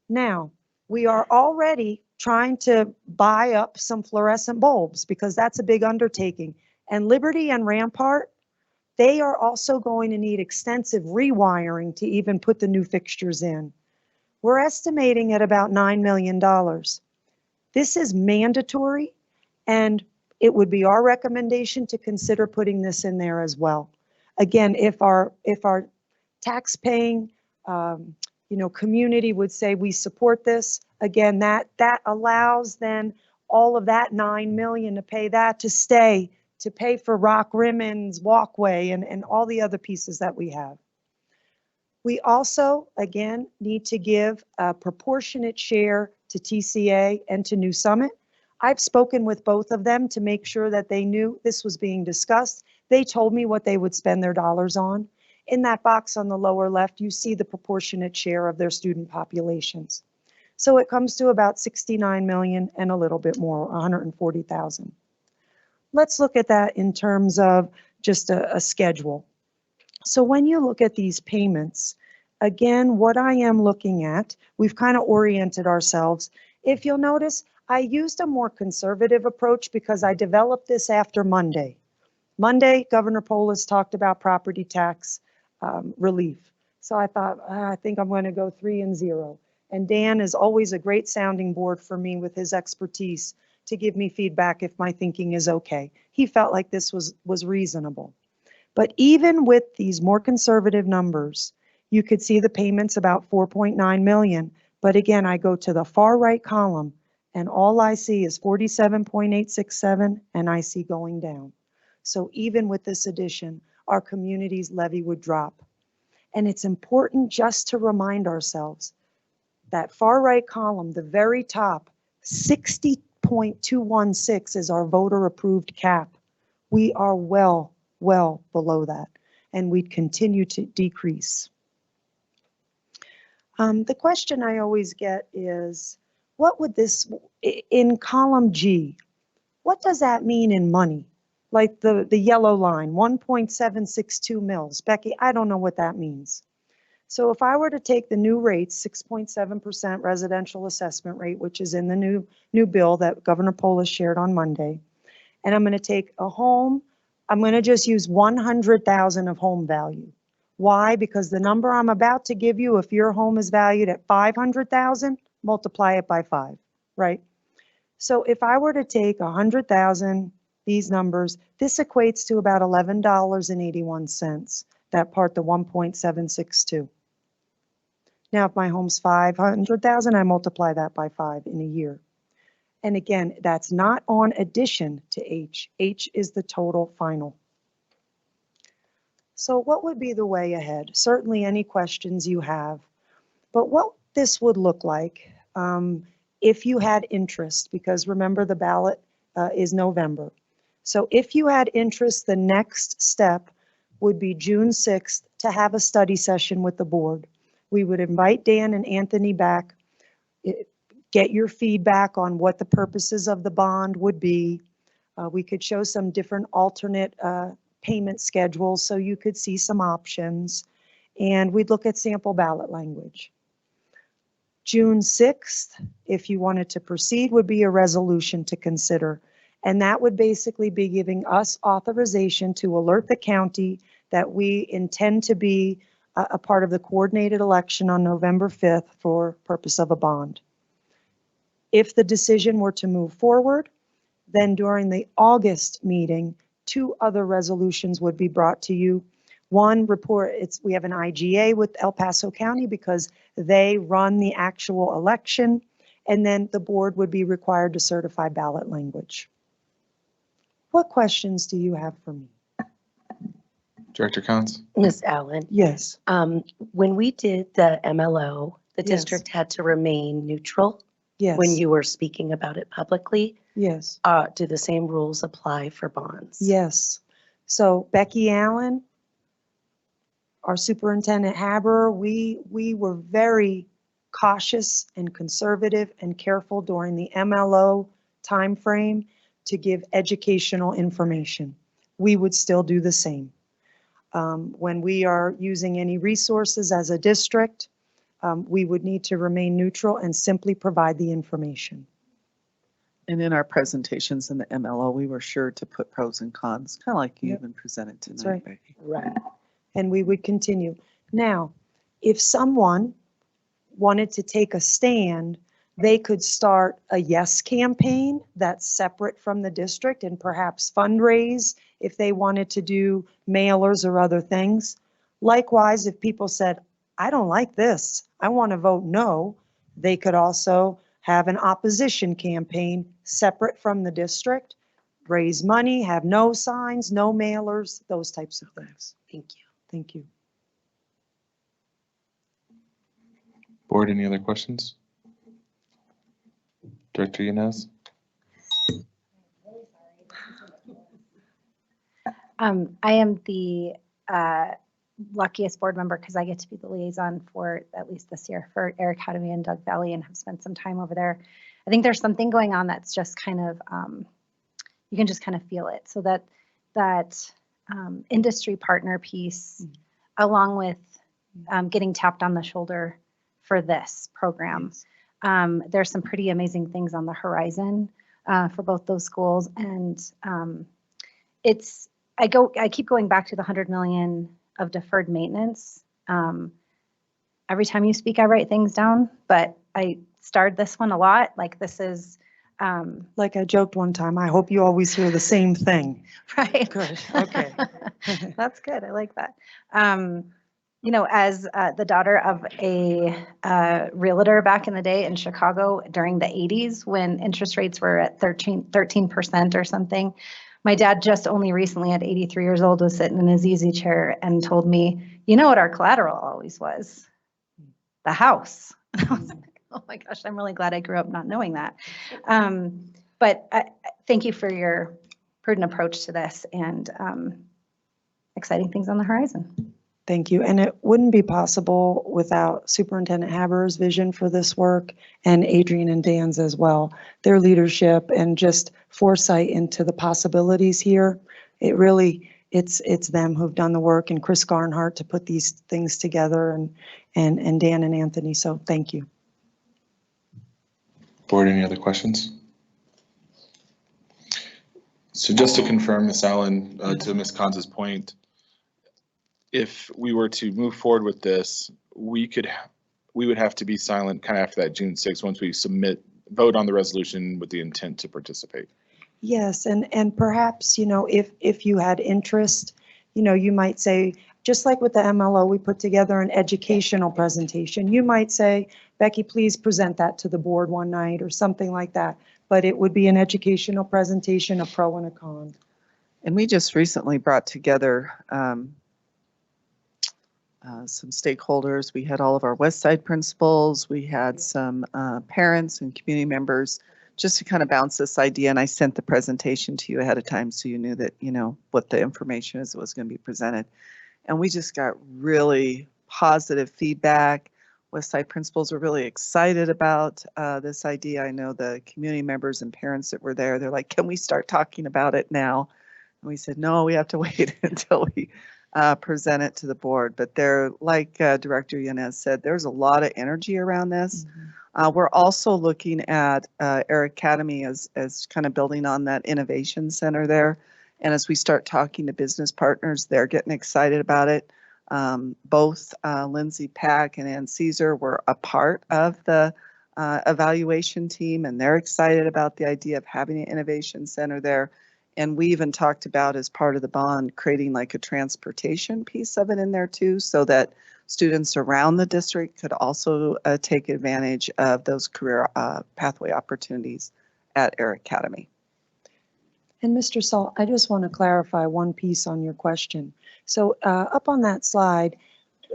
Now, we are already trying to buy up some fluorescent bulbs because that's a big undertaking. And Liberty and Rampart, they are also going to need extensive rewiring to even put the new fixtures in. We're estimating at about $9 million. This is mandatory, and it would be our recommendation to consider putting this in there as well. Again, if our tax-paying community would say we support this, again, that allows then all of that $9 million to pay that to stay, to pay for Rock Rimmons, walkway, and all the other pieces that we have. We also, again, need to give a proportionate share to TCA and to New Summit. I've spoken with both of them to make sure that they knew this was being discussed. They told me what they would spend their dollars on. In that box on the lower left, you see the proportionate share of their student populations. So it comes to about 69 million and a little bit more, 140,000. Let's look at that in terms of just a schedule. So when you look at these payments, again, what I am looking at, we've kind of oriented ourselves. If you'll notice, I used a more conservative approach because I developed this after Monday. Monday, Governor Polis talked about property tax relief. So I thought, I think I'm going to go 3 and 0. And Dan is always a great sounding board for me with his expertise to give me feedback if my thinking is okay. He felt like this was reasonable. But even with these more conservative numbers, you could see the payments about 4.9 million. But again, I go to the far right column and all I see is 47.867 and I see going down. So even with this addition, our community's levy would drop. And it's important just to remind ourselves that far right column, the very top, 60.216 is our voter approved cap. We are well below that, and we'd continue to decrease. The question I always get is, what would this, in column G, what does that mean in money? Like the yellow line, 1.762 mils. Becky, I don't know what that means. So if I were to take the new rates, 6.7% residential assessment rate, which is in the new bill that Governor Polis shared on Monday, and I'm going to take a home, I'm going to just use 100,000 of home value. Why? Because the number I'm about to give you, if your home is valued at 500,000, multiply it by 5, right? So if I were to take 100,000, these numbers, this equates to about $11.81, that part, the 1.762. Now, if my home's 500,000, I multiply that by 5 in a year. And again, that's not on addition to H. H is the total final. So what would be the way ahead? Certainly any questions you have, but what this would look like if you had interest, because remember the ballot is November. So if you had interest, the next step would be June 6th to have a study session with the board. We would invite Dan and Anthony back, get your feedback on what the purposes of the bond would be. We could show some different alternate payment schedules so you could see some options, and we'd look at sample ballot language. June 6th, if you wanted to proceed, would be a resolution to consider. And that would basically be giving us authorization to alert the county that we intend to be a part of the coordinated election on November 5th for purpose of a bond. If the decision were to move forward, then during the August meeting, 2 other resolutions would be brought to you. One report, we have an IGA with El Paso County because they run the actual election, and then the board would be required to certify ballot language. What questions do you have for me? Director Cons? Ms. Allen? Yes. When we did the MLO, the Yes. district had to remain neutral Yes. when you were speaking about it publicly. Yes. Do the same rules apply for bonds? Yes. So Becky Allen, our Superintendent Haber, we were very cautious and conservative and careful during the MLO timeframe to give educational information. We would still do the same. When we are using any resources as a district, we would need to remain neutral and simply provide the information. And in our presentations in the MLO, we were sure to put pros and cons, kind of like you Yep. even presented That's tonight, right. Becky. Right. And we would continue. Now, if someone wanted to take a stand, they could start a yes campaign that's separate from the district and perhaps fundraise if they wanted to do mailers or other things. Likewise, if people said, I don't like this, I want to vote no, they could also have an opposition campaign separate from the district, raise money, have no signs, no mailers, those types of things. Thank you. Thank you. Board, any other questions? Director Yanez? I am the luckiest board member because I get to be the liaison for, at least this year, for Air Academy and Doug Valley, and have spent some time over there. I think there's something going on that's just kind of, you can just kind of feel it. So that industry partner piece, along with getting tapped on the shoulder for this program. There's some pretty amazing things on the horizon for both those schools. And I keep going back to the 100 million of deferred maintenance. Every time you speak, I write things down, but I starred this one a lot. Like this is, like I joked one time, I hope you always hear the same thing. Right. Good. Okay. That's good. I like that. You know, as the daughter of a realtor back in the day in Chicago during the 80s, when interest rates were at 13% or something, my dad just only recently at 83 years old was sitting in his easy chair and told me, you know what our collateral always was? The house. And I was like, oh my gosh, I'm really glad I grew up not knowing that. But thank you for your prudent approach to this and exciting things on the horizon. Thank you. And it wouldn't be possible without Superintendent Haber's vision for this work and Adrian and Dan's as well. Their leadership and just foresight into the possibilities here. It really, it's them who've done the work, and Chris Garnhart to put these things together, and Dan and Anthony. So thank you. Board, any other questions? So just to confirm, Ms. Allen, to Ms. Kanz's point, if we were to move forward with this, we would have to be silent kind of after that June 6th once we vote on the resolution with the intent to participate. Yes, and perhaps, you know, if you had interest, you know, you might say, just like with the MLO, we put together an educational presentation. You might say, Becky, please present that to the board one night or something like that. But it would be an educational presentation, a pro and a con. And we just recently brought together some stakeholders. We had all of our West Side principals. We had some parents and community members just to kind of bounce this idea. And I sent the presentation to you ahead of time so you knew that, you know, what the information is that was going to be presented. And we just got really positive feedback. West Side principals are really excited about this idea. I know the community members and parents that were there, they're like, can we start talking about it now? And we said, no, we have to wait until we present it to the board. But they're, like Director Yanez said, there's a lot of energy around this. We're also looking at Air Academy as kind of building on that innovation center there. And as we start talking to business partners, they're getting excited about it. Both Lindsay Pack and Ann Caesar were a part of the evaluation team, and they're excited about the idea of having an innovation center there. And we even talked about, as part of the bond, creating like a transportation piece of it in there too, so that students around the district could also take advantage of those career pathway opportunities at Air Academy. And Mr. Salt, I just want to clarify one piece on your question. So up on that slide,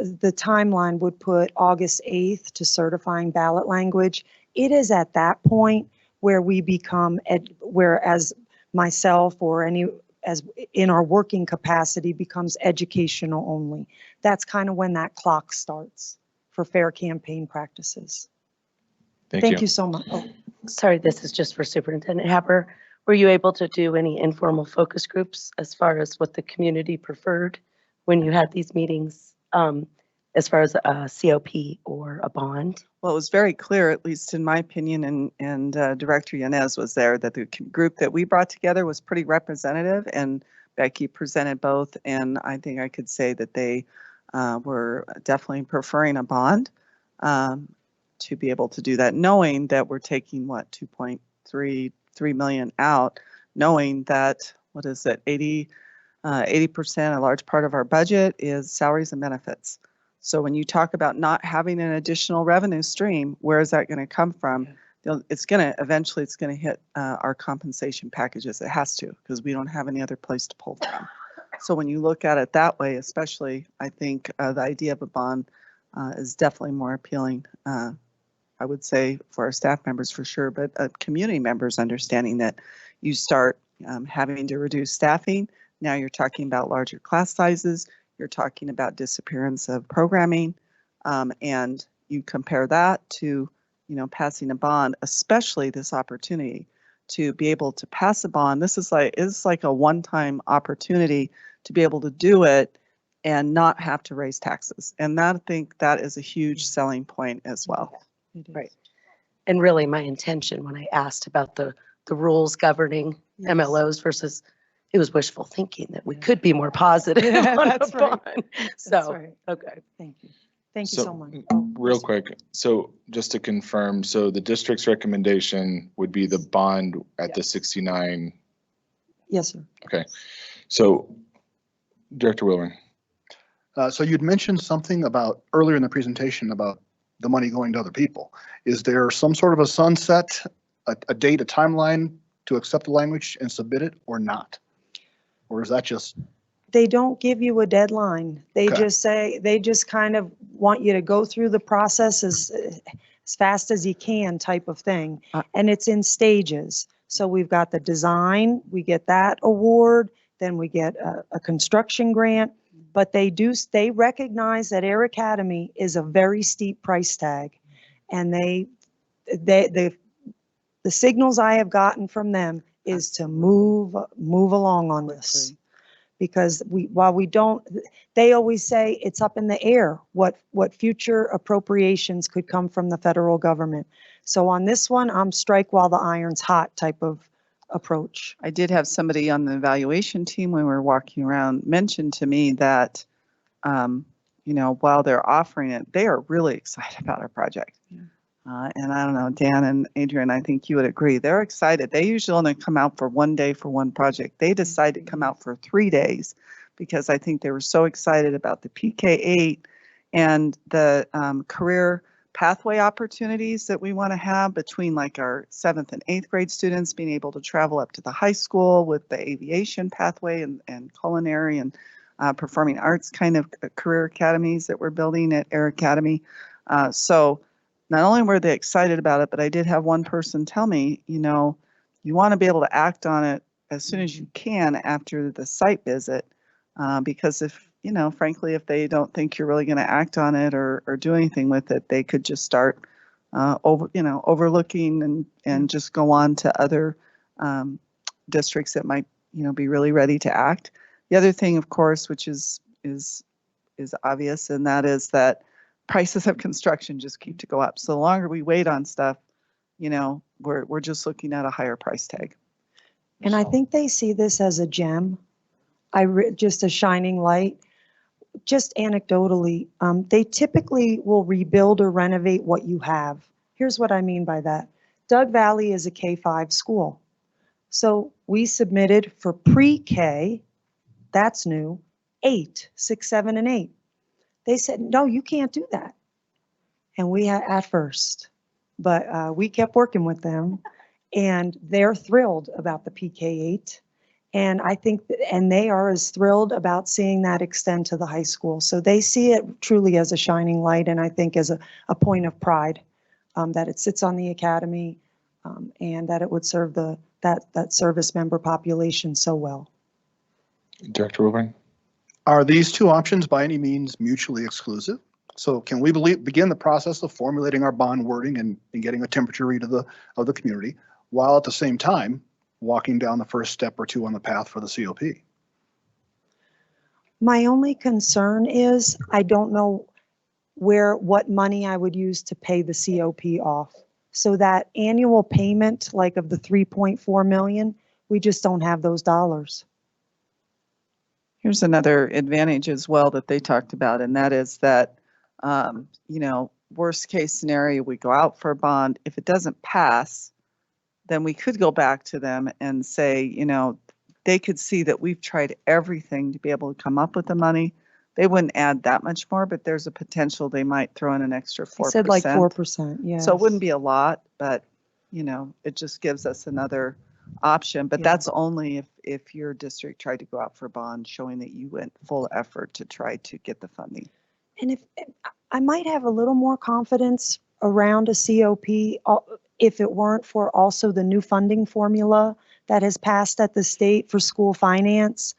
the timeline would put August 8th to certifying ballot language. It is at that point where we become, whereas myself or as in our working capacity becomes educational only. That's kind of when that clock starts for fair campaign practices. Thank you so much. Oh. Sorry, this is just for Superintendent Haber. Were you able to do any informal focus groups as far as what the community preferred when you had these meetings, as far as a COP or a bond? Well, it was very clear, at least in my opinion, and Director Yanez was there, that the group that we brought together was pretty representative, and Becky presented both, and I think I could say that they were definitely preferring a bond to be able to do that, knowing that we're taking, what, 2.33 million out, knowing that, what is it, 80%, a large part of our budget is salaries and benefits. So when you talk about not having an additional revenue stream, where is that going to come from? It's going to, eventually it's going to hit our compensation packages. It has to, because we don't have any other place to pull from. So when you look at it that way, especially, I think the idea of a bond is definitely more appealing. I would say for our staff members for sure, but community members understanding that you start having to reduce staffing. Now you're talking about larger class sizes. You're talking about disappearance of programming, and you compare that to, passing a bond, especially this opportunity to be able to pass a bond. This is like a one-time opportunity to be able to do it and not have to raise taxes. And that, I think that is a huge selling point as well. Right. And really my intention when I asked about the rules governing MLOs versus, it was wishful thinking that we could be more positive on That's a right. bond. That's So, right. okay. Thank you. Thank you so much. Real quick, so just to confirm, so the district's recommendation would be the bond at the 69. Yes, sir. Okay, so Director Wilburn. So you'd mentioned something about earlier in the presentation about the money going to other people. Is there some sort of a sunset, a date, a timeline to accept the language and submit it or not? Or is that just? They don't give you a deadline. They Okay. just say, they just kind of want you to go through the process as fast as you can type of thing. And it's in stages. So we've got the design, we get that award, then we get a construction grant. But they recognize that Air Academy is a very steep price tag. And the signals I have gotten from them is to move along on this. Because while we don't, they always say it's up in the air what future appropriations could come from the federal government. So on this one, I'm strike while the iron's hot type of approach. I did have somebody on the evaluation team when we were walking around mention to me that, while they're offering it, they are really excited about our project. And I don't know, Dan and Adrian, I think you would agree. They're excited. They usually only come out for one day for one project. They decided to come out for 3 days because I think they were so excited about the PK8 and the career pathway opportunities that we want to have between like our 7th and 8th grade students being able to travel up to the high school with the aviation pathway and culinary and performing arts kind of career academies that we're building at Air Academy. So not only were they excited about it, but I did have one person tell me, you want to be able to act on it as soon as you can after the site visit, because if, frankly, if they don't think you're really going to act on it or do anything with it, they could just start overlooking and just go on to other districts that might, be really ready to act. The other thing, of course, which is obvious, and that is that prices of construction just keep to go up. So the longer we wait on stuff, we're just looking at a higher price tag. And I think they see this as a gem, just a shining light. Just anecdotally, they typically will rebuild or renovate what you have. Here's what I mean by that. Doug Valley is a K-5 school. So we submitted for pre-K, that's new, 8, 6, 7, and 8. They said, no, you can't do that. And we had at first, but we kept working with them and they're thrilled about the PK8. And I think, and they are as thrilled about seeing that extend to the high school. So they see it truly as a shining light and I think as a point of pride that it sits on the academy and that it would serve that service member population so well. Director Wilburn. Are these two options by any means mutually exclusive? So can we begin the process of formulating our bond wording and getting a temperature read of the community, while at the same time walking down the first step or two on the path for the COP? My only concern is I don't know what money I would use to pay the COP off. So that annual payment, like of the 3.4 million, we just don't have those dollars. Here's another advantage as well that they talked about, and that is that, you know, worst case scenario, we go out for a bond. If it doesn't pass, then we could go back to them and say, you know, they could see that we've tried everything to be able to come up with the money. They wouldn't add that much more, but there's a potential they might throw in an extra 4%. They said like 4%, yes. So it wouldn't be a lot, but, you know, it just gives us another option. But that's only if your district tried to go out for a bond, showing that you went full effort to try to get the funding. And if I might have a little more confidence around a COP if it weren't for also the new funding formula that has passed at the state for school finance.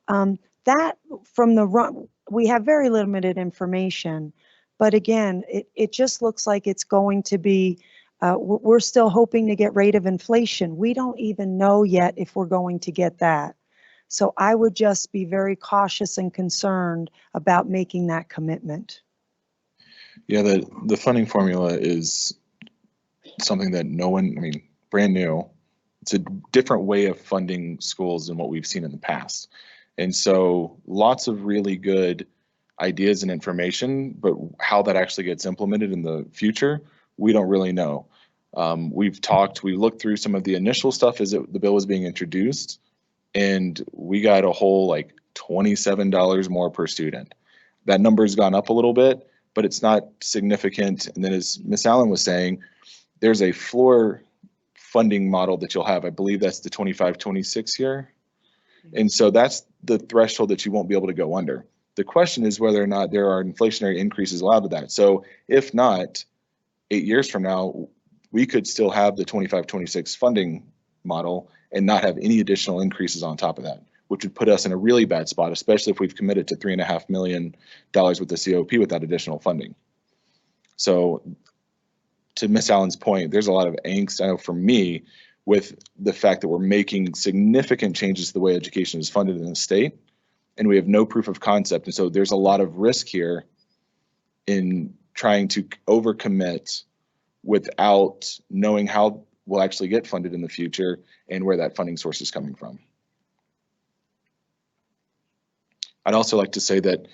That from the run, we have very limited information, but again, it just looks like it's going to be, we're still hoping to get rate of inflation. We don't even know yet if we're going to get that. So I would just be very cautious and concerned about making that commitment. Yeah, the funding formula is something that no one, I mean, brand new. It's a different way of funding schools than what we've seen in the past. And so lots of really good ideas and information, but how that actually gets implemented in the future, we don't really know. We looked through some of the initial stuff as the bill was being introduced, and we got a whole like $27 more per student. That number's gone up a little bit, but it's not significant. And then as Ms. Allen was saying, there's a floor funding model that you'll have. I believe that's the 25-26 year. And so that's the threshold that you won't be able to go under. The question is whether or not there are inflationary increases allowed to that. So if not, 8 years from now, we could still have the 25-26 funding model and not have any additional increases on top of that, which would put us in a really bad spot, especially if we've committed to $3.5 million with the COP without additional funding. So to Ms. Allen's point, there's a lot of angst, I know for me, with the fact that we're making significant changes to the way education is funded in the state, and we have no proof of concept. And so there's a lot of risk here in trying to overcommit without knowing how we'll actually get funded in the future and where that funding source is coming from. I'd also like to say that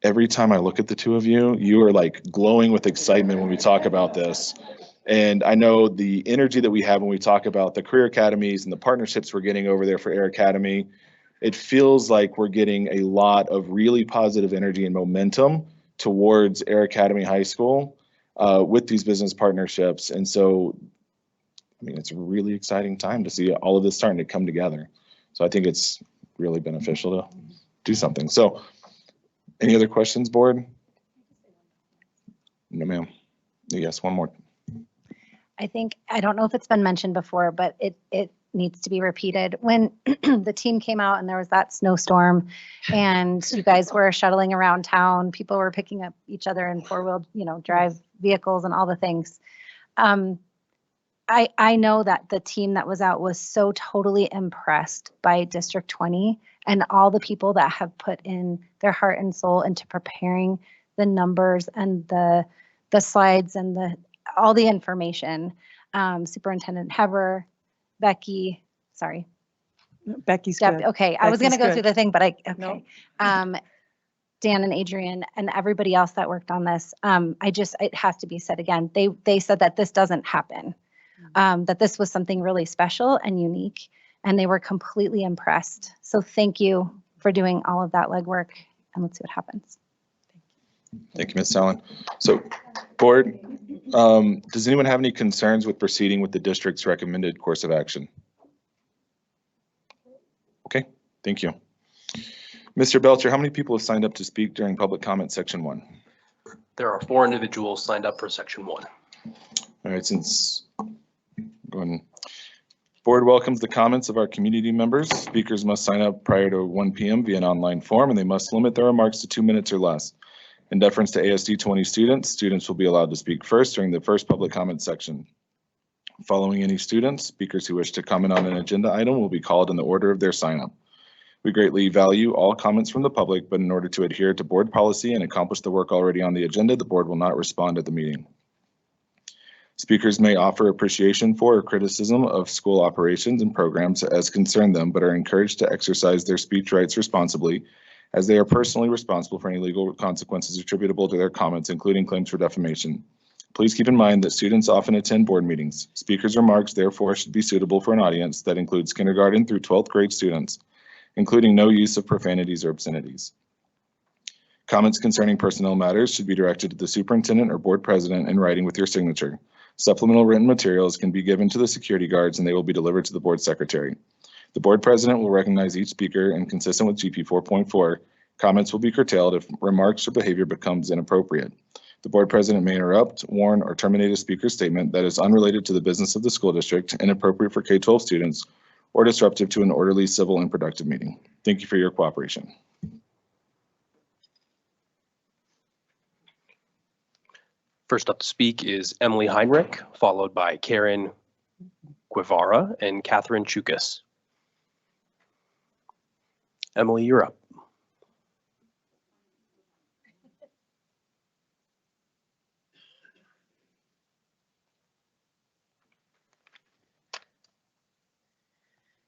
every time I look at the two of you, you are like glowing with excitement when we talk about this. And I know the energy that we have when we talk about the career academies and the partnerships we're getting over there for Air Academy, it feels like we're getting a lot of really positive energy and momentum towards Air Academy High School with these business partnerships. And so, I mean, it's a really exciting time to see all of this starting to come together. So I think it's really beneficial to do something. So any other questions, board? No, ma'am. Yes, one more. I don't know if it's been mentioned before, but it needs to be repeated. When the team came out and there was that snowstorm and you guys were shuttling around town, people were picking up each other in four-wheel, drive vehicles and all the things. I know that the team that was out was so totally impressed by District 20 and all the people that have put in their heart and soul into preparing the numbers and the slides and all the information. Superintendent Heber, Becky's good. Okay, I was going to go through the thing, but okay. Dan and Adrian and everybody else that worked on this. It has to be said again. They said that this doesn't happen, that this was something really special and unique, and they were completely impressed. So thank you for doing all of that legwork, and let's see what happens. Thank you, Ms. Allen. So, board, does anyone have any concerns with proceeding with the district's recommended course of action? Okay, thank you. Mr. Belcher, how many people have signed up to speak during public comment section 1? There are 4 individuals signed up for section 1. All right, Board welcomes the comments of our community members. Speakers must sign up prior to 1 p.m. via an online form, and they must limit their remarks to 2 minutes or less. In deference to ASD 20 students will be allowed to speak first during the first public comment section. Following any students, speakers who wish to comment on an agenda item will be called in the order of their sign up. We greatly value all comments from the public, but in order to adhere to board policy and accomplish the work already on the agenda, the board will not respond at the meeting. Speakers may offer appreciation for or criticism of school operations and programs as concern them, but are encouraged to exercise their speech rights responsibly, as they are personally responsible for any legal consequences attributable to their comments, including claims for defamation. Please keep in mind that students often attend board meetings. Speakers' remarks, therefore, should be suitable for an audience that includes kindergarten through 12th grade students, including no use of profanities or obscenities. Comments concerning personnel matters should be directed to the superintendent or board president in writing with your signature. Supplemental written materials can be given to the security guards and they will be delivered to the board secretary. The board president will recognize each speaker, and consistent with GP 4.4, comments will be curtailed if remarks or behavior becomes inappropriate. The board president may interrupt, warn, or terminate a speaker's statement that is unrelated to the business of the school district, inappropriate for K-12 students, or disruptive to an orderly, civil, and productive meeting. Thank you for your cooperation. First up to speak is Emily Heinrich, followed by Karen Guevara and Catherine Chukas. Emily, you're up.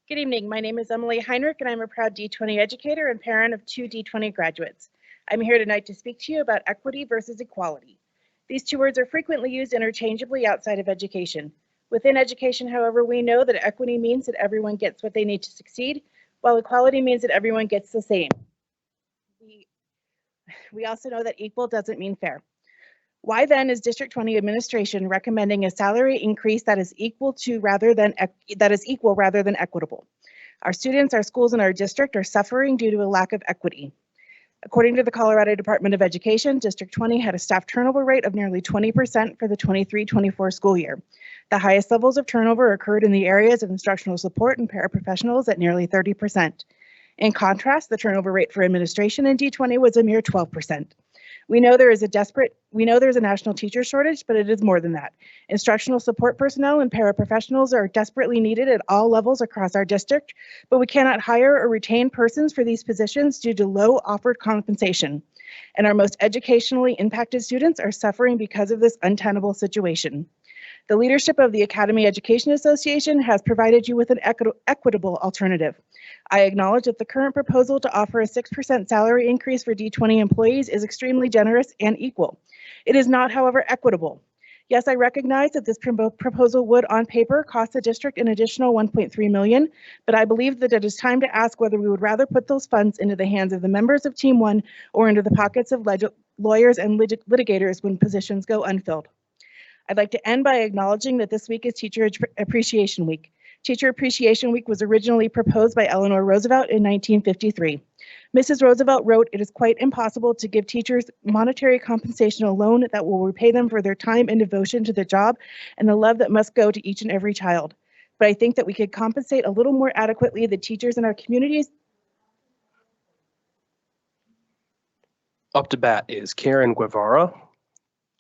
Good evening. My name is Emily Heinrich, and I'm a proud D20 educator and parent of 2 D20 graduates. I'm here tonight to speak to you about equity versus equality. These two words are frequently used interchangeably outside of education. Within education, however, we know that equity means that everyone gets what they need to succeed, while equality means that everyone gets the same. We also know that equal doesn't mean fair. Why then is District 20 administration recommending a salary increase that is equal rather than equitable? Our students, our schools, and our district are suffering due to a lack of equity. According to the Colorado Department of Education, District 20 had a staff turnover rate of nearly 20% for the 23-24 school year. The highest levels of turnover occurred in the areas of instructional support and paraprofessionals at nearly 30%. In contrast, the turnover rate for administration in D20 was a mere 12%. We know there's a national teacher shortage, but it is more than that. Instructional support personnel and paraprofessionals are desperately needed at all levels across our district, but we cannot hire or retain persons for these positions due to low offered compensation. And our most educationally impacted students are suffering because of this untenable situation. The leadership of the Academy Education Association has provided you with an equitable alternative. I acknowledge that the current proposal to offer a 6% salary increase for D20 employees is extremely generous and equal. It is not, however, equitable. Yes, I recognize that this proposal would, on paper, cost the district an additional $1.3 million, but I believe that it is time to ask whether we would rather put those funds into the hands of the members of Team 1 or into the pockets of lawyers and litigators when positions go unfilled. I'd like to end by acknowledging that this week is Teacher Appreciation Week. Teacher Appreciation Week was originally proposed by Eleanor Roosevelt in 1953. Mrs. Roosevelt wrote, "It is quite impossible to give teachers monetary compensation alone that will repay them for their time and devotion to the job and the love that must go to each and every child. But I think that we could compensate a little more adequately the teachers in our communities." Up to bat is Karen Guevara.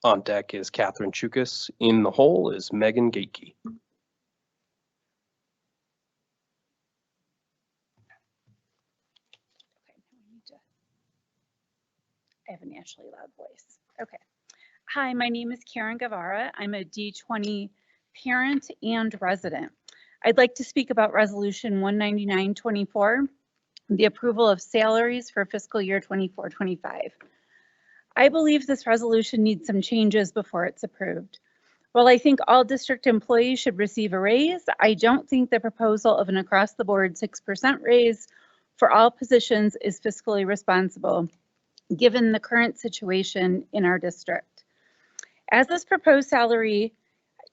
On deck is Catherine Chukas. In the hole is Megan Gateke. I have a naturally loud voice. Okay. Hi, my name is Karen Guevara. I'm a D20 parent and resident. I'd like to speak about Resolution 199-24, the approval of salaries for fiscal year 24-25. I believe this resolution needs some changes before it's approved. While I think all district employees should receive a raise, I don't think the proposal of an across-the-board 6% raise for all positions is fiscally responsible, given the current situation in our district. As this proposed salary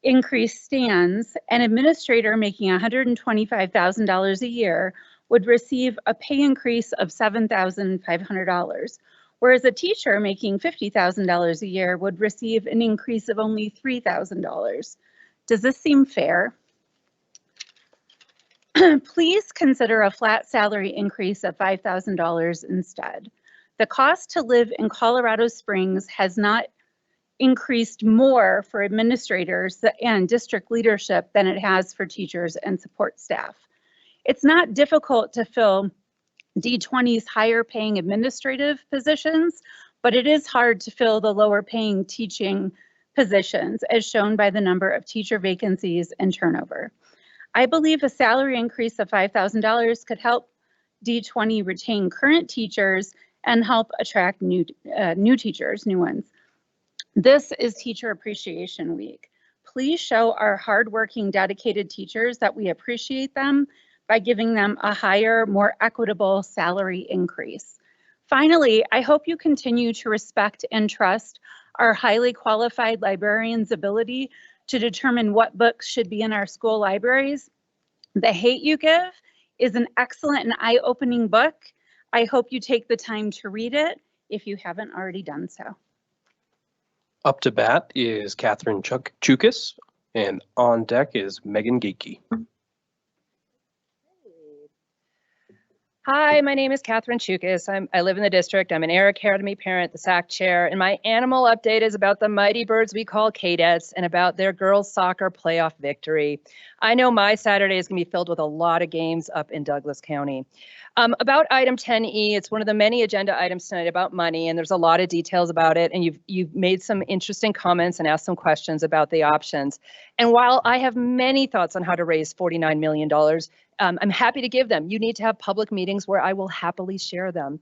increase stands, an administrator making $125,000 a year would receive a pay increase of $7,500, whereas a teacher making $50,000 a year would receive an increase of only $3,000. Does this seem fair? Please consider a flat salary increase of $5,000 instead. The cost to live in Colorado Springs has not increased more for administrators and district leadership than it has for teachers and support staff. It's not difficult to fill D20's higher paying administrative positions, but it is hard to fill the lower paying teaching positions as shown by the number of teacher vacancies and turnover. I believe a salary increase of $5,000 could help D20 retain current teachers and help attract new teachers, new ones. This is Teacher Appreciation Week. Please show our hardworking, dedicated teachers that we appreciate them by giving them a higher, more equitable salary increase. Finally, I hope you continue to respect and trust our highly qualified librarians' ability to determine what books should be in our school libraries. The Hate You Give is an excellent and eye-opening book. I hope you take the time to read it if you haven't already done so. Up to bat is Catherine Chukis, and on deck is Megan Geeky. Hi, my name is Catherine Chukis. I live in the district. I'm an Air Academy parent, the SAC chair, and my animal update is about the mighty birds we call Cadettes and about their girls soccer playoff victory. I know my Saturday is going to be filled with a lot of games up in Douglas County. About item 10E, it's one of the many agenda items tonight about money, and there's a lot of details about it, and you've made some interesting comments and asked some questions about the options. And while I have many thoughts on how to raise $49 million, I'm happy to give them. You need to have public meetings where I will happily share them.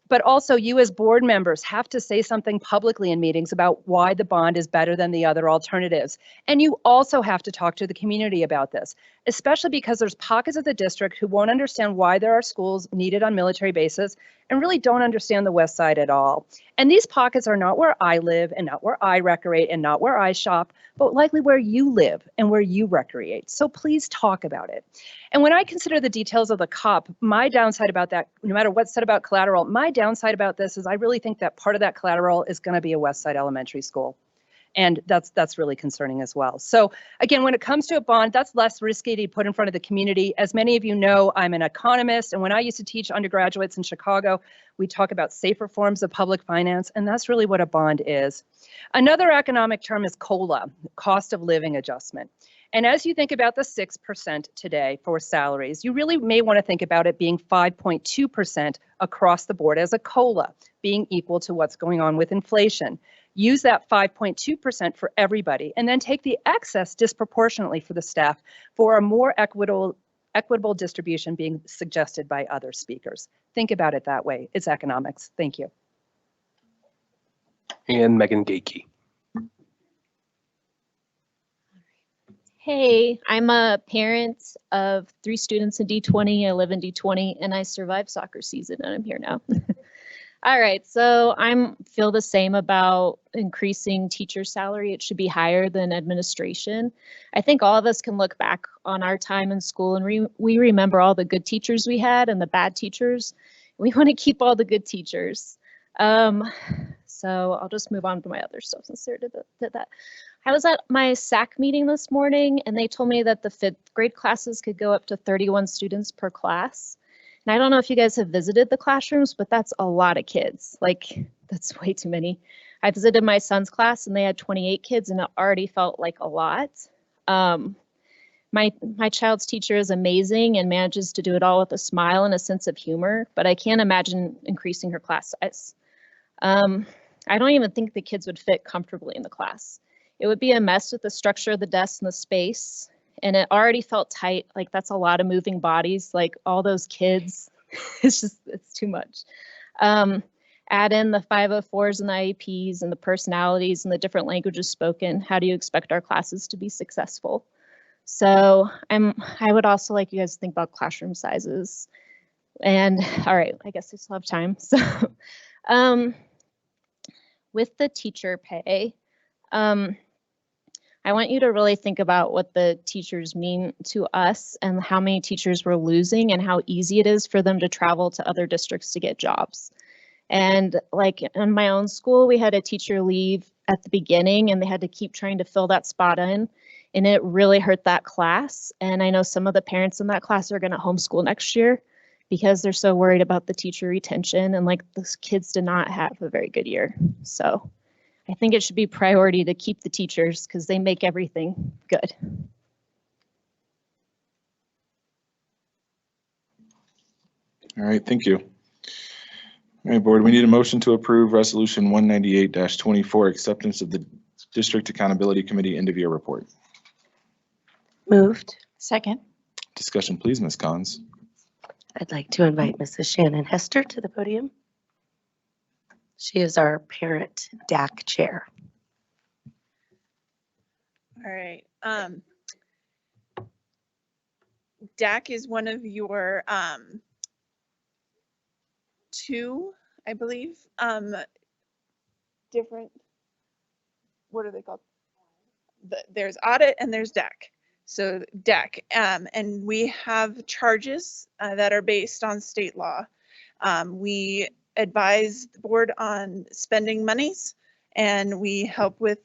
But also you as board members have to say something publicly in meetings about why the bond is better than the other alternatives. And you also have to talk to the community about this, especially because there's pockets of the district who won't understand why there are schools needed on military bases and really don't understand the West Side at all. And these pockets are not where I live and not where I recreate and not where I shop, but likely where you live and where you recreate. So please talk about it. And when I consider the details of the COP, my downside about that, no matter what's said about collateral, my downside about this is I really think that part of that collateral is going to be a West Side elementary school. And that's really concerning as well. So again, when it comes to a bond, that's less risky to put in front of the community. As many of you know, I'm an economist, and when I used to teach undergraduates in Chicago, we talk about safer forms of public finance, and that's really what a bond is. Another economic term is COLA, cost of living adjustment. And as you think about the 6% today for salaries, you really may want to think about it being 5.2% across the board as a COLA, being equal to what's going on with inflation. Use that 5.2% for everybody, and then take the excess disproportionately for the staff for a more equitable distribution being suggested by other speakers. Think about it that way. It's economics. Thank you. And Megan Geeky. Hey, I'm a parent of 3 students in D20. I live in D20 and I survived soccer season and I'm here now. All right, so I feel the same about increasing teacher salary. It should be higher than administration. I think all of us can look back on our time in school and we remember all the good teachers we had and the bad teachers. We want to keep all the good teachers. So I'll just move on to my other stuff since Sarah did that. I was at my SAC meeting this morning and they told me that the 5th grade classes could go up to 31 students per class. And I don't know if you guys have visited the classrooms, but that's a lot of kids. Like, that's way too many. I visited my son's class and they had 28 kids and it already felt like a lot. My child's teacher is amazing and manages to do it all with a smile and a sense of humor, but I can't imagine increasing her class size. I don't even think the kids would fit comfortably in the class. It would be a mess with the structure of the desks and the space. And it already felt tight. Like that's a lot of moving bodies, like all those kids. It's too much. Add in the 504s and the IEPs and the personalities and the different languages spoken. How do you expect our classes to be successful? So I would also like you guys to think about classroom sizes. And all right, I guess I still have time. So with the teacher pay, I want you to really think about what the teachers mean to us and how many teachers we're losing and how easy it is for them to travel to other districts to get jobs. And like in my own school, we had a teacher leave at the beginning and they had to keep trying to fill that spot in, and it really hurt that class. And I know some of the parents in that class are going to homeschool next year because they're so worried about the teacher retention, and like those kids did not have a very good year. So I think it should be priority to keep the teachers because they make everything good. All right, thank you. All right, board, we need a motion to approve resolution 198-24, acceptance of the District Accountability Committee end of year report. Moved. Second. Discussion, please, Ms. Collins. I'd like to invite Mrs. Shannon Hester to the podium. She is our parent DAC chair. All right. DAC is one of your two, I believe, different, what are they called? There's audit and there's DAC. So DAC, and we have charges that are based on state law. We advise the board on spending monies, and we help with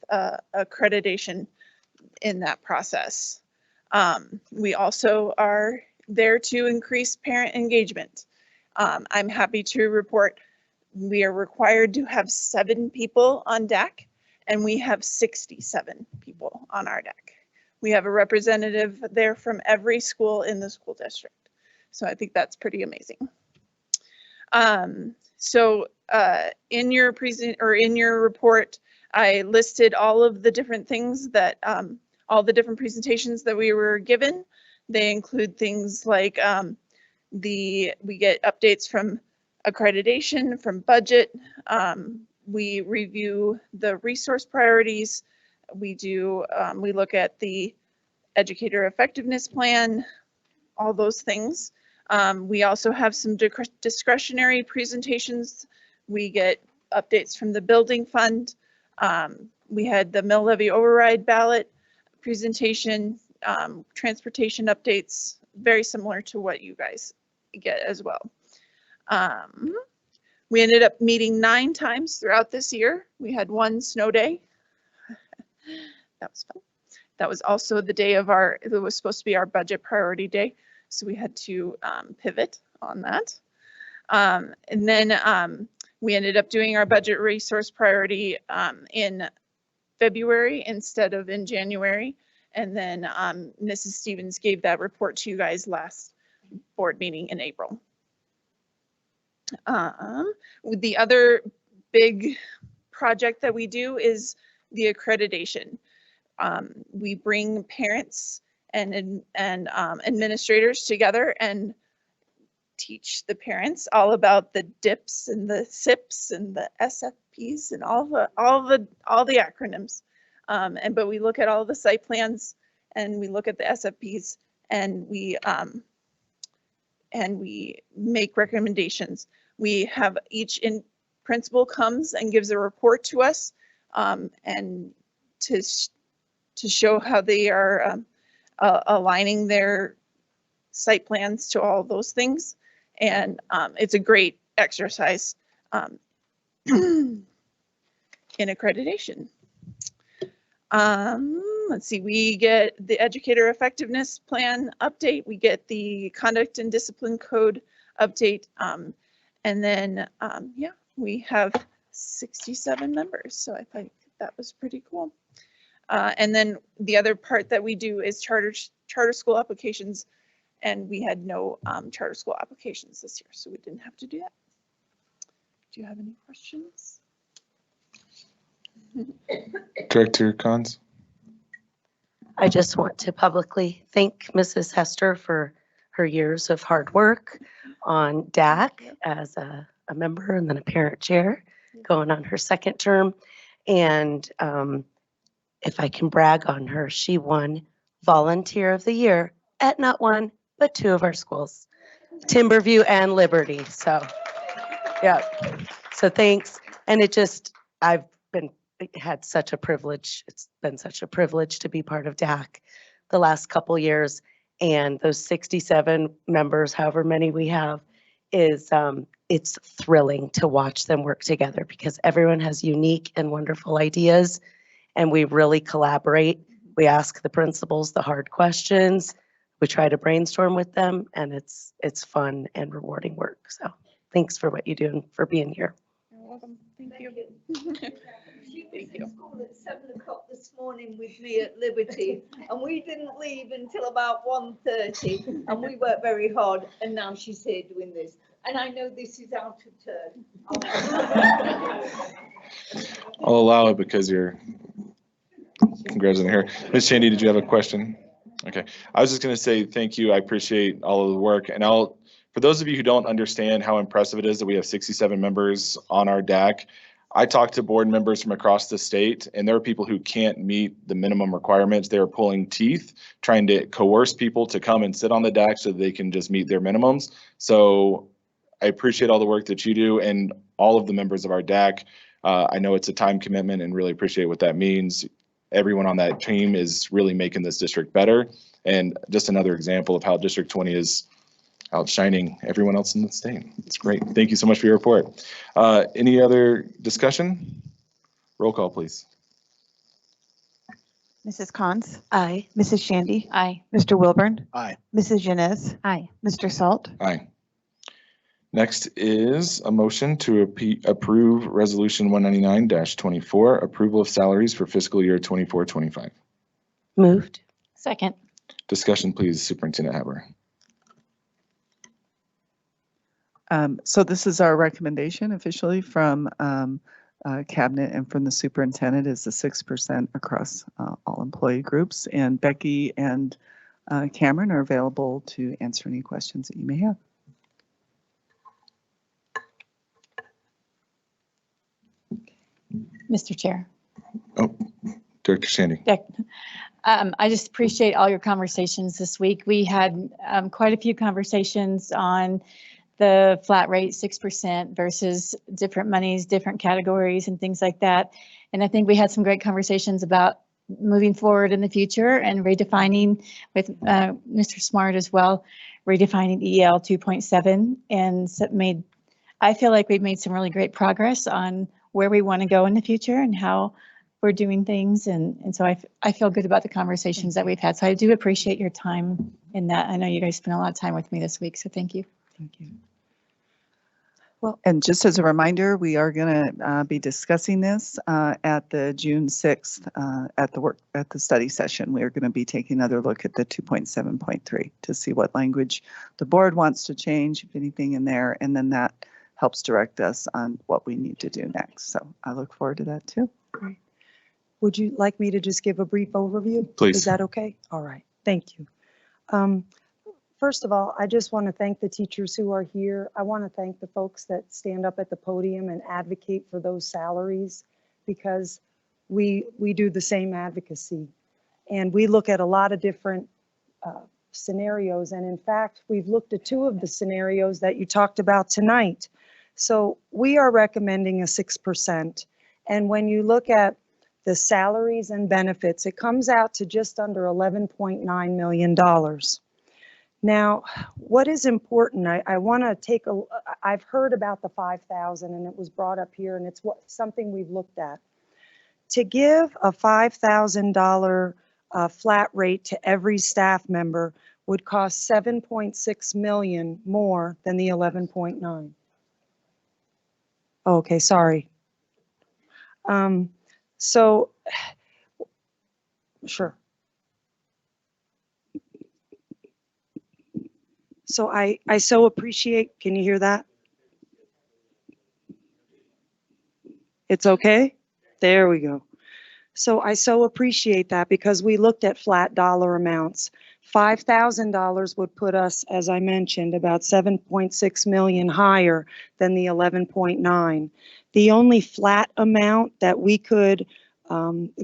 accreditation in that process. We also are there to increase parent engagement. I'm happy to report we are required to have 7 people on DAC, and we have 67 people on our DAC. We have a representative there from every school in the school district. So I think that's pretty amazing. In your in your report, I listed all of the different things that all the different presentations that we were given. They include things like we get updates from accreditation, from budget. We review the resource priorities. We look at the educator effectiveness plan, all those things. We also have some discretionary presentations. We get updates from the building fund. We had the mill levy override ballot presentation, transportation updates, very similar to what you guys get as well. We ended up meeting 9 times throughout this year. We had 1 snow day. That was fun. That was also the day of it was supposed to be our budget priority day. So we had to pivot on that. And then we ended up doing our budget resource priority in February instead of in January. And then Mrs. Stevens gave that report to you guys last board meeting in April. The other big project that we do is the accreditation. We bring parents and administrators together and teach the parents all about the DIPs and the SIPs and the SFPs and all the acronyms. But we look at all the site plans and we look at the SFPs and we make recommendations. We have each principal comes and gives a report to us and to show how they are aligning their site plans to all those things. And it's a great exercise in accreditation. Let's see, we get the educator effectiveness plan update. We get the conduct and discipline code update. And then, yeah, we have 67 members. So I think that was pretty cool. And then the other part that we do is charter school applications. And we had no charter school applications this year, so we didn't have to do that. Do you have any questions? Director Cons? I just want to publicly thank Mrs. Hester for her years of hard work on DAC as a member and then a parent chair, going on her 2nd term. And if I can brag on her, she won Volunteer of the Year at not 1, but 2 of our schools, Timberview and Liberty. So, yeah. So thanks. And I've had such a privilege. It's been such a privilege to be part of DAC the last couple years. And those 67 members, however many we have, it's thrilling to watch them work together because everyone has unique and wonderful ideas and we really collaborate. We ask the principals the hard questions. We try to brainstorm with them and it's fun and rewarding work. So thanks for what you do and for being here. You're welcome. Thank you. She was in school at 7 o'clock this morning with me at Liberty, and we didn't leave until about 1:30, and we worked very hard, and now she's here doing this. And I know this is out of turn. I'll allow it because you're congratulating her. Ms. Shandy, did you have a question? Okay, I was just going to say thank you. I appreciate all of the work, and for those of you who don't understand how impressive it is that we have 67 members on our DAC, I talked to board members from across the state, and there are people who can't meet the minimum requirements. They are pulling teeth, trying to coerce people to come and sit on the DAC so that they can just meet their minimums. So I appreciate all the work that you do and all of the members of our DAC. I know it's a time commitment and really appreciate what that means. Everyone on that team is really making this district better. And just another example of how District 20 is outshining everyone else in the state. It's great. Thank you so much for your report. Any other discussion? Roll call, please. Mrs. Cons? Aye. Mrs. Shandy? Aye. Mr. Wilburn? Aye. Mrs. Janez? Aye. Mr. Salt? Aye. Next is a motion to approve Resolution 199-24, approval of salaries for fiscal year 24-25. Moved. Second. Discussion, please, Superintendent Haber. So this is our recommendation officially from Cabinet and from the superintendent is the 6% across all employee groups. And Becky and Cameron are available to answer any questions that you may have. Mr. Chair. Oh, Director Shandy. I just appreciate all your conversations this week. We had quite a few conversations on the flat rate 6% versus different monies, different categories and things like that. And I think we had some great conversations about moving forward in the future and redefining with Mr. Smart as well, redefining EL 2.7 and I feel like we've made some really great progress on where we want to go in the future and how we're doing things. And so I feel good about the conversations that we've had. So I do appreciate your time in that. I know you guys spent a lot of time with me this week, so thank you. Thank you. Well, and just as a reminder, we are going to be discussing this at the June 6th at the study session. We are going to be taking another look at the 2.7.3 to see what language the board wants to change, if anything in there, and then that helps direct us on what we need to do next. So I look forward to that too. Great. Would you like me to just give a brief overview? Please. Is that okay? All right. Thank you. First of all, I just want to thank the teachers who are here. I want to thank the folks that stand up at the podium and advocate for those salaries because we do the same advocacy. And we look at a lot of different scenarios. And in fact, we've looked at 2 of the scenarios that you talked about tonight. So we are recommending a 6%. And when you look at the salaries and benefits, it comes out to just under $11.9 million. Now, what is important, I want to I've heard about the 5,000 and it was brought up here and it's something we've looked at. To give a $5,000 flat rate to every staff member would cost $7.6 million more than the 11.9. Okay, sorry. So, sure. So I so appreciate, can you hear that? It's okay? There we go. So I so appreciate that because we looked at flat dollar amounts. $5,000 would put us, as I mentioned, about 7.6 million higher than the 11.9. The only flat amount that we could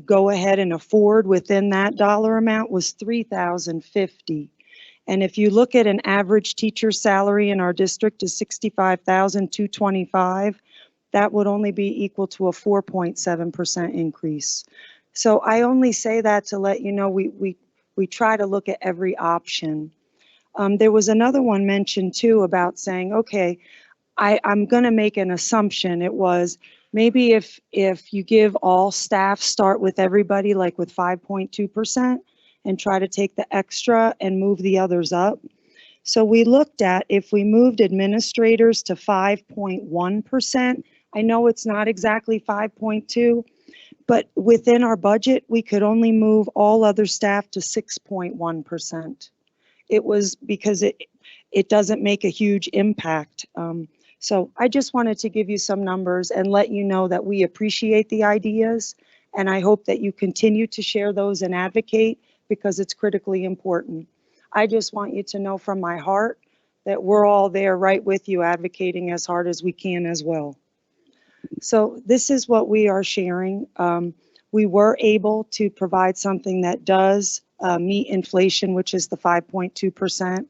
go ahead and afford within that dollar amount was $3,050. And if you look at an average teacher salary in our district is $65,225, that would only be equal to a 4.7% increase. So I only say that to let you know we try to look at every option. There was another one mentioned too about saying, okay, I'm going to make an assumption. It was maybe if you give all staff, start with everybody like with 5.2%. And try to take the extra and move the others up. So we looked at if we moved administrators to 5.1%, I know it's not exactly 5.2, but within our budget, we could only move all other staff to 6.1%. it was because it doesn't make a huge impact. So I just wanted to give you some numbers and let you know that we appreciate the ideas, and I hope that you continue to share those and advocate, because it's critically important. I just want you to know from my heart that we're all there right with you, advocating as hard as we can as well. So this is what we are sharing. We were able to provide something that does meet inflation, which is the 5.2%.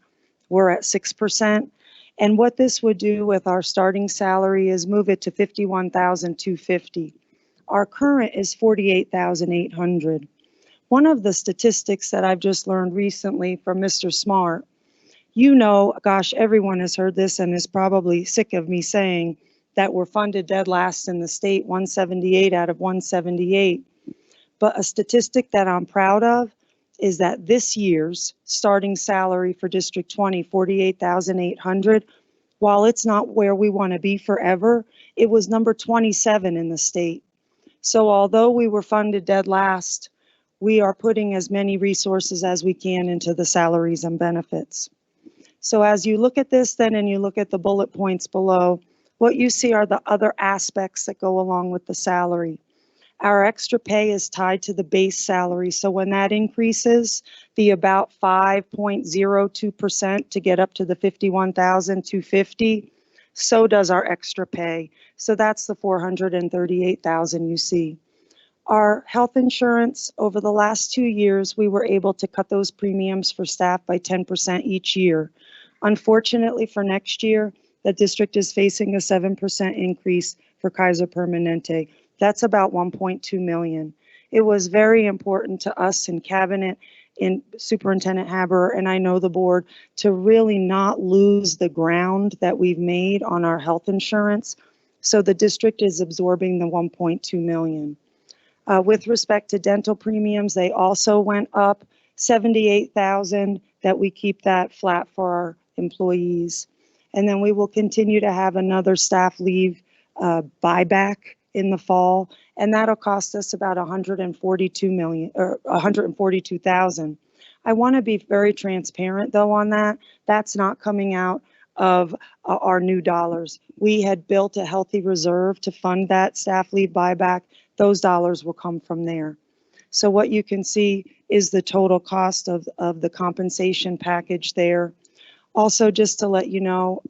We're at 6%. And what this would do with our starting salary is move it to $51,250. Our current is $48,800. One of the statistics that I've just learned recently from Mr. Smart, you know, gosh, everyone has heard this and is probably sick of me saying that we're funded dead last in the state, 178 out of 178. But a statistic that I'm proud of is that this year's starting salary for District 20, $48,800, while it's not where we want to be forever, it was number 27 in the state. So although we were funded dead last, we are putting as many resources as we can into the salaries and benefits. So as you look at this then and you look at the bullet points below, what you see are the other aspects that go along with the salary. Our extra pay is tied to the base salary. So when that increases, the about 5.02% to get up to the $51,250, so does our extra pay. So that's the $438,000 you see. Our health insurance, over the last 2 years, we were able to cut those premiums for staff by 10% each year. Unfortunately, for next year, the district is facing a 7% increase for Kaiser Permanente. That's about 1.2 million. It was very important to us in cabinet, in Superintendent Haber, and I know the board, to really not lose the ground that we've made on our health insurance. So the district is absorbing the 1.2 million. With respect to dental premiums, they also went up 78,000, that we keep that flat for our employees. And then we will continue to have another staff leave buyback in the fall, and that'll cost us about 142,000. I want to be very transparent though on that. That's not coming out of our new dollars. We had built a healthy reserve to fund that staff leave buyback. Those dollars will come from there. So what you can see is the total cost of the compensation package there. Also, just to let you know,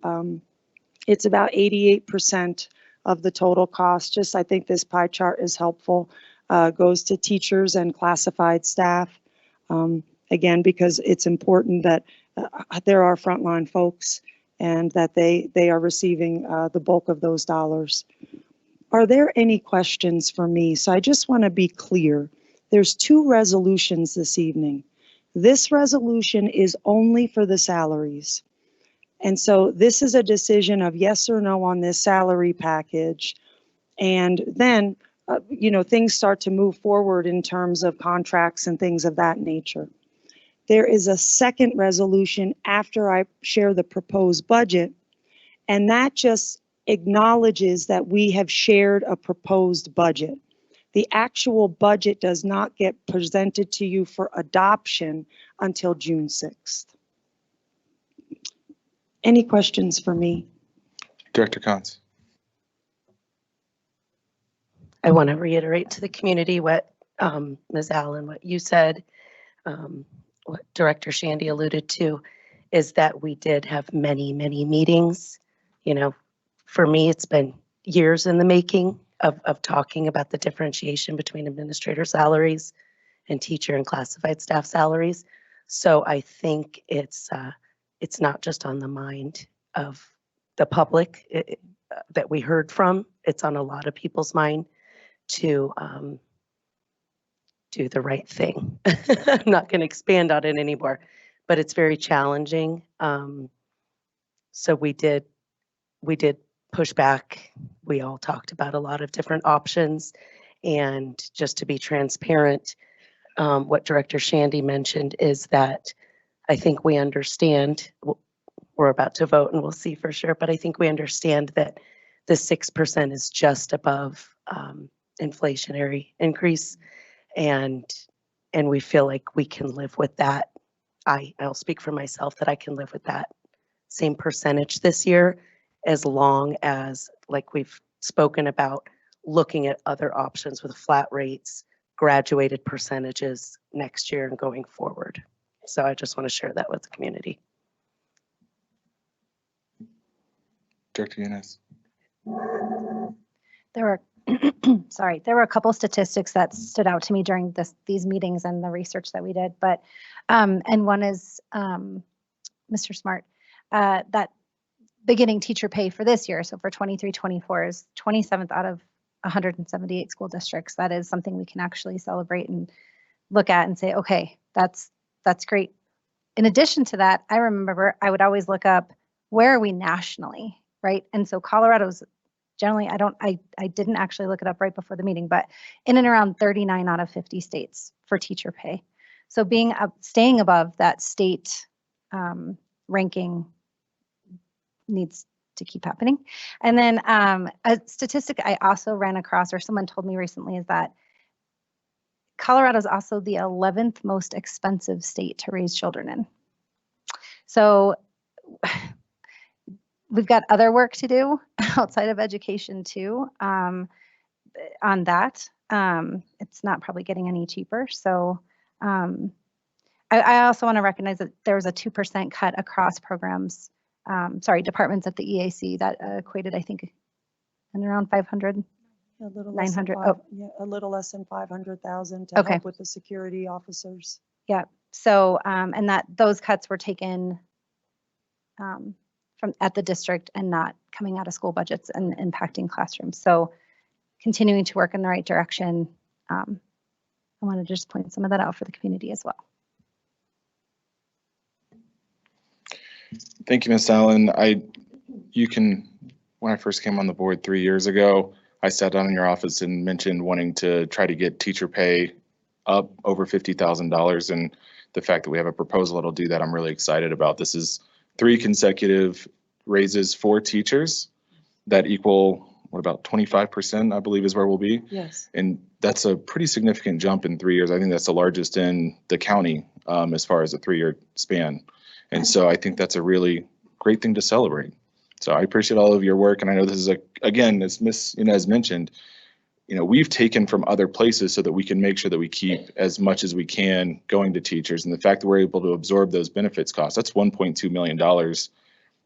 it's about 88% of the total cost. Just, I think this pie chart is helpful. Goes to teachers and classified staff. Again, because it's important that there are frontline folks and that they are receiving the bulk of those dollars. Are there any questions for me? So I just want to be clear. There's 2 resolutions this evening. This resolution is only for the salaries. And so this is a decision of yes or no on this salary package. And then, you know, things start to move forward in terms of contracts and things of that nature. There is a second resolution after I share the proposed budget, and that just acknowledges that we have shared a proposed budget. The actual budget does not get presented to you for adoption until June 6th. Any questions for me? Director Cons. I want to reiterate to the community what Ms. Allen, what you said, what Director Shandy alluded to, is that we did have many, many meetings. You know, for me, it's been years in the making of talking about the differentiation between administrator salaries and teacher and classified staff salaries. So I think it's not just on the mind of the public that we heard from. It's on a lot of people's mind to do the right thing. I'm not going to expand on it anymore, but it's very challenging. So we did push back. We all talked about a lot of different options, and just to be transparent, what Director Shandy mentioned is that I think we understand, we're about to vote and we'll see for sure, but I think we understand that the 6% is just above inflationary increase, and we feel like we can live with that I'll speak for myself that I can live with that same percentage this year, as long as, like we've spoken about, looking at other options with flat rates, graduated percentages next year and going forward. So I just want to share that with the community. Director Yanez. There were, sorry, there were a couple statistics that stood out to me during these meetings and the research that we did, but, and one is, Mr. Smart, that beginning teacher pay for this year, so for 23-24 is 27th out of 178 school districts. That is something we can actually celebrate and look at and say, okay, that's great. In addition to that, I remember I would always look up, where are we nationally, right? And so Colorado's generally, I didn't actually look it up right before the meeting, but in and around 39 out of 50 states for teacher pay. So being staying above that state ranking needs to keep happening. And then a statistic I also ran across, or someone told me recently, is that Colorado is also the 11th most expensive state to raise children in. So we've got other work to do outside of education too, on that. It's not probably getting any cheaper. So I also want to recognize that there was a 2% cut across programs, departments at the EAC that equated, I think, in around 500. A little less than 900. yeah, a little less than 500,000 to help with the security officers. Yeah. So, and that those cuts were taken from at the district and not coming out of school budgets and impacting classrooms. So, continuing to work in the right direction. I want to just point some of that out for the community as well. Thank you, Ms. Allen. When I first came on the board 3 years ago, I sat down in your office and mentioned wanting to try to get teacher pay up over $50,000. And the fact that we have a proposal that'll do that, I'm really excited about. This is 3 consecutive raises for teachers that equal, what, about 25%, I believe is where we'll be. Yes. And that's a pretty significant jump in 3 years. I think that's the largest in the county as far as a 3-year span. And so I think that's a really great thing to celebrate. So I appreciate all of your work. And I know this is, again, as Ms. Inez mentioned, we've taken from other places so that we can make sure that we keep as much as we can going to teachers. And the fact that we're able to absorb those benefits costs, that's $1.2 million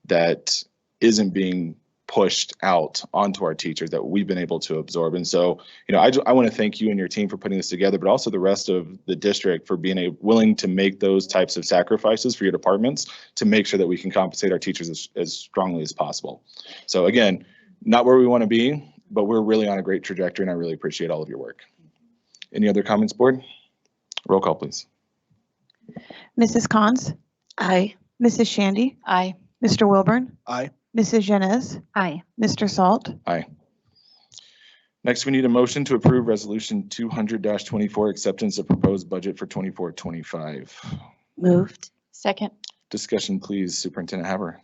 that isn't being pushed out onto our teachers that we've been able to absorb. And so, I want to thank you and your team for putting this together, but also the rest of the district for being willing to make those types of sacrifices for your departments to make sure that we can compensate our teachers as strongly as possible. So again, not where we want to be, but we're really on a great trajectory, and I really appreciate all of your work. Any other comments, board? Roll call, please. Mrs. Cons? Aye. Mrs. Shandy? Aye. Mr. Wilburn? Aye. Mrs. Yanez? Aye. Mr. Salt? Aye. Next, we need a motion to approve resolution 200-24, acceptance of proposed budget for 24-25. Moved. Second. Discussion, please, Superintendent Haber.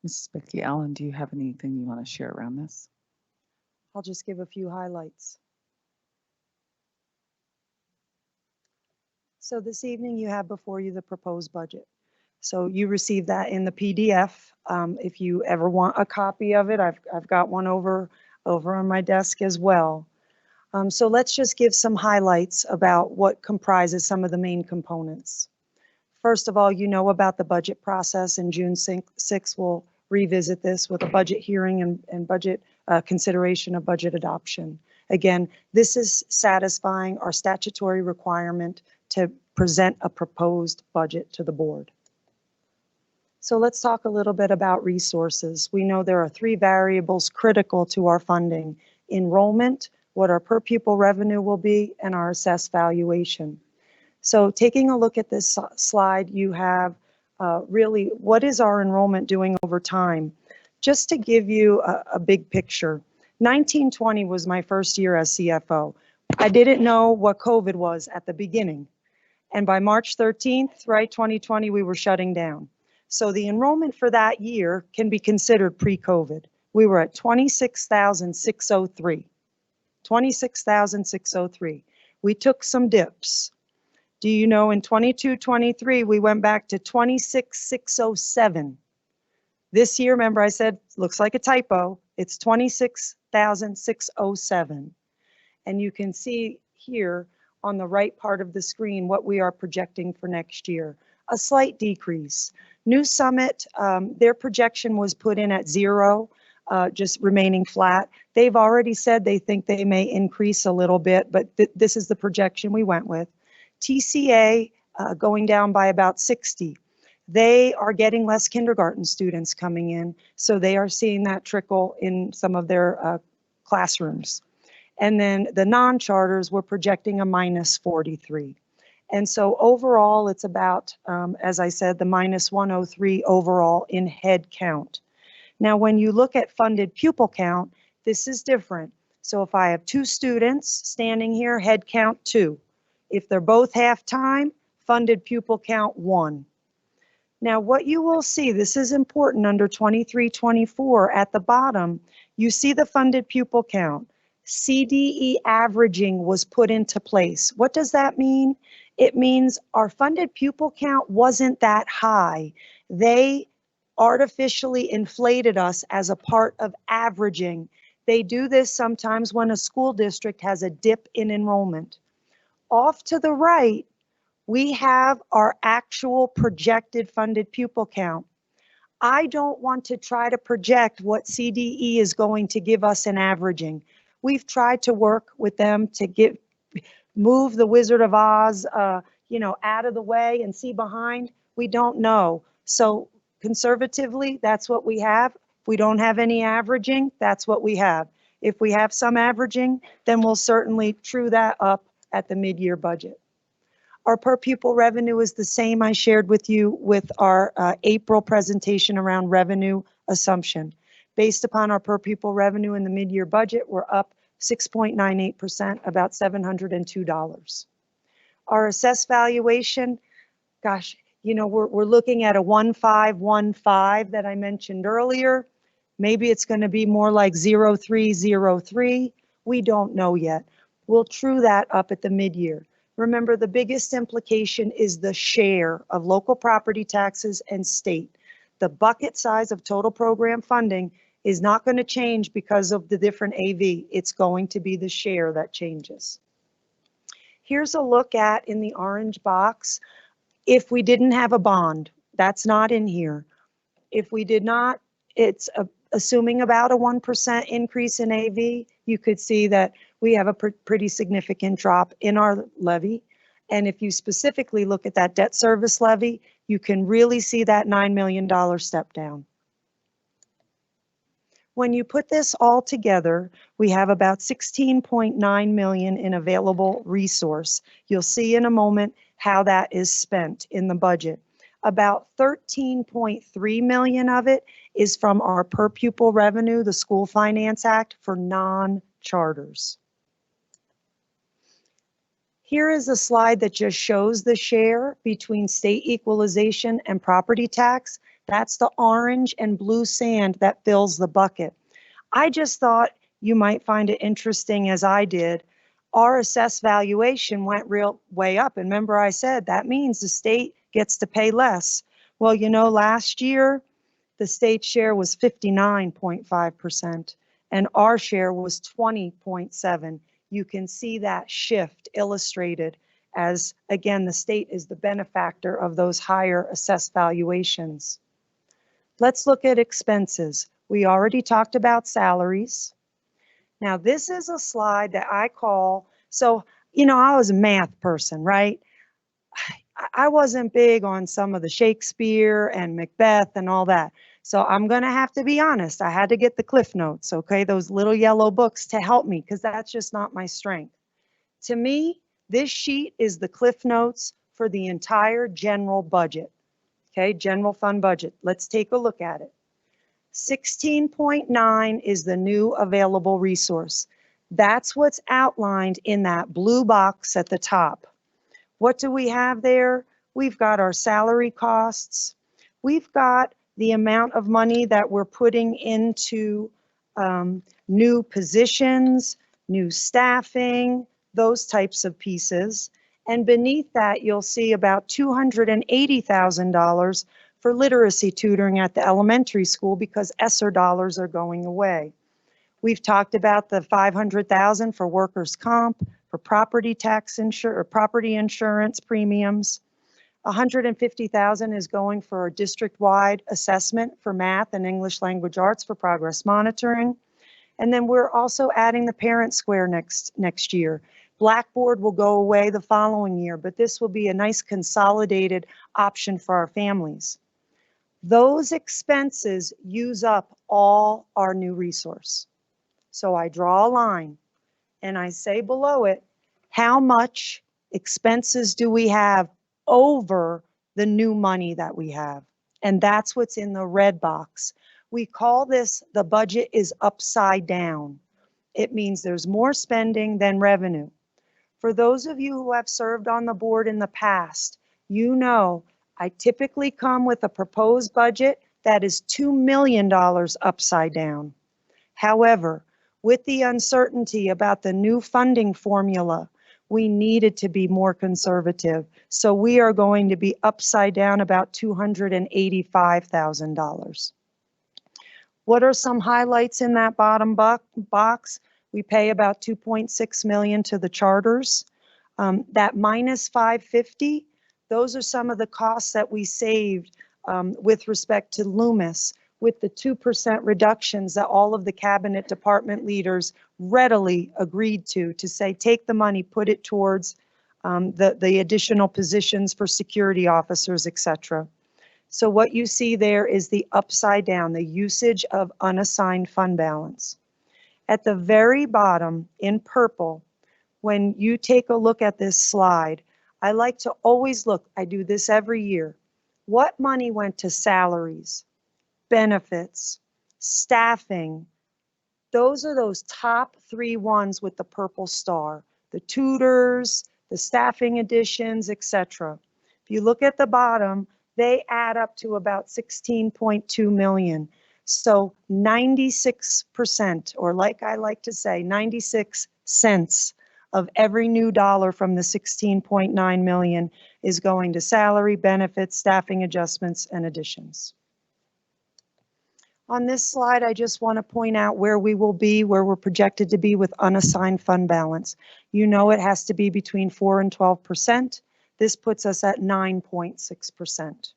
Mrs. Becky Allen, do you have anything you want to share around this? I'll just give a few highlights. So this evening you have before you the proposed budget. So you received that in the PDF. If you ever want a copy of it, I've got one over on my desk as well. So let's just give some highlights about what comprises some of the main components. First of all, you know about the budget process, and June 6th we'll revisit this with a budget hearing and budget consideration of budget adoption. Again, this is satisfying our statutory requirement to present a proposed budget to the board. So let's talk a little bit about resources. We know there are 3 variables critical to our funding: enrollment, what our per pupil revenue will be, and our assessed valuation. So taking a look at this slide, you have really what is our enrollment doing over time. Just to give you a big picture, 1920 was my first year as CFO. I didn't know what COVID was at the beginning. And by March 13th, right, 2020, we were shutting down. So the enrollment for that year can be considered pre-COVID. We were at 26,603. 26,603. We took some dips. Do you know in 22-23, we went back to 26,607. This year, remember I said, looks like a typo. It's 26,607. And you can see here on the right part of the screen what we are projecting for next year. A slight decrease. New Summit, their projection was put in at 0, just remaining flat. They've already said they think they may increase a little bit, but this is the projection we went with. TCA going down by about 60. They are getting less kindergarten students coming in, so they are seeing that trickle in some of their classrooms. And then the non-charters, we're projecting a minus 43. And so overall, it's about, as I said, the minus 103 overall in head count. Now, when you look at funded pupil count, this is different. So if I have 2 students standing here, head count 2. If they're both half-time, funded pupil count 1. Now, what you will see, this is important under 23-24 at the bottom, you see the funded pupil count. CDE averaging was put into place. What does that mean? It means our funded pupil count wasn't that high. They artificially inflated us as a part of averaging. They do this sometimes when a school district has a dip in enrollment. Off to the right, we have our actual projected funded pupil count. I don't want to try to project what CDE is going to give us in averaging. We've tried to work with them to move the Wizard of Oz, out of the way and see behind. We don't know. So conservatively, that's what we have. If we don't have any averaging, that's what we have. If we have some averaging, then we'll certainly true that up at the mid-year budget. Our per pupil revenue is the same I shared with you with our April presentation around revenue assumption. Based upon our per pupil revenue in the mid-year budget, we're up 6.98%, about $702. Our assessed valuation, gosh, we're looking at a 1515 that I mentioned earlier. Maybe it's going to be more like 0303. We don't know yet. We'll true that up at the mid-year. Remember, the biggest implication is the share of local property taxes and state. The bucket size of total program funding is not going to change because of the different AV. It's going to be the share that changes. Here's a look at, in the orange box, if we didn't have a bond. That's not in here. If we did not, it's assuming about a 1% increase in AV, you could see that we have a pretty significant drop in our levy. And if you specifically look at that debt service levy, you can really see that $9 million step down. When you put this all together, we have about 16.9 million in available resource. You'll see in a moment how that is spent in the budget. About 13.3 million of it is from our per pupil revenue, the School Finance Act, for non-charters. Here is a slide that just shows the share between state equalization and property tax. That's the orange and blue sand that fills the bucket. I just thought you might find it interesting, as I did. Our assessed valuation went way up. And remember I said that means the state gets to pay less. Well, last year, the state share was 59.5% and our share was 20.7%. You can see that shift illustrated as, again, the state is the benefactor of those higher assessed valuations. Let's look at expenses. We already talked about salaries. Now, this is a slide that I call, I was a math person, right? I wasn't big on some of the Shakespeare and Macbeth and all that. So I'm going to have to be honest. I had to get the Cliff Notes, okay? Those little yellow books to help me, because that's just not my strength. To me, this sheet is the Cliff Notes for the entire general budget, okay? General fund budget. Let's take a look at it. 16.9 is the new available resource. That's what's outlined in that blue box at the top. What do we have there? We've got our salary costs. We've got the amount of money that we're putting into new positions, new staffing, those types of pieces. And beneath that, you'll see about $280,000 for literacy tutoring at the elementary school because ESSER dollars are going away. We've talked about the $500,000 for workers' comp, for property insurance premiums. $150,000 is going for a district-wide assessment for math and English language arts for progress monitoring. And then we're also adding the Parent Square next year. Blackboard will go away the following year, but this will be a nice consolidated option for our families. Those expenses use up all our new resource. So I draw a line and I say below it, how much expenses do we have over the new money that we have? And that's what's in the red box. We call this the budget is upside down. It means there's more spending than revenue. For those of you who have served on the board in the past, you know I typically come with a proposed budget that is $2 million upside down. However, with the uncertainty about the new funding formula, we needed to be more conservative. So we are going to be upside down about $285,000. What are some highlights in that bottom box? We pay about $2.6 million to the charters. That minus 550, those are some of the costs that we saved with respect to Loomis, with the 2% reductions that all of the cabinet department leaders readily agreed to say, take the money, put it towards the additional positions for security officers, et cetera. So what you see there is the upside down, the usage of unassigned fund balance. At the very bottom in purple, when you take a look at this slide, I like to always look, I do this every year, what money went to salaries, benefits, staffing. Those are those top 3 ones with the purple star, the tutors, the staffing additions, etc. If you look at the bottom, they add up to about 16.2 million. So 96%, or like I like to say, 96 cents of every new dollar from the 16.9 million is going to salary, benefits, staffing adjustments, and additions. On this slide, I just want to point out where we will be, where we're projected to be with unassigned fund balance. You know it has to be between 4 and 12%. This puts us at 9.6%.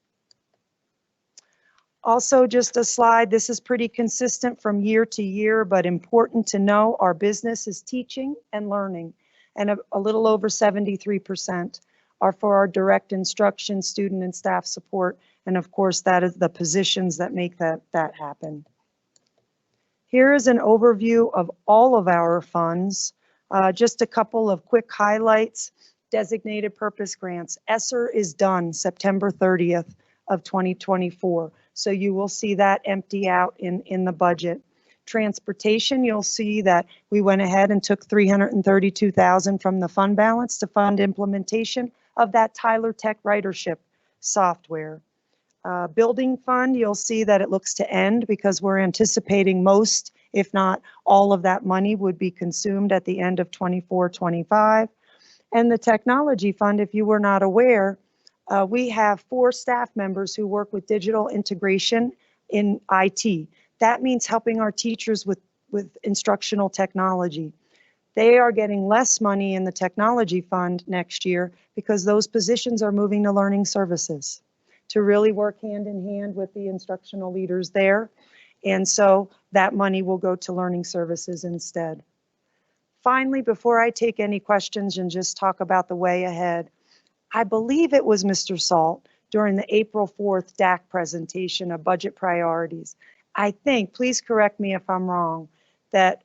Also, just a slide, this is pretty consistent from year to year, but important to know our business is teaching and learning, and a little over 73% are for our direct instruction, student and staff support, and of course, that is the positions that make that happen. Here is an overview of all of our funds. Just a couple of quick highlights. Designated purpose grants. ESSER is done September 30th of 2024. So you will see that empty out in the budget. Transportation, you'll see that we went ahead and took $332,000 from the fund balance to fund implementation of that Tyler Tech ridership software. Building fund, you'll see that it looks to end because we're anticipating most, if not all of that money would be consumed at the end of 24-25. And the technology fund, if you were not aware, we have 4 staff members who work with digital integration in IT. That means helping our teachers with instructional technology. They are getting less money in the technology fund next year because those positions are moving to learning services to really work hand in hand with the instructional leaders there. And so that money will go to learning services instead. Finally, before I take any questions and just talk about the way ahead, I believe it was Mr. Salt during the April 4th DAC presentation of budget priorities. I think, please correct me if I'm wrong, that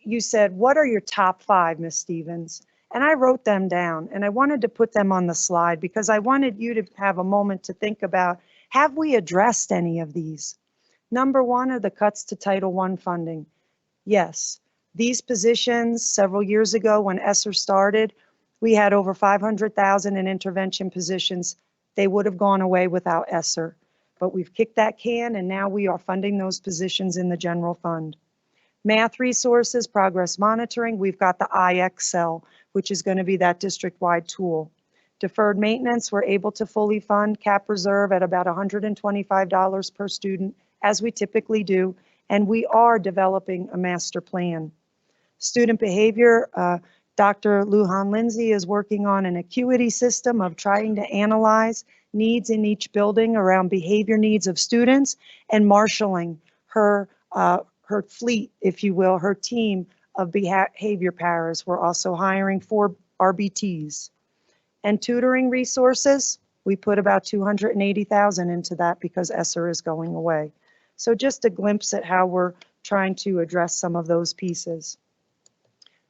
you said, what are your top 5, Ms. Stevens? And I wrote them down and I wanted to put them on the slide because I wanted you to have a moment to think about, have we addressed any of these? Number 1 are the cuts to Title I funding. Yes, these positions several years ago when ESSER started, we had over 500,000 in intervention positions. They would have gone away without ESSER, but we've kicked that can and now we are funding those positions in the general fund. Math resources, progress monitoring, we've got the IXL which is going to be that district-wide tool. Deferred maintenance, we're able to fully fund cap reserve at about $125 per student, as we typically do, and we are developing a master plan. Student behavior, Dr. Lujan Lindsay is working on an acuity system of trying to analyze needs in each building around behavior needs of students and marshaling her fleet, if you will, her team of behavior paras. We're also hiring 4 RBTs. And tutoring resources, we put about $280,000 into that because ESSER is going away. So just a glimpse at how we're trying to address some of those pieces.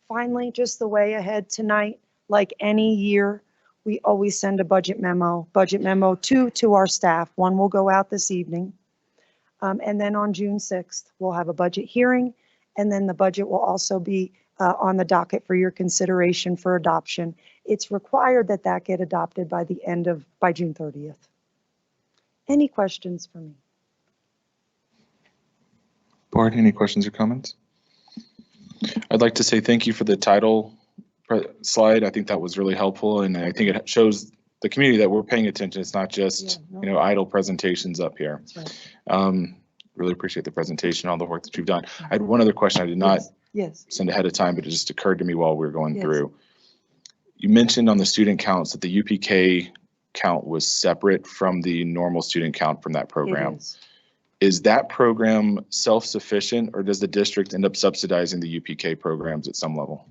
Finally, just the way ahead tonight, like any year, we always send a budget memo. Budget memo 2 to our staff. 1 will go out this evening. And then on June 6th, we'll have a budget hearing, and then the budget will also be on the docket for your consideration for adoption. It's required that that get adopted by June 30th. Any questions for me? Board, any questions or comments? I'd like to say thank you for the title slide. I think that was really helpful, and I think it shows the community that we're paying attention. It's not just idle presentations up here. That's right. Really appreciate the presentation, all the work that you've done. I had one other question I did not send ahead of time, but it just occurred to me while we were going through. You mentioned on the student counts that the UPK count was separate from the normal student count from that program. Is that program self-sufficient, or does the district end up subsidizing the UPK programs at some level?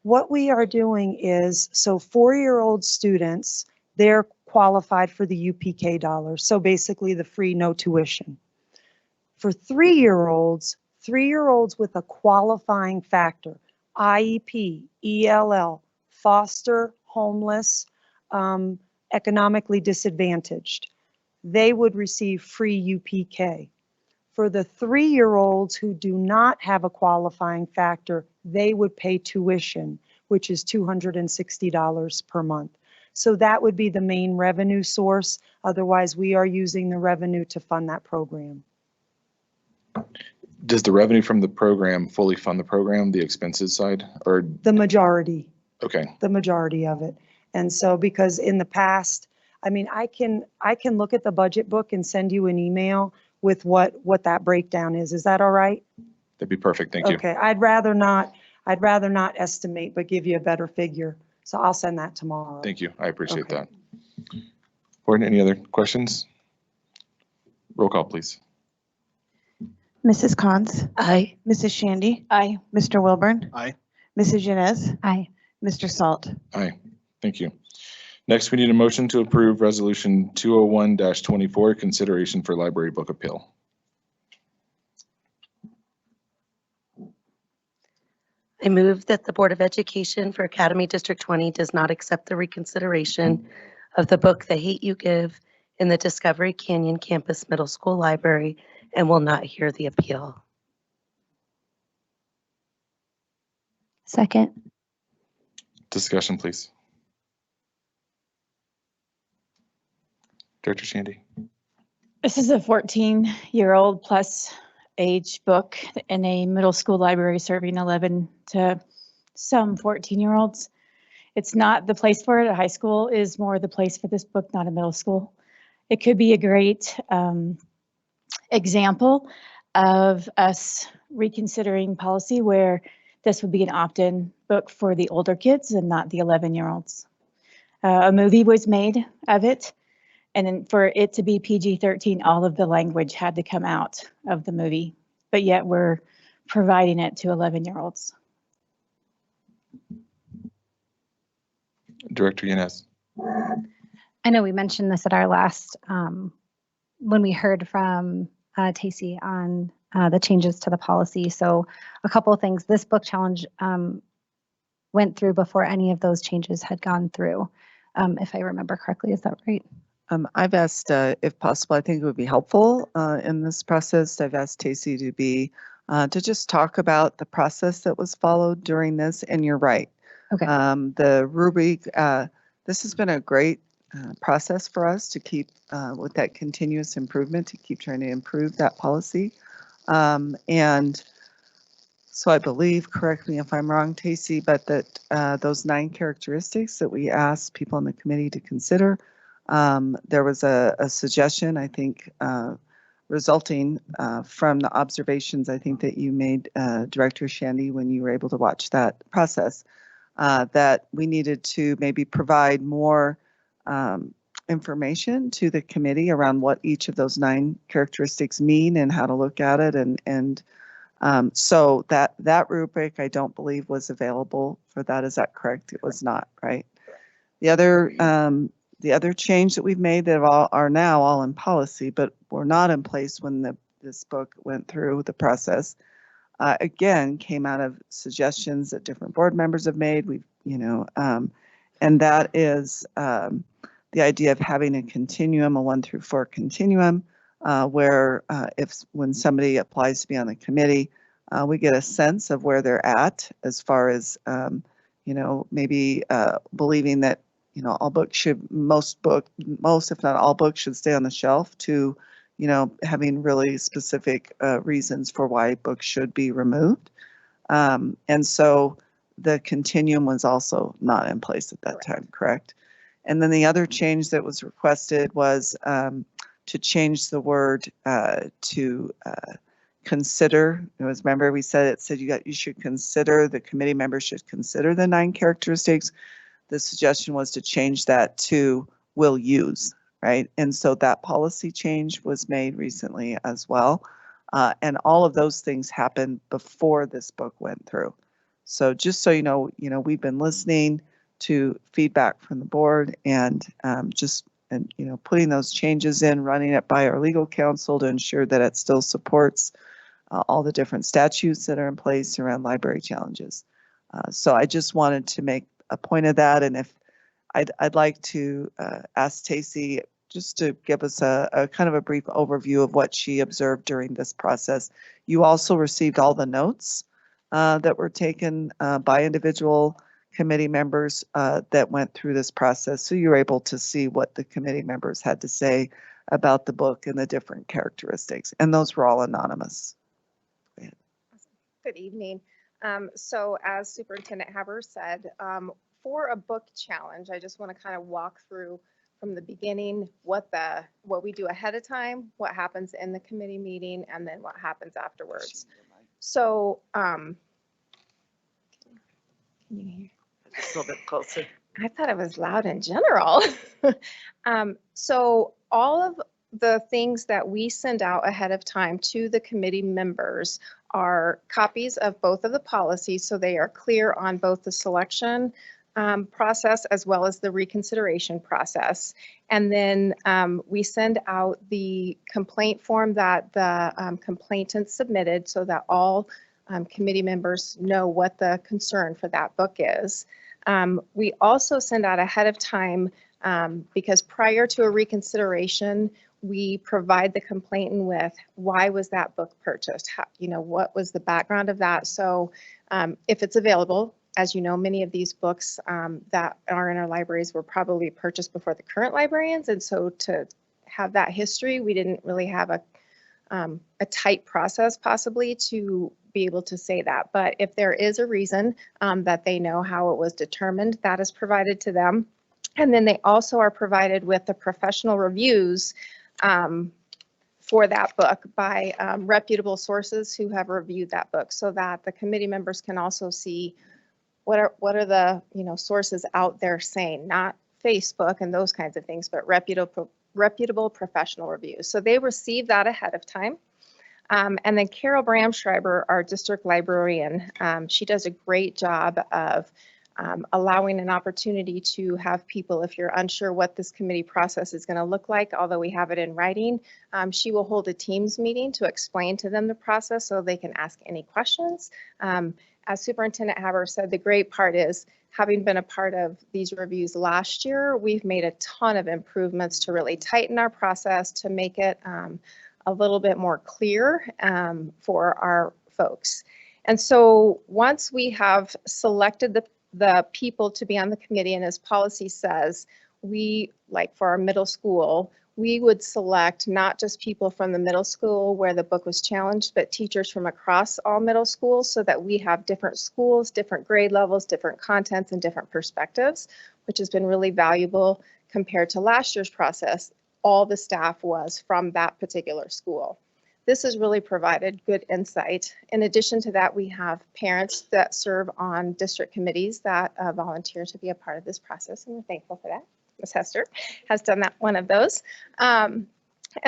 What we are doing is, so 4-year-old students, they're qualified for the UPK dollars. So basically the free no tuition. For 3-year-olds with a qualifying factor, IEP, ELL, foster, homeless, economically disadvantaged, they would receive free UPK. For the 3-year-olds who do not have a qualifying factor, they would pay tuition, which is $260 per month. So that would be the main revenue source. Otherwise, we are using the revenue to fund that program. Does the revenue from the program fully fund the program, the expenses side, or? The majority. Okay. The majority of it. And so because in the past, I mean, I can look at the budget book and send you an email with what that breakdown is. Is that all right? That'd be perfect. Thank you. Okay. I'd rather not estimate, but give you a better figure. So I'll send that tomorrow. Thank you. I appreciate that. Board, any other questions? Roll call, please. Mrs. Cons. Aye. Mrs. Shandy. Aye. Mr. Wilburn. Aye. Mrs. Yanez. Aye. Mr. Salt. Aye. Thank you. Next, we need a motion to approve Resolution 201-24, consideration for library book appeal. I move that the Board of Education for Academy District 20 does not accept the reconsideration of the book The Hate You Give in the Discovery Canyon Campus Middle School Library and will not hear the appeal. Second. Discussion, please. Director Shandy. This is a 14-year-old plus age book in a middle school library serving 11 to some 14-year-olds. It's not the place for it. A high school is more the place for this book, not a middle school. It could be a great example of us reconsidering policy where this would be an opt-in book for the older kids and not the 11-year-olds. A movie was made of it, and then for it to be PG-13, all of the language had to come out of the movie, but yet we're providing it to 11-year-olds. Director Yanez. I know we mentioned this at our last, when we heard from Tacey on the changes to the policy. So a couple of things. This book challenge went through before any of those changes had gone through, if I remember correctly. Is that right? I've asked, if possible, I think it would be helpful in this process. I've asked Tacey to just talk about the process that was followed during this, and you're right. Okay. The rubric, this has been a great process for us to keep with that continuous improvement, to keep trying to improve that policy. And So I believe, correct me if I'm wrong, Tacey, but that those 9 characteristics that we asked people on the committee to consider, there was a suggestion, I think, resulting from the observations I think that you made, Director Shandy, when you were able to watch that process, that we needed to maybe provide more information to the committee around what each of those 9 characteristics mean and how to look at it. And so that rubric, I don't believe was available for that. Is that correct? It was not, right? The other change that we've made that are now all in policy, but were not in place when this book went through the process, again, came out of suggestions that different board members have made. And that is the idea of having a continuum, a 1 through 4 continuum, where when somebody applies to be on the committee, we get a sense of where they're at as far as, maybe believing that, all books should, most if not all books should stay on the shelf, to, having really specific reasons for why books should be removed. And so the continuum was also not in place at that time, correct? And then the other change that was requested was to change the word to consider. Remember we said you should consider, the committee members should consider the 9 characteristics. The suggestion was to change that to will use, right? And so that policy change was made recently as well. And all of those things happened before this book went through. So just so you know, we've been listening to feedback from the board and putting those changes in, running it by our legal counsel to ensure that it still supports all the different statutes that are in place around library challenges. So I just wanted to make a point of that. And if I'd like to ask Tacey just to give us a kind of a brief overview of what she observed during this process. You also received all the notes that were taken by individual committee members that went through this process. So you were able to see what the committee members had to say about the book and the different characteristics. And those were all anonymous. Good evening. So as Superintendent Haber said, for a book challenge, I just want to kind of walk through from the beginning what we do ahead of time, what happens in the committee meeting, and then what happens afterwards. So can you hear? Just a little bit closer. I thought it was loud in general. So all of the things that we send out ahead of time to the committee members are copies of both of the policies, so they are clear on both the selection process as well as the reconsideration process. And then we send out the complaint form that the complainant submitted so that all committee members know what the concern for that book is. We also send out ahead of time because prior to a reconsideration, we provide the complainant with why was that book purchased? How, what was the background of that? So if it's available, as you know, many of these books that are in our libraries were probably purchased before the current librarians. And so to have that history, we didn't really have a tight process possibly to be able to say that. But if there is a reason that they know how it was determined, that is provided to them. And then they also are provided with the professional reviews for that book by reputable sources who have reviewed that book, so that the committee members can also see what are the sources out there saying, not Facebook and those kinds of things, but reputable professional reviews. So they receive that ahead of time. And then Carol Bramschreiber, our district librarian, she does a great job of allowing an opportunity to have people, if you're unsure what this committee process is going to look like, although we have it in writing, she will hold a Teams meeting to explain to them the process so they can ask any questions. As Superintendent Haber said, the great part is, having been a part of these reviews last year, we've made a ton of improvements to really tighten our process to make it a little bit more clear for our folks. And so once we have selected the people to be on the committee, and as policy says, we, like for our middle school, we would select not just people from the middle school where the book was challenged, but teachers from across all middle schools so that we have different schools, different grade levels, different contents, and different perspectives, which has been really valuable compared to last year's process. All the staff was from that particular school. This has really provided good insight. In addition to that, we have parents that serve on district committees that volunteer to be a part of this process, and we're thankful for that. Ms. Hester has done that, one of those. And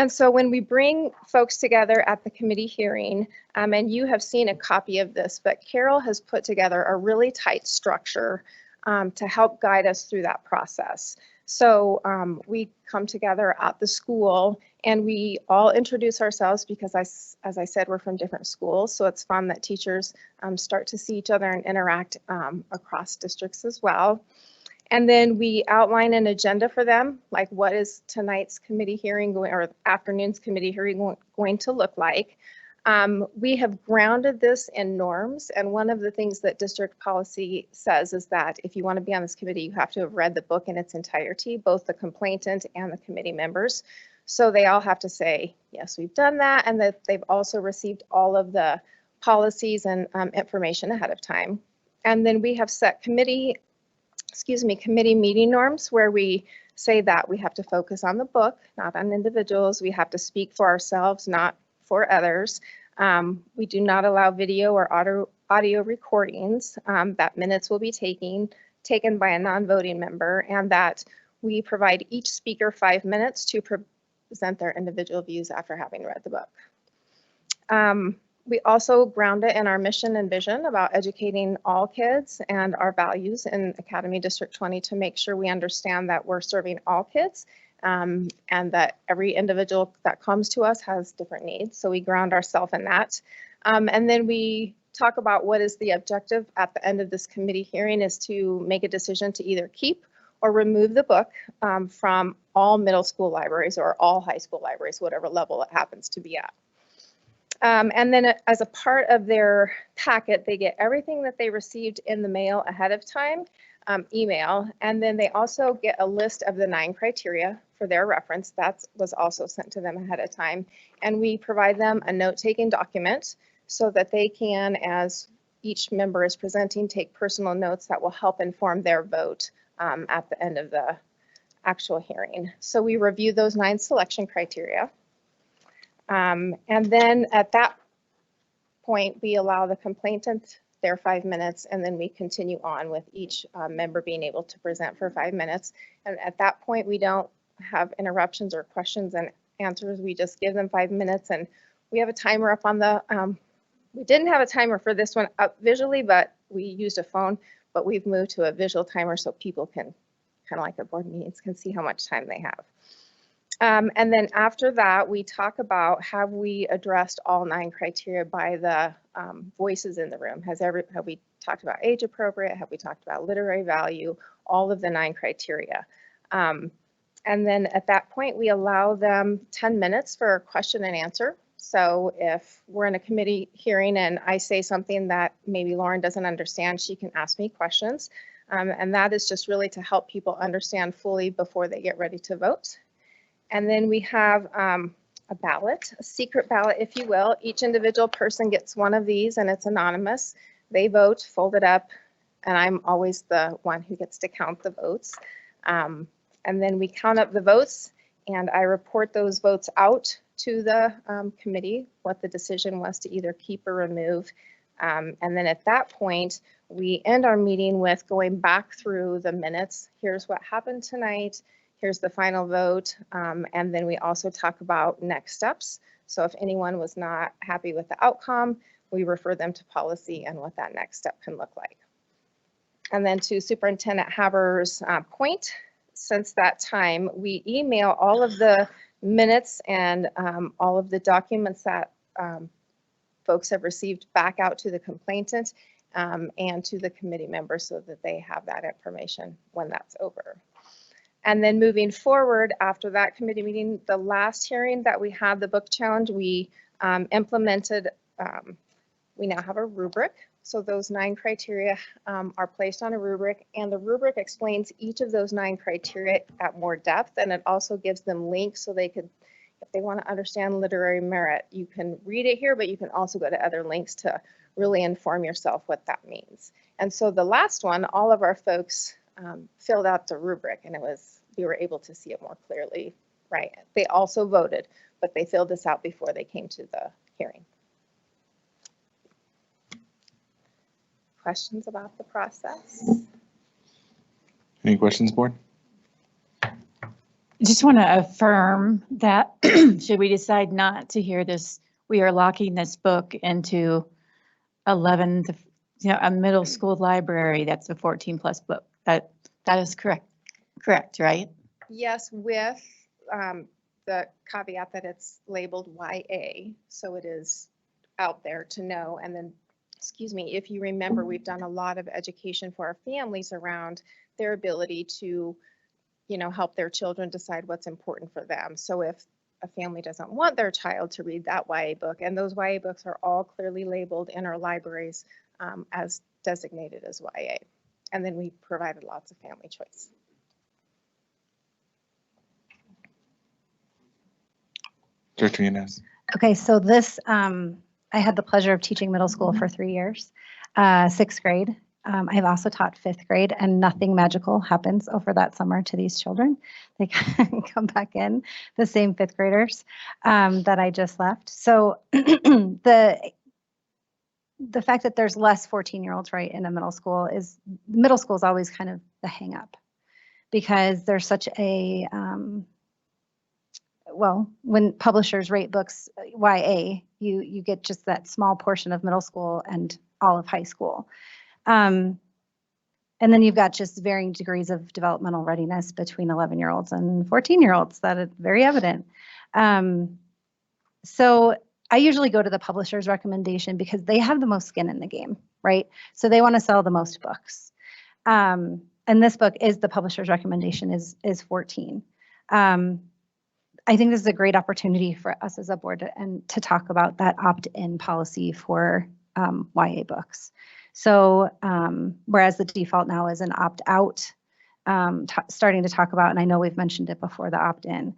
so when we bring folks together at the committee hearing, and you have seen a copy of this, but Carol has put together a really tight structure to help guide us through that process. So we come together at the school and we all introduce ourselves because as I said, we're from different schools. So it's fun that teachers start to see each other and interact across districts as well. And then we outline an agenda for them, like what is tonight's committee hearing going, or afternoon's committee hearing going to look like. We have grounded this in norms, and one of the things that district policy says is that if you want to be on this committee, you have to have read the book in its entirety, both the complainant and the committee members. So they all have to say, yes, we've done that, and that they've also received all of the policies and information ahead of time. And then we have set committee meeting norms where we say that we have to focus on the book, not on individuals. We have to speak for ourselves, not for others. We do not allow video or audio recordings, that minutes will be taken by a non-voting member, and that we provide each speaker 5 minutes to present their individual views after having read the book. We also ground it in our mission and vision about educating all kids and our values in Academy District 20 to make sure we understand that we're serving all kids and that every individual that comes to us has different needs. So we ground ourselves in that. And then we talk about what is the objective at the end of this committee hearing is to make a decision to either keep or remove the book from all middle school libraries or all high school libraries, whatever level it happens to be at. And then as a part of their packet, they get everything that they received in the mail ahead of time, email, and then they also get a list of the 9 criteria for their reference. That was also sent to them ahead of time. And we provide them a note-taking document so that they can, as each member is presenting, take personal notes that will help inform their vote at the end of the actual hearing. So we review those 9 selection criteria. And then at that point, we allow the complainant their 5 minutes, and then we continue on with each member being able to present for 5 minutes. And at that point, we don't have interruptions or questions and answers. We just give them 5 minutes, and we have a timer up on the, we didn't have a timer for this one up visually, but we used a phone, but we've moved to a visual timer so people can, kind of like at board meetings, can see how much time they have. And then after that, we talk about, have we addressed all 9 criteria by the voices in the room? Have we talked about age appropriate? Have we talked about literary value? All of the 9 criteria. And then at that point, we allow them 10 minutes for a question and answer. So if we're in a committee hearing and I say something that maybe Lauren doesn't understand, she can ask me questions. And that is just really to help people understand fully before they get ready to vote. And then we have a ballot, a secret ballot, if you will. Each individual person gets one of these and it's anonymous. They vote, fold it up, and I'm always the one who gets to count the votes. And then we count up the votes and I report those votes out to the committee, what the decision was to either keep or remove. And then at that point, we end our meeting with going back through the minutes. Here's what happened tonight. Here's the final vote, and then we also talk about next steps. So if anyone was not happy with the outcome, we refer them to policy and what that next step can look like. And then to Superintendent Haber's point, since that time, we email all of the minutes and all of the documents that folks have received back out to the complainant and to the committee members so that they have that information when that's over. And then moving forward after that committee meeting, the last hearing that we had, the book challenge, we implemented, we now have a rubric. So those 9 criteria are placed on a rubric, and the rubric explains each of those 9 criteria at more depth, and it also gives them links so they could, if they want to understand literary merit, you can read it here, but you can also go to other links to really inform yourself what that means. And so the last one, all of our folks filled out the rubric, and we were able to see it more clearly, right? They also voted, but they filled this out before they came to the hearing. Questions about the process? Any questions, board? I just want to affirm that should we decide not to hear this, we are locking this book into 11 to, a middle school library. That's a 14+ book. That is correct, right? Yes, with the caveat that it's labeled YA, so it is out there to know. And then, excuse me, if you remember, we've done a lot of education for our families around their ability to, help their children decide what's important for them. So if a family doesn't want their child to read that YA book, and those YA books are all clearly labeled in our libraries as designated as YA. And then we provided lots of family choice. Director Yanez. Okay, so this, I had the pleasure of teaching middle school for 3 years, 6th grade. I've also taught 5th grade, and nothing magical happens over that summer to these children. They come back in, the same 5th graders that I just left. So the fact that there's less 14-year-olds, right, in a middle school is always kind of the hang up, because there's such a, well, when publishers rate books YA, you get just that small portion of middle school and all of high school. And then you've got just varying degrees of developmental readiness between 11-year-olds and 14-year-olds. That is very evident. So I usually go to the publisher's recommendation because they have the most skin in the game, right? So they want to sell the most books. And this book is the publisher's recommendation is 14. I think this is a great opportunity for us as a board to talk about that opt-in policy for YA books. So whereas the default now is an opt-out, starting to talk about, and I know we've mentioned it before, the opt-in,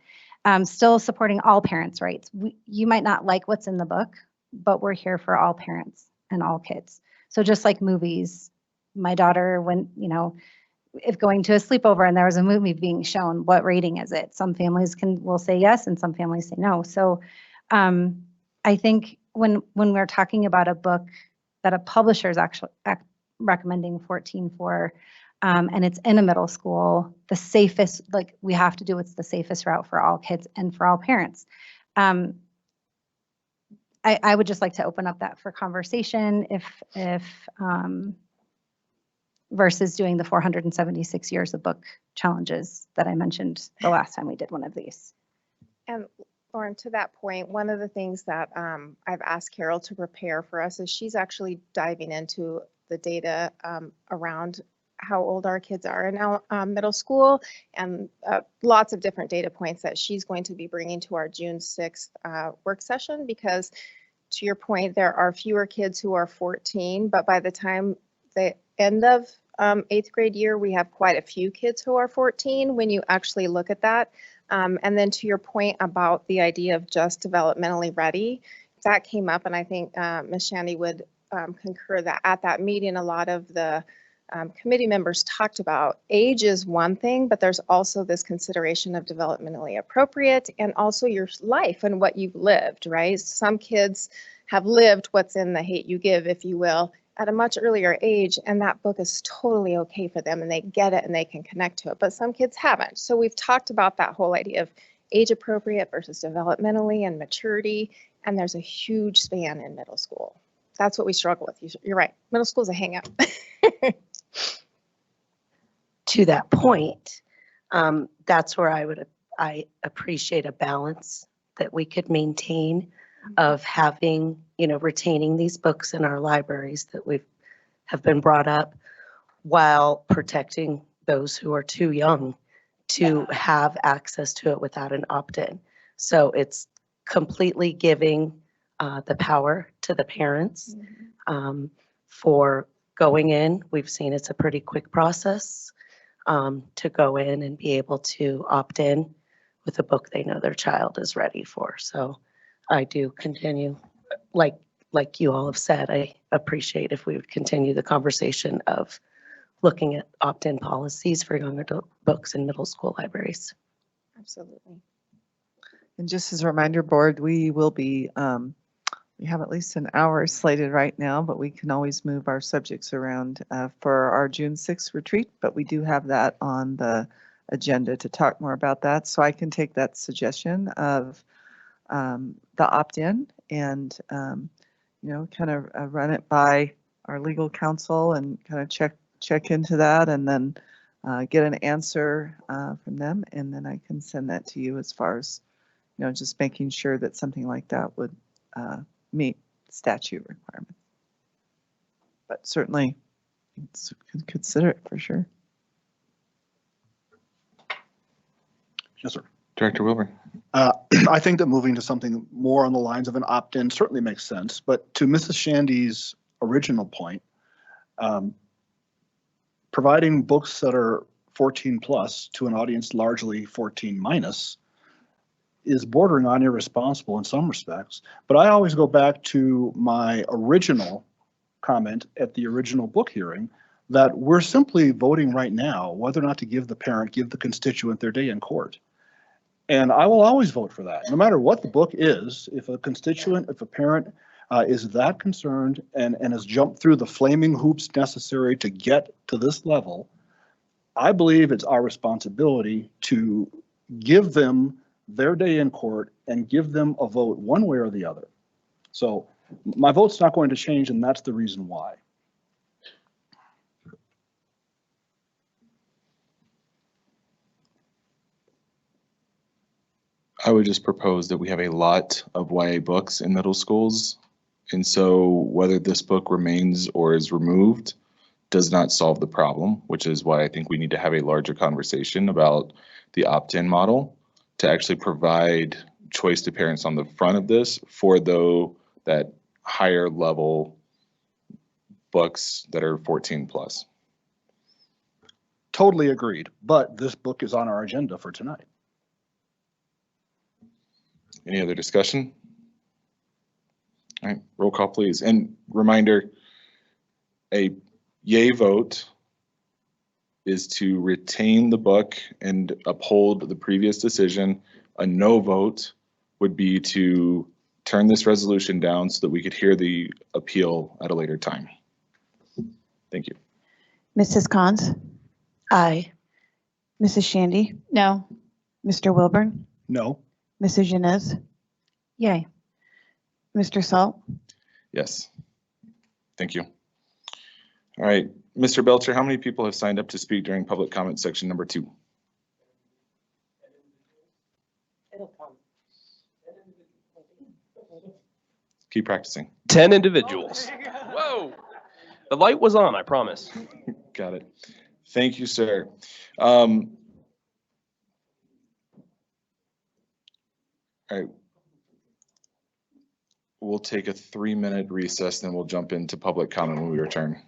still supporting all parents' rights. You might not like what's in the book, but we're here for all parents and all kids. So just like movies, my daughter, when, if going to a sleepover and there was a movie being shown, what rating is it? Some families will say yes, and some families say no. So I think when we're talking about a book that a publisher is actually recommending 14 for, and it's in a middle school, the safest, like we have to do what's the safest route for all kids and for all parents. I would just like to open up that for conversation if versus doing the 476 years of book challenges that I mentioned the last time we did one of these. And Lauren, to that point, one of the things that I've asked Carol to prepare for us is she's actually diving into the data around how old our kids are in middle school, and lots of different data points that she's going to be bringing to our June 6th work session, because to your point, there are fewer kids who are 14, but by the time the end of 8th grade year, we have quite a few kids who are 14 when you actually look at that. And then to your point about the idea of just developmentally ready, that came up, and I think Ms. Shandy would concur that at that meeting, a lot of the committee members talked about age is one thing, but there's also this consideration of developmentally appropriate and also your life and what you've lived, right? Some kids have lived what's in the Hate U Give, if you will, at a much earlier age, and that book is totally okay for them and they get it and they can connect to it, but some kids haven't. So we've talked about that whole idea of age appropriate versus developmentally and maturity, and there's a huge span in middle school. That's what we struggle with. You're right, middle school is a hang up. To that point, that's where I appreciate a balance that we could maintain of having, retaining these books in our libraries that have been brought up, while protecting those who are too young to have access to it without an opt-in. So it's completely giving the power to the parents. for going in. We've seen it's a pretty quick process to go in and be able to opt in with a book they know their child is ready for. So I do continue, like you all have said, I appreciate if we would continue the conversation of looking at opt-in policies for young adult books in middle school libraries. Absolutely. And just as a reminder, board, we will be, we have at least an hour slated right now, but we can always move our subjects around for our June 6th retreat, but we do have that on the agenda to talk more about that. So I can take that suggestion of the opt-in and, you know, kind of run it by our legal counsel and kind of check into that and then get an answer from them. And then I can send that to you as far as, you know, just making sure that something like that would meet statute requirements. But certainly consider it for sure. Yes, sir. Director Wilburn. I think that moving to something more on the lines of an opt-in certainly makes sense, but to Mrs. Shandy's original point, providing books that are 14 plus to an audience largely 14 minus is bordering on irresponsible in some respects. But I always go back to my original comment at the original book hearing that we're simply voting right now whether or not to give the constituent their day in court. And I will always vote for that, no matter what the book is. If a constituent, if a parent is that concerned and has jumped through the flaming hoops necessary to get to this level, I believe it's our responsibility to give them their day in court and give them a vote one way or the other. So my vote's not going to change, and that's the reason why. I would just propose that we have a lot of YA books in middle schools. And so whether this book remains or is removed does not solve the problem, which is why I think we need to have a larger conversation about the opt-in model to actually provide choice to parents on the front of this for that higher level books that are 14 plus. Totally agreed, but this book is on our agenda for tonight. Any other discussion? All right, roll call please. And reminder, a yay vote is to retain the book and uphold the previous decision. A no vote would be to turn this resolution down so that we could hear the appeal at a later time. Thank you. Mrs. Cons? Aye. Mrs. Shandy? No. Mr. Wilburn? No. Mrs. Yanez? Yay. Mr. Salt? Yes. Thank you. All right, Mr. Belcher, how many people have signed up to speak during public comment section number 2? Keep practicing. 10 individuals. Whoa. The light was on, I promise. Got it. Thank you, sir. All right. We'll take a 3-minute recess, then we'll jump into public comment when we return.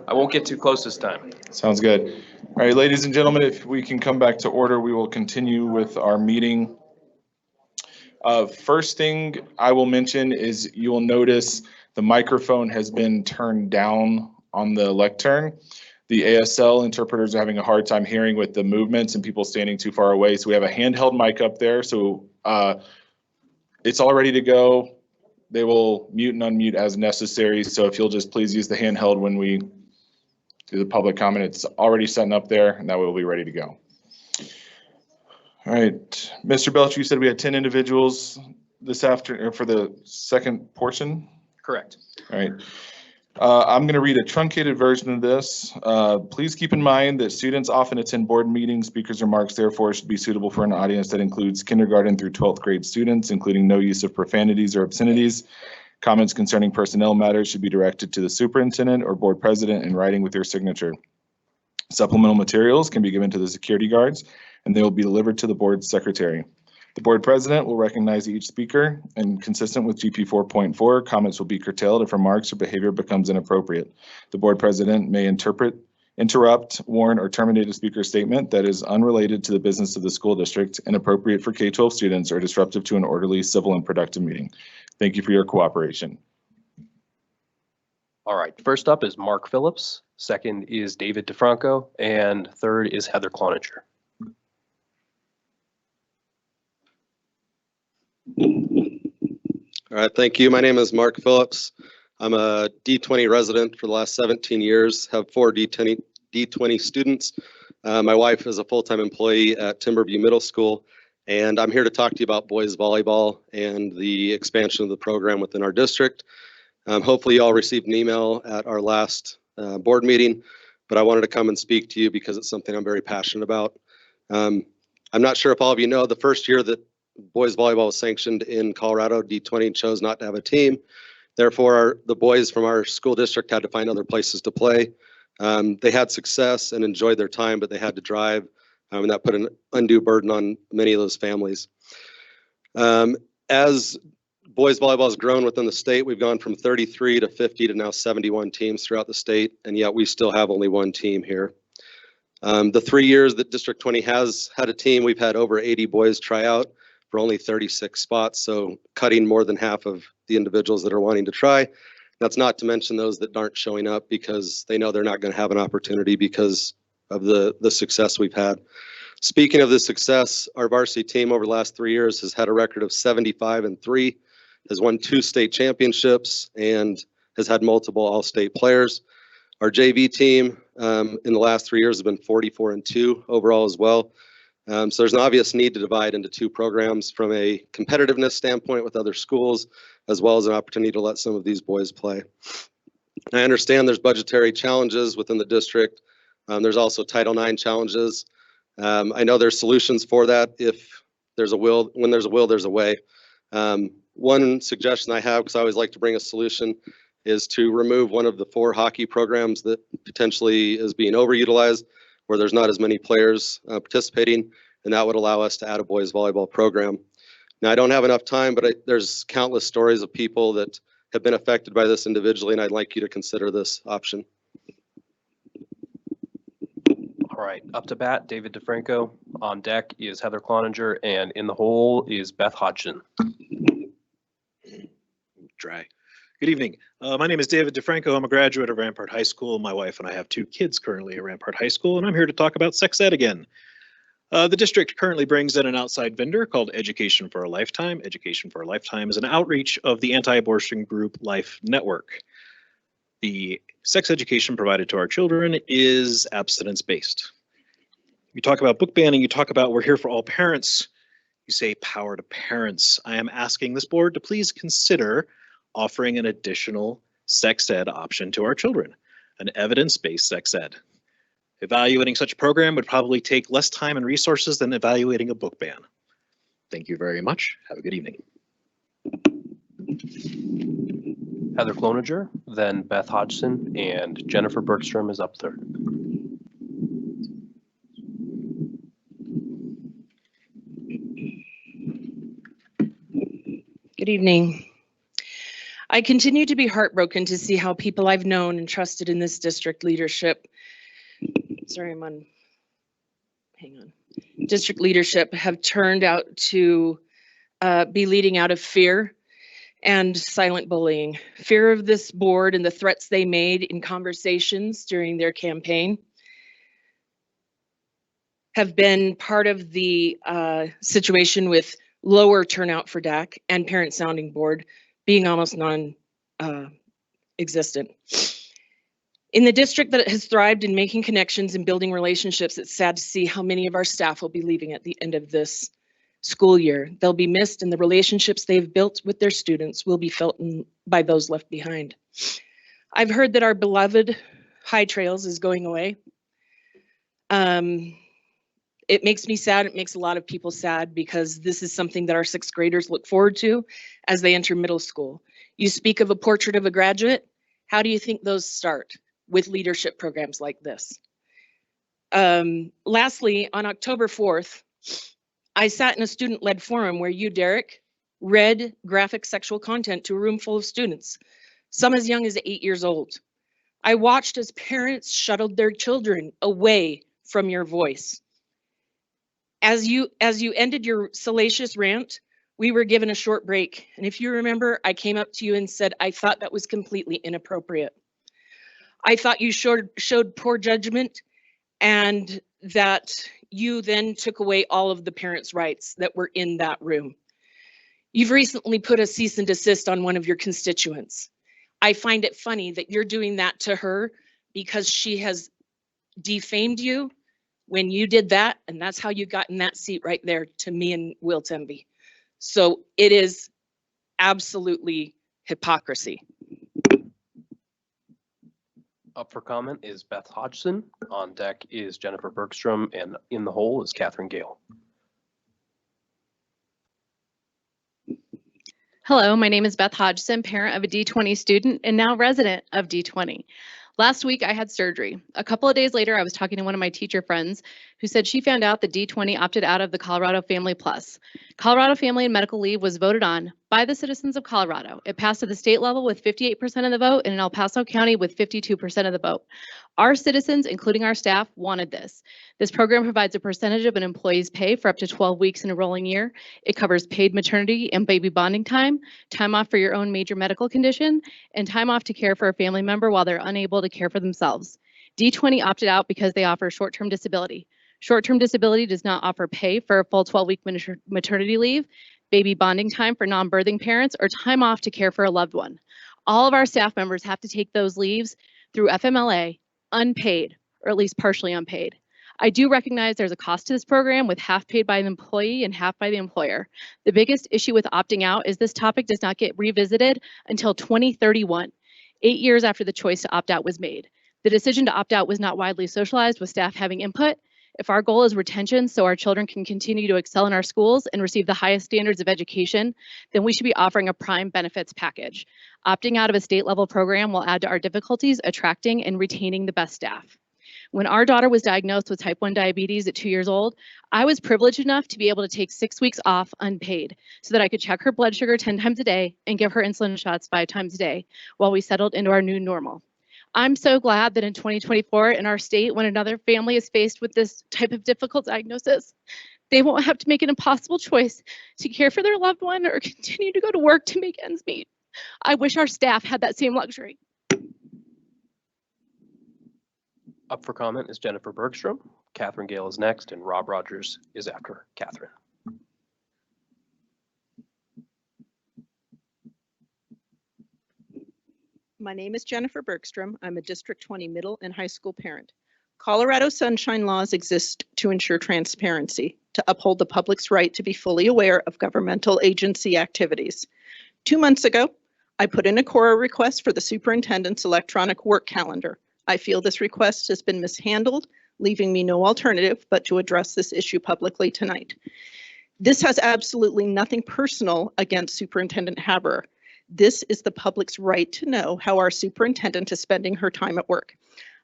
I won't get too close this time. Sounds good. All right, ladies and gentlemen, if we can come back to order, we will continue with our meeting. First thing I will mention is you will notice the microphone has been turned down on the lectern. The ASL interpreters are having a hard time hearing with the movements and people standing too far away. So we have a handheld mic up there. So it's all ready to go. They will mute and unmute as necessary. So if you'll just please use the handheld when we do the public comment, it's already setting up there and that way we'll be ready to go. All right, Mr. Belcher, you said we had 10 individuals this afternoon for the second portion? Correct. All right. I'm going to read a truncated version of this. Please keep in mind that students often attend board meetings. Speakers' remarks, therefore, should be suitable for an audience that includes kindergarten through 12th grade students, including no use of profanities or obscenities. Comments concerning personnel matters should be directed to the superintendent or board president in writing with your signature. Supplemental materials can be given to the security guards, and they will be delivered to the board secretary. The board president will recognize each speaker, and consistent with GP 4.4, comments will be curtailed if remarks or behavior becomes inappropriate. The board president may interrupt, warn, or terminate a speaker's statement that is unrelated to the business of the school district, inappropriate for K-12 students, or disruptive to an orderly, civil, and productive meeting. Thank you for your cooperation. All right, first up is Mark Phillips, second is David DeFranco, and third is Heather Cloninger. All right, thank you. My name is Mark Phillips. I'm a D20 resident for the last 17 years, have 4 D20 students. My wife is a full-time employee at Timberview Middle School, and I'm here to talk to you about boys volleyball and the expansion of the program within our district. Hopefully you all received an email at our last board meeting, but I wanted to come and speak to you because it's something I'm very passionate about. I'm not sure if all of you know, the first year that boys volleyball was sanctioned in Colorado, D20 chose not to have a team. Therefore, the boys from our school district had to find other places to play. They had success and enjoyed their time, but they had to drive, and that put an undue burden on many of those families. As boys volleyball has grown within the state, we've gone from 33 to 50 to now 71 teams throughout the state, and yet we still have only one team here. The 3 years that District 20 has had a team, we've had over 80 boys try out for only 36 spots, so cutting more than half of the individuals that are wanting to try. That's not to mention those that aren't showing up because they know they're not going to have an opportunity because of the success we've had. Speaking of the success, our varsity team over the last 3 years has had a record of 75-3, has won 2 state championships, and has had multiple all-state players. Our JV team in the last 3 years has been 44-2 overall as well. So there's an obvious need to divide into 2 programs from a competitiveness standpoint with other schools, as well as an opportunity to let some of these boys play. I understand there's budgetary challenges within the district. There's also Title IX challenges. I know there's solutions for that. If there's a will, when there's a will, there's a way. One suggestion I have, because I always like to bring a solution, is to remove one of the 4 hockey programs that potentially is being overutilized, where there's not as many players participating, and that would allow us to add a boys volleyball program. Now, I don't have enough time, but there's countless stories of people that have been affected by this individually, and I'd like you to consider this option. All right, up to bat, David DeFranco. On deck is Heather Cloninger, and in the hole is Beth Hodgson. Dry. Good evening. My name is David DeFranco. I'm a graduate of Rampart High School. My wife and I have 2 kids currently at Rampart High School, and I'm here to talk about sex ed again. The district currently brings in an outside vendor called Education for a Lifetime. Education for a Lifetime is an outreach of the anti-abortion group Life Network. The sex education provided to our children is abstinence-based. You talk about book banning, you talk about we're here for all parents. You say power to parents. I am asking this board to please consider offering an additional sex ed option to our children, an evidence-based sex ed. Evaluating such a program would probably take less time and resources than evaluating a book ban. Thank you very much. Have a good evening. Heather Cloninger, then Beth Hodgson, and Jennifer Bergstrom is up third. Good evening. I continue to be heartbroken to see how people I've known and trusted in this district leadership, district leadership have turned out to be leading out of fear and silent bullying. Fear of this board and the threats they made in conversations during their campaign have been part of the situation with lower turnout for DAC and parent sounding board being almost non-existent. In the district that has thrived in making connections and building relationships, it's sad to see how many of our staff will be leaving at the end of this school year. They'll be missed, and the relationships they've built with their students will be felt by those left behind. I've heard that our beloved High Trails is going away. It makes me sad. It makes a lot of people sad because this is something that our 6th graders look forward to as they enter middle school. You speak of a portrait of a graduate. How do you think those start? With leadership programs like this. Lastly, on October 4th, I sat in a student-led forum where you, Derek, read graphic sexual content to a room full of students, some as young as 8 years old. I watched as parents shuttled their children away from your voice. As you ended your salacious rant, we were given a short break. And if you remember, I came up to you and said, I thought that was completely inappropriate. I thought you showed poor judgment and that you then took away all of the parents' rights that were in that room. You've recently put a cease and desist on one of your constituents. I find it funny that you're doing that to her because she has defamed you when you did that, and that's how you got in that seat right there to me and Will Temby. So it is absolutely hypocrisy. Up for comment is Beth Hodgson. On deck is Jennifer Bergstrom, and in the hole is Catherine Gale. Hello, my name is Beth Hodgson, parent of a D20 student and now resident of D20. Last week I had surgery. A couple of days later, I was talking to one of my teacher friends who said she found out that D20 opted out of the Colorado Family Plus. Colorado Family and Medical Leave was voted on by the citizens of Colorado. It passed at the state level with 58% of the vote and in El Paso County with 52% of the vote. Our citizens, including our staff, wanted this. This program provides a percentage of an employee's pay for up to 12 weeks in a rolling year. It covers paid maternity and baby bonding time, time off for your own major medical condition, and time off to care for a family member while they're unable to care for themselves. D20 opted out because they offer short-term disability. Short-term disability does not offer pay for a full 12-week maternity leave, baby bonding time for non-birthing parents, or time off to care for a loved one. All of our staff members have to take those leaves through FMLA, unpaid, or at least partially unpaid. I do recognize there's a cost to this program with half paid by the employee and half by the employer. The biggest issue with opting out is this topic does not get revisited until 2031, 8 years after the choice to opt out was made. The decision to opt out was not widely socialized with staff having input. If our goal is retention so our children can continue to excel in our schools and receive the highest standards of education, then we should be offering a prime benefits package. Opting out of a state level program will add to our difficulties attracting and retaining the best staff. When our daughter was diagnosed with type 1 diabetes at 2 years old, I was privileged enough to be able to take 6 weeks off unpaid so that I could check her blood sugar 10 times a day and give her insulin shots 5 times a day while we settled into our new normal. I'm so glad that in 2024 in our state, when another family is faced with this type of difficult diagnosis, they won't have to make an impossible choice to care for their loved one or continue to go to work to make ends meet. I wish our staff had that same luxury. Up for comment is Jennifer Bergstrom. Catherine Gale is next, and Rob Rogers is after Catherine. My name is Jennifer Bergstrom. I'm a District 20 middle and high school parent. Colorado sunshine laws exist to ensure transparency, to uphold the public's right to be fully aware of governmental agency activities. 2 months ago, I put in a CORA request for the superintendent's electronic work calendar. I feel this request has been mishandled, leaving me no alternative but to address this issue publicly tonight. This has absolutely nothing personal against Superintendent Haberer. This is the public's right to know how our superintendent is spending her time at work.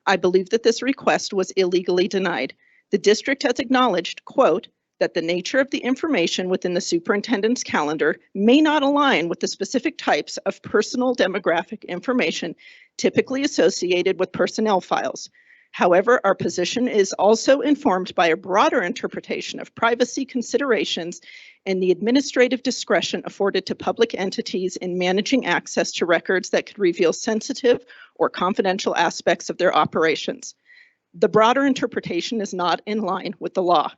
I believe that this request was illegally denied. The district has acknowledged, quote, that the nature of the information within the superintendent's calendar may not align with the specific types of personal demographic information typically associated with personnel files. However, our position is also informed by a broader interpretation of privacy considerations and the administrative discretion afforded to public entities in managing access to records that could reveal sensitive or confidential aspects of their operations. The broader interpretation is not in line with the law.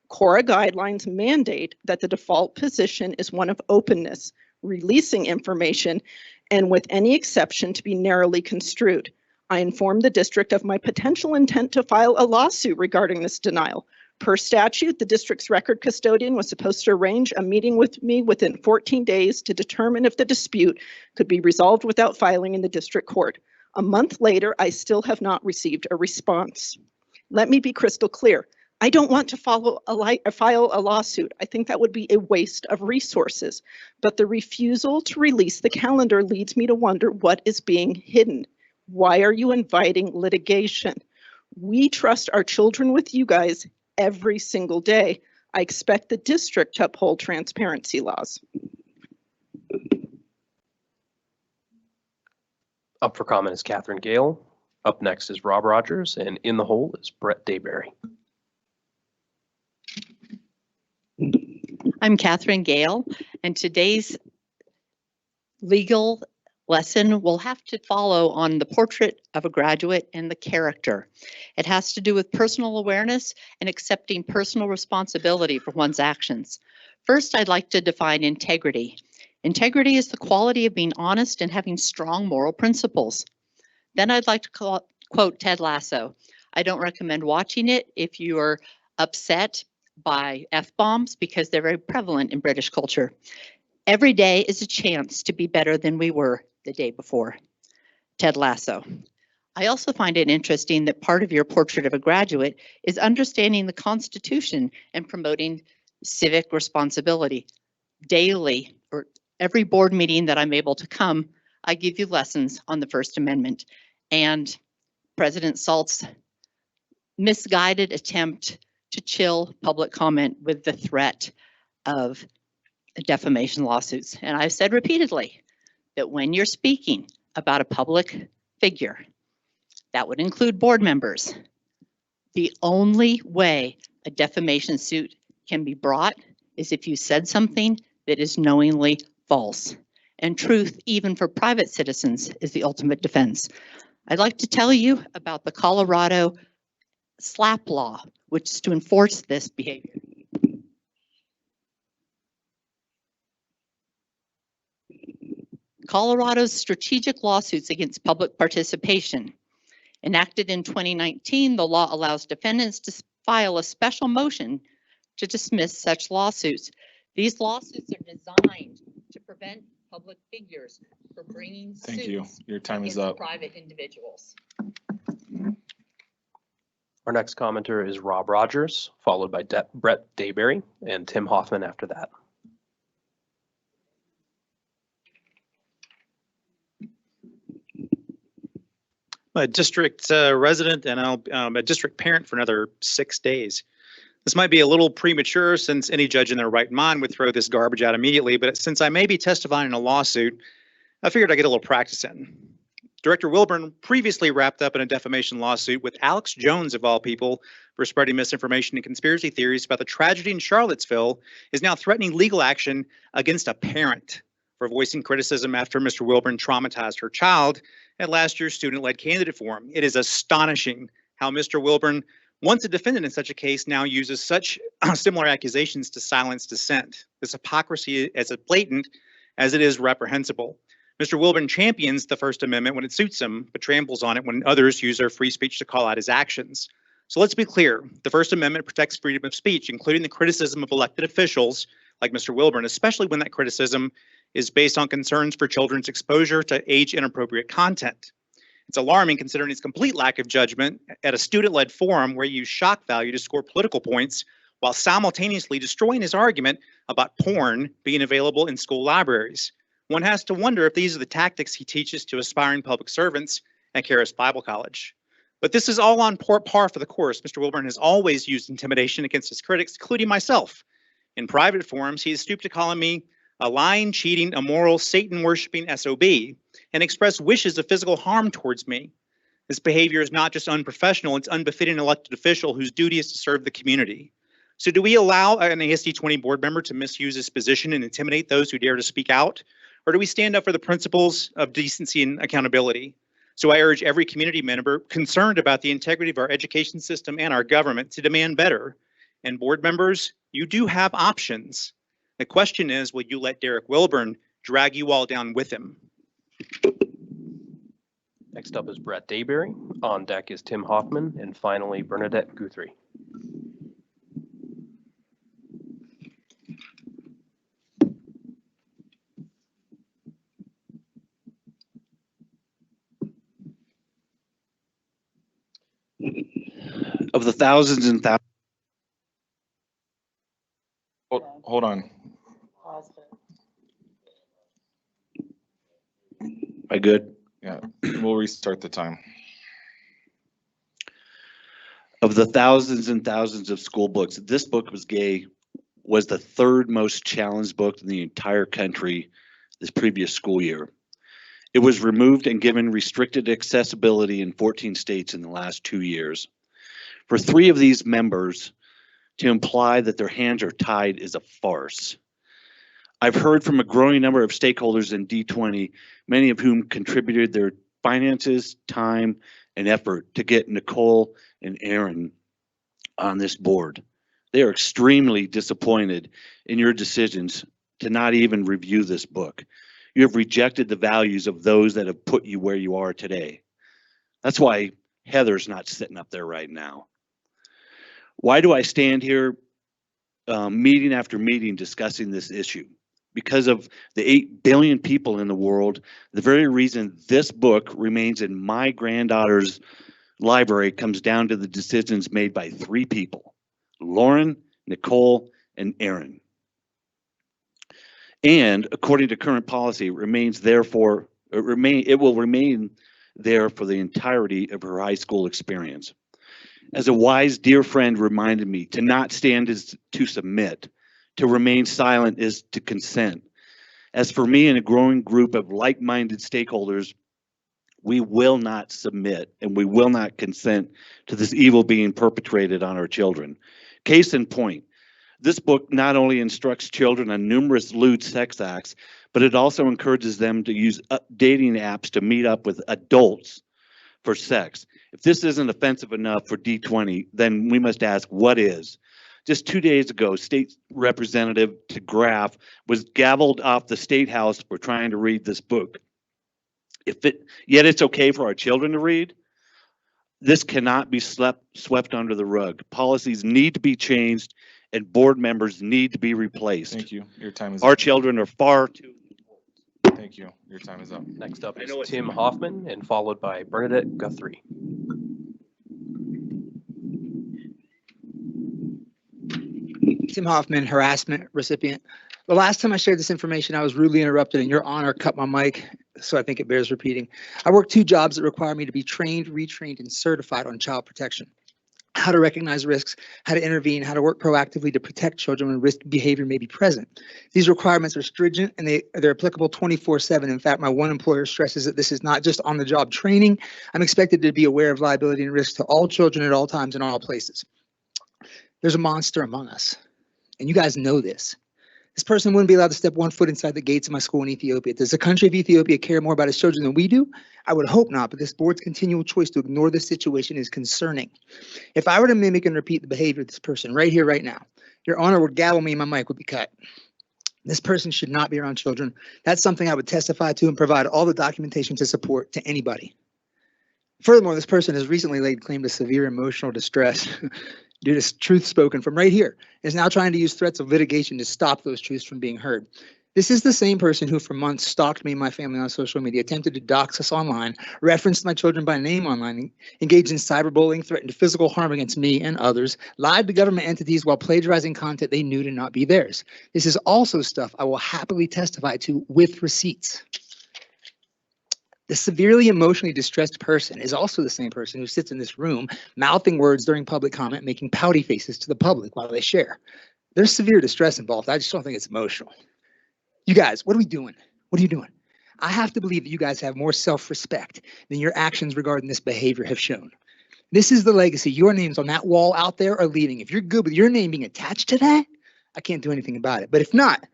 CORA guidelines mandate that the default position is one of openness, releasing information, and with any exception to be narrowly construed. I informed the district of my potential intent to file a lawsuit regarding this denial. Per statute, the district's record custodian was supposed to arrange a meeting with me within 14 days to determine if the dispute could be resolved without filing in the district court. A month later, I still have not received a response. Let me be crystal clear. I don't want to file a lawsuit. I think that would be a waste of resources. But the refusal to release the calendar leads me to wonder what is being hidden. Why are you inviting litigation? We trust our children with you guys every single day. I expect the district to uphold transparency laws. Up for comment is Catherine Gale. Up next is Rob Rogers, and in the hole is Brett Dayberry. I'm Catherine Gale, and today's legal lesson will have to follow on the portrait of a graduate and the character. It has to do with personal awareness and accepting personal responsibility for one's actions. First, I'd like to define integrity. Integrity is the quality of being honest and having strong moral principles. Then I'd like to quote Ted Lasso. I don't recommend watching it if you are upset by F-bombs because they're very prevalent in British culture. Every day is a chance to be better than we were the day before. Ted Lasso. I also find it interesting that part of your portrait of a graduate is understanding the Constitution and promoting civic responsibility. Daily, or every board meeting that I'm able to come, I give you lessons on the First Amendment. And President Salt's misguided attempt to chill public comment with the threat of defamation lawsuits. And I've said repeatedly that when you're speaking about a public figure, that would include board members, the only way a defamation suit can be brought is if you said something that is knowingly false. And truth, even for private citizens, is the ultimate defense. I'd like to tell you about the Colorado SLAPP law, which is to enforce this behavior. Colorado's strategic lawsuits against public participation. Enacted in 2019, the law allows defendants to file a special motion to dismiss such lawsuits. These lawsuits are designed to prevent public figures from bringing Thank you. suits Your time is against up. private individuals. Our next commenter is Rob Rogers, followed by Brett Dayberry and Tim Hoffman after that. I'm a district resident, and I'm a district parent for another 6 days. This might be a little premature since any judge in their right mind would throw this garbage out immediately, but since I may be testifying in a lawsuit, I figured I'd get a little practice in. Director Wilburn previously wrapped up in a defamation lawsuit with Alex Jones, of all people, for spreading misinformation and conspiracy theories about the tragedy in Charlottesville, is now threatening legal action against a parent for voicing criticism after Mr. Wilburn traumatized her child at last year's student-led candidate forum. It is astonishing how Mr. Wilburn, once a defendant in such a case, now uses such similar accusations to silence dissent. This hypocrisy is as blatant as it is reprehensible. Mr. Wilburn champions the First Amendment when it suits him, but tramples on it when others use their free speech to call out his actions. So let's be clear. The First Amendment protects freedom of speech, including the criticism of elected officials like Mr. Wilburn, especially when that criticism is based on concerns for children's exposure to age-inappropriate content. It's alarming considering its complete lack of judgment at a student-led forum where you use shock value to score political points while simultaneously destroying his argument about porn being available in school libraries. One has to wonder if these are the tactics he teaches to aspiring public servants at Charis Bible College. But this is all on par for the course. Mr. Wilburn has always used intimidation against his critics, including myself. In private forums, he has stooped to calling me a lying, cheating, immoral, Satan-worshiping SOB and expressed wishes of physical harm towards me. This behavior is not just unprofessional, it's unbefitting an elected official whose duty is to serve the community. So do we allow an ASD 20 board member to misuse his position and intimidate those who dare to speak out? Or do we stand up for the principles of decency and accountability? So I urge every community member concerned about the integrity of our education system and our government to demand better. And board members, you do have options. The question is, will you let Derek Wilburn drag you all down with him? Next up is Brett Dayberry. On deck is Tim Hoffman, and finally Bernadette Guthrie. Of the thousands and thousands. Hold on. I good? Yeah, we'll restart the time. Of the thousands and thousands of school books, this book was the third most challenged book in the entire country this previous school year. It was removed and given restricted accessibility in 14 states in the last 2 years. For 3 of these members, to imply that their hands are tied is a farce. I've heard from a growing number of stakeholders in D20, many of whom contributed their finances, time, and effort to get Nicole and Aaron on this board. They are extremely disappointed in your decisions to not even review this book. You have rejected the values of those that have put you where you are today. That's why Heather's not sitting up there right now. Why do I stand here meeting after meeting discussing this issue? Because of the 8 billion people in the world, the very reason this book remains in my granddaughter's library comes down to the decisions made by 3 people, Lauren, Nicole, and Aaron. And according to current policy, it will remain there for the entirety of her high school experience. As a wise, dear friend reminded me, to not stand is to submit. To remain silent is to consent. As for me and a growing group of like-minded stakeholders, we will not submit and we will not consent to this evil being perpetrated on our children. Case in point, this book not only instructs children on numerous lewd sex acts, but it also encourages them to use dating apps to meet up with adults for sex. If this isn't offensive enough for D20, then we must ask what is. Just 2 days ago, State Representative DeGraff was gavelled off the State House for trying to read this book. Yet it's okay for our children to read. This cannot be swept under the rug. Policies need to be changed and board members need to be replaced. Thank you. Your time is Our up. children are far too. Thank you. Your time is up. Next up is Tim Hoffman, and followed by Bernadette Guthrie. Tim Hoffman, harassment recipient. The last time I shared this information, I was rudely interrupted and Your Honor cut my mic, so I think it bears repeating. I work 2 jobs that require me to be trained, retrained, and certified on child protection. How to recognize risks, how to intervene, how to work proactively to protect children when risk behavior may be present. These requirements are stringent and they're applicable 24/7. In fact, my one employer stresses that this is not just on-the-job training. I'm expected to be aware of liability and risk to all children at all times in all places. There's a monster among us, and you guys know this. This person wouldn't be allowed to step 1 foot inside the gates of my school in Ethiopia. Does the country of Ethiopia care more about its children than we do? I would hope not, but this board's continual choice to ignore this situation is concerning. If I were to mimic and repeat the behavior of this person right here, right now, Your Honor would gavel me and my mic would be cut. This person should not be around children. That's something I would testify to and provide all the documentation to support to anybody. Furthermore, this person has recently laid claim to severe emotional distress due to truth spoken from right here, is now trying to use threats of litigation to stop those truths from being heard. This is the same person who for months stalked me and my family on social media, attempted to dox us online, referenced my children by name online, engaged in cyberbullying, threatened physical harm against me and others, lied to government entities while plagiarizing content they knew to not be theirs. This is also stuff I will happily testify to with receipts. The severely emotionally distressed person is also the same person who sits in this room mouthing words during public comment, making pouty faces to the public while they share. There's severe distress involved. I just don't think it's emotional. You guys, what are we doing? What are you doing? I have to believe that you guys have more self-respect than your actions regarding this behavior have shown. This is the legacy your names on that wall out there are leaving. If you're good with your name being attached to that, I can't do anything about it. But if not,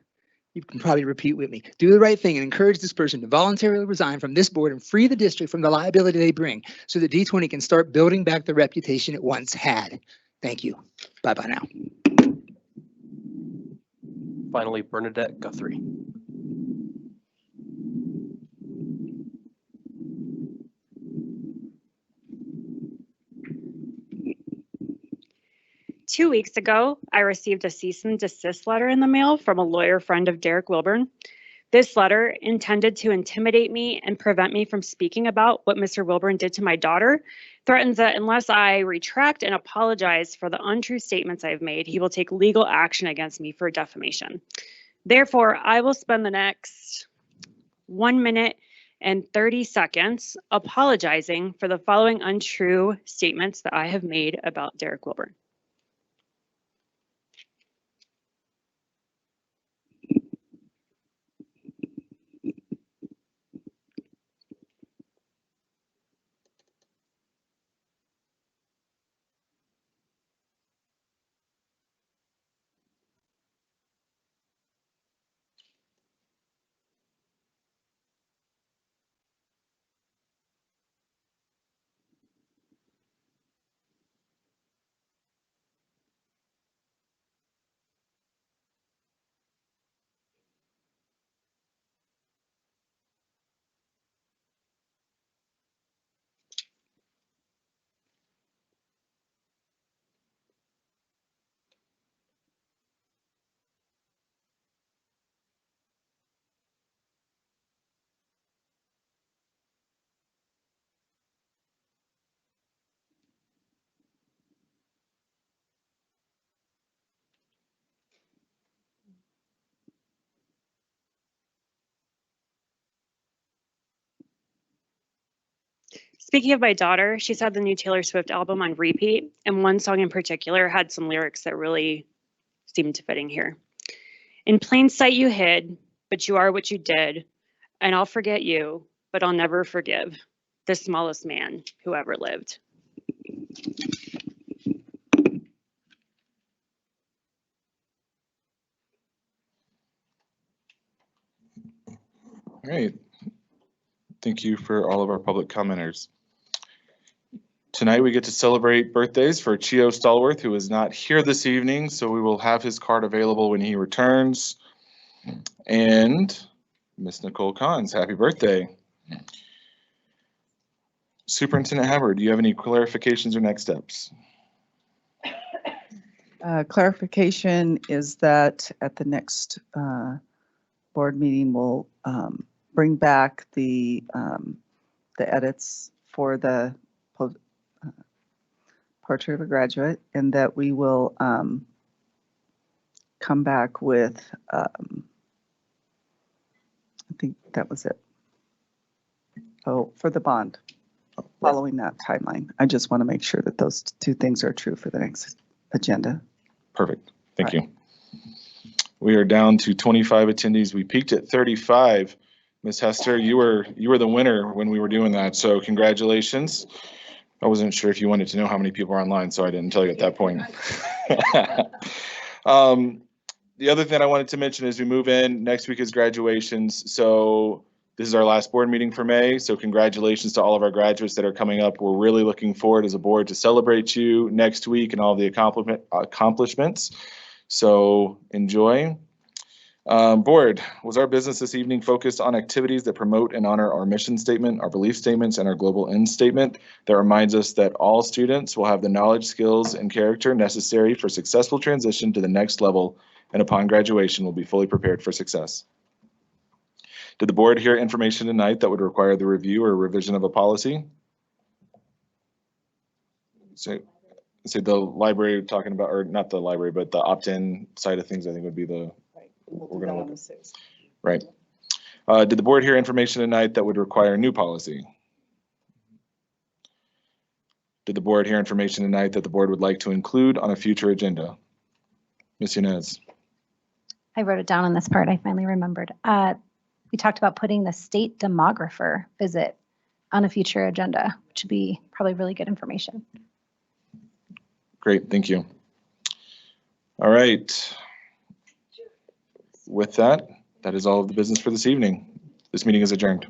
you can probably repeat with me. Do the right thing and encourage this person to voluntarily resign from this board and free the district from the liability they bring so that D20 can start building back the reputation it once had. Thank you. Bye-bye now. Finally, Bernadette Guthrie. Two weeks ago, I received a cease and desist letter in the mail from a lawyer friend of Derek Wilburn. This letter, intended to intimidate me and prevent me from speaking about what Mr. Wilburn did to my daughter, threatens that unless I retract and apologize for the untrue statements I've made, he will take legal action against me for defamation. Therefore, I will spend the next 1 minute and 30 seconds apologizing for the following untrue statements that I have made about Derek Wilburn. Speaking of my daughter, she's had the new Taylor Swift album on repeat, and one song in particular had some lyrics that really seemed fitting here. In plain sight you hid, but you are what you did, and I'll forget you, but I'll never forgive the smallest man who ever lived. All right. Thank you for all of our public commenters. Tonight we get to celebrate birthdays for Chio Stallworth, who is not here this evening, so we will have his card available when he returns. And Miss Nicole Collins, happy birthday. Superintendent Hubbard, do you have any clarifications or next steps? Clarification is that at the next board meeting, we'll bring back the edits for the portrait of a graduate, and that we will come back with, I think that was it. Oh, for the bond, following that timeline. I just want to make sure that those two things are true for the next agenda. Perfect. Thank you. We are down to 25 attendees. We peaked at 35. Ms. Hester, you were the winner when we were doing that, so congratulations. I wasn't sure if you wanted to know how many people are online, so I didn't tell you at that point. The other thing I wanted to mention as we move in, next week is graduations. So this is our last board meeting for May. So congratulations to all of our graduates that are coming up. We're really looking forward as a board to celebrate you next week and all of the accomplishments. So enjoy. Board, was our business this evening focused on activities that promote and honor our mission statement, our belief statements, and our global end statement that reminds us that all students will have the knowledge, skills, and character necessary for successful transition to the next level, and upon graduation will be fully prepared for success? Did the board hear information tonight that would require the review or revision of a policy? So the library talking about, or not the library, but the opt-in side of things, I think would be the, we're going to look at. Right. Did the board hear information tonight that would require new policy? Did the board hear information tonight that the board would like to include on a future agenda? Ms. Yanez. I wrote it down on this part. I finally remembered. We talked about putting the state demographer visit on a future agenda, which would be probably really good information. Great, thank you. All right. With that, that is all of the business for this evening. This meeting is adjourned.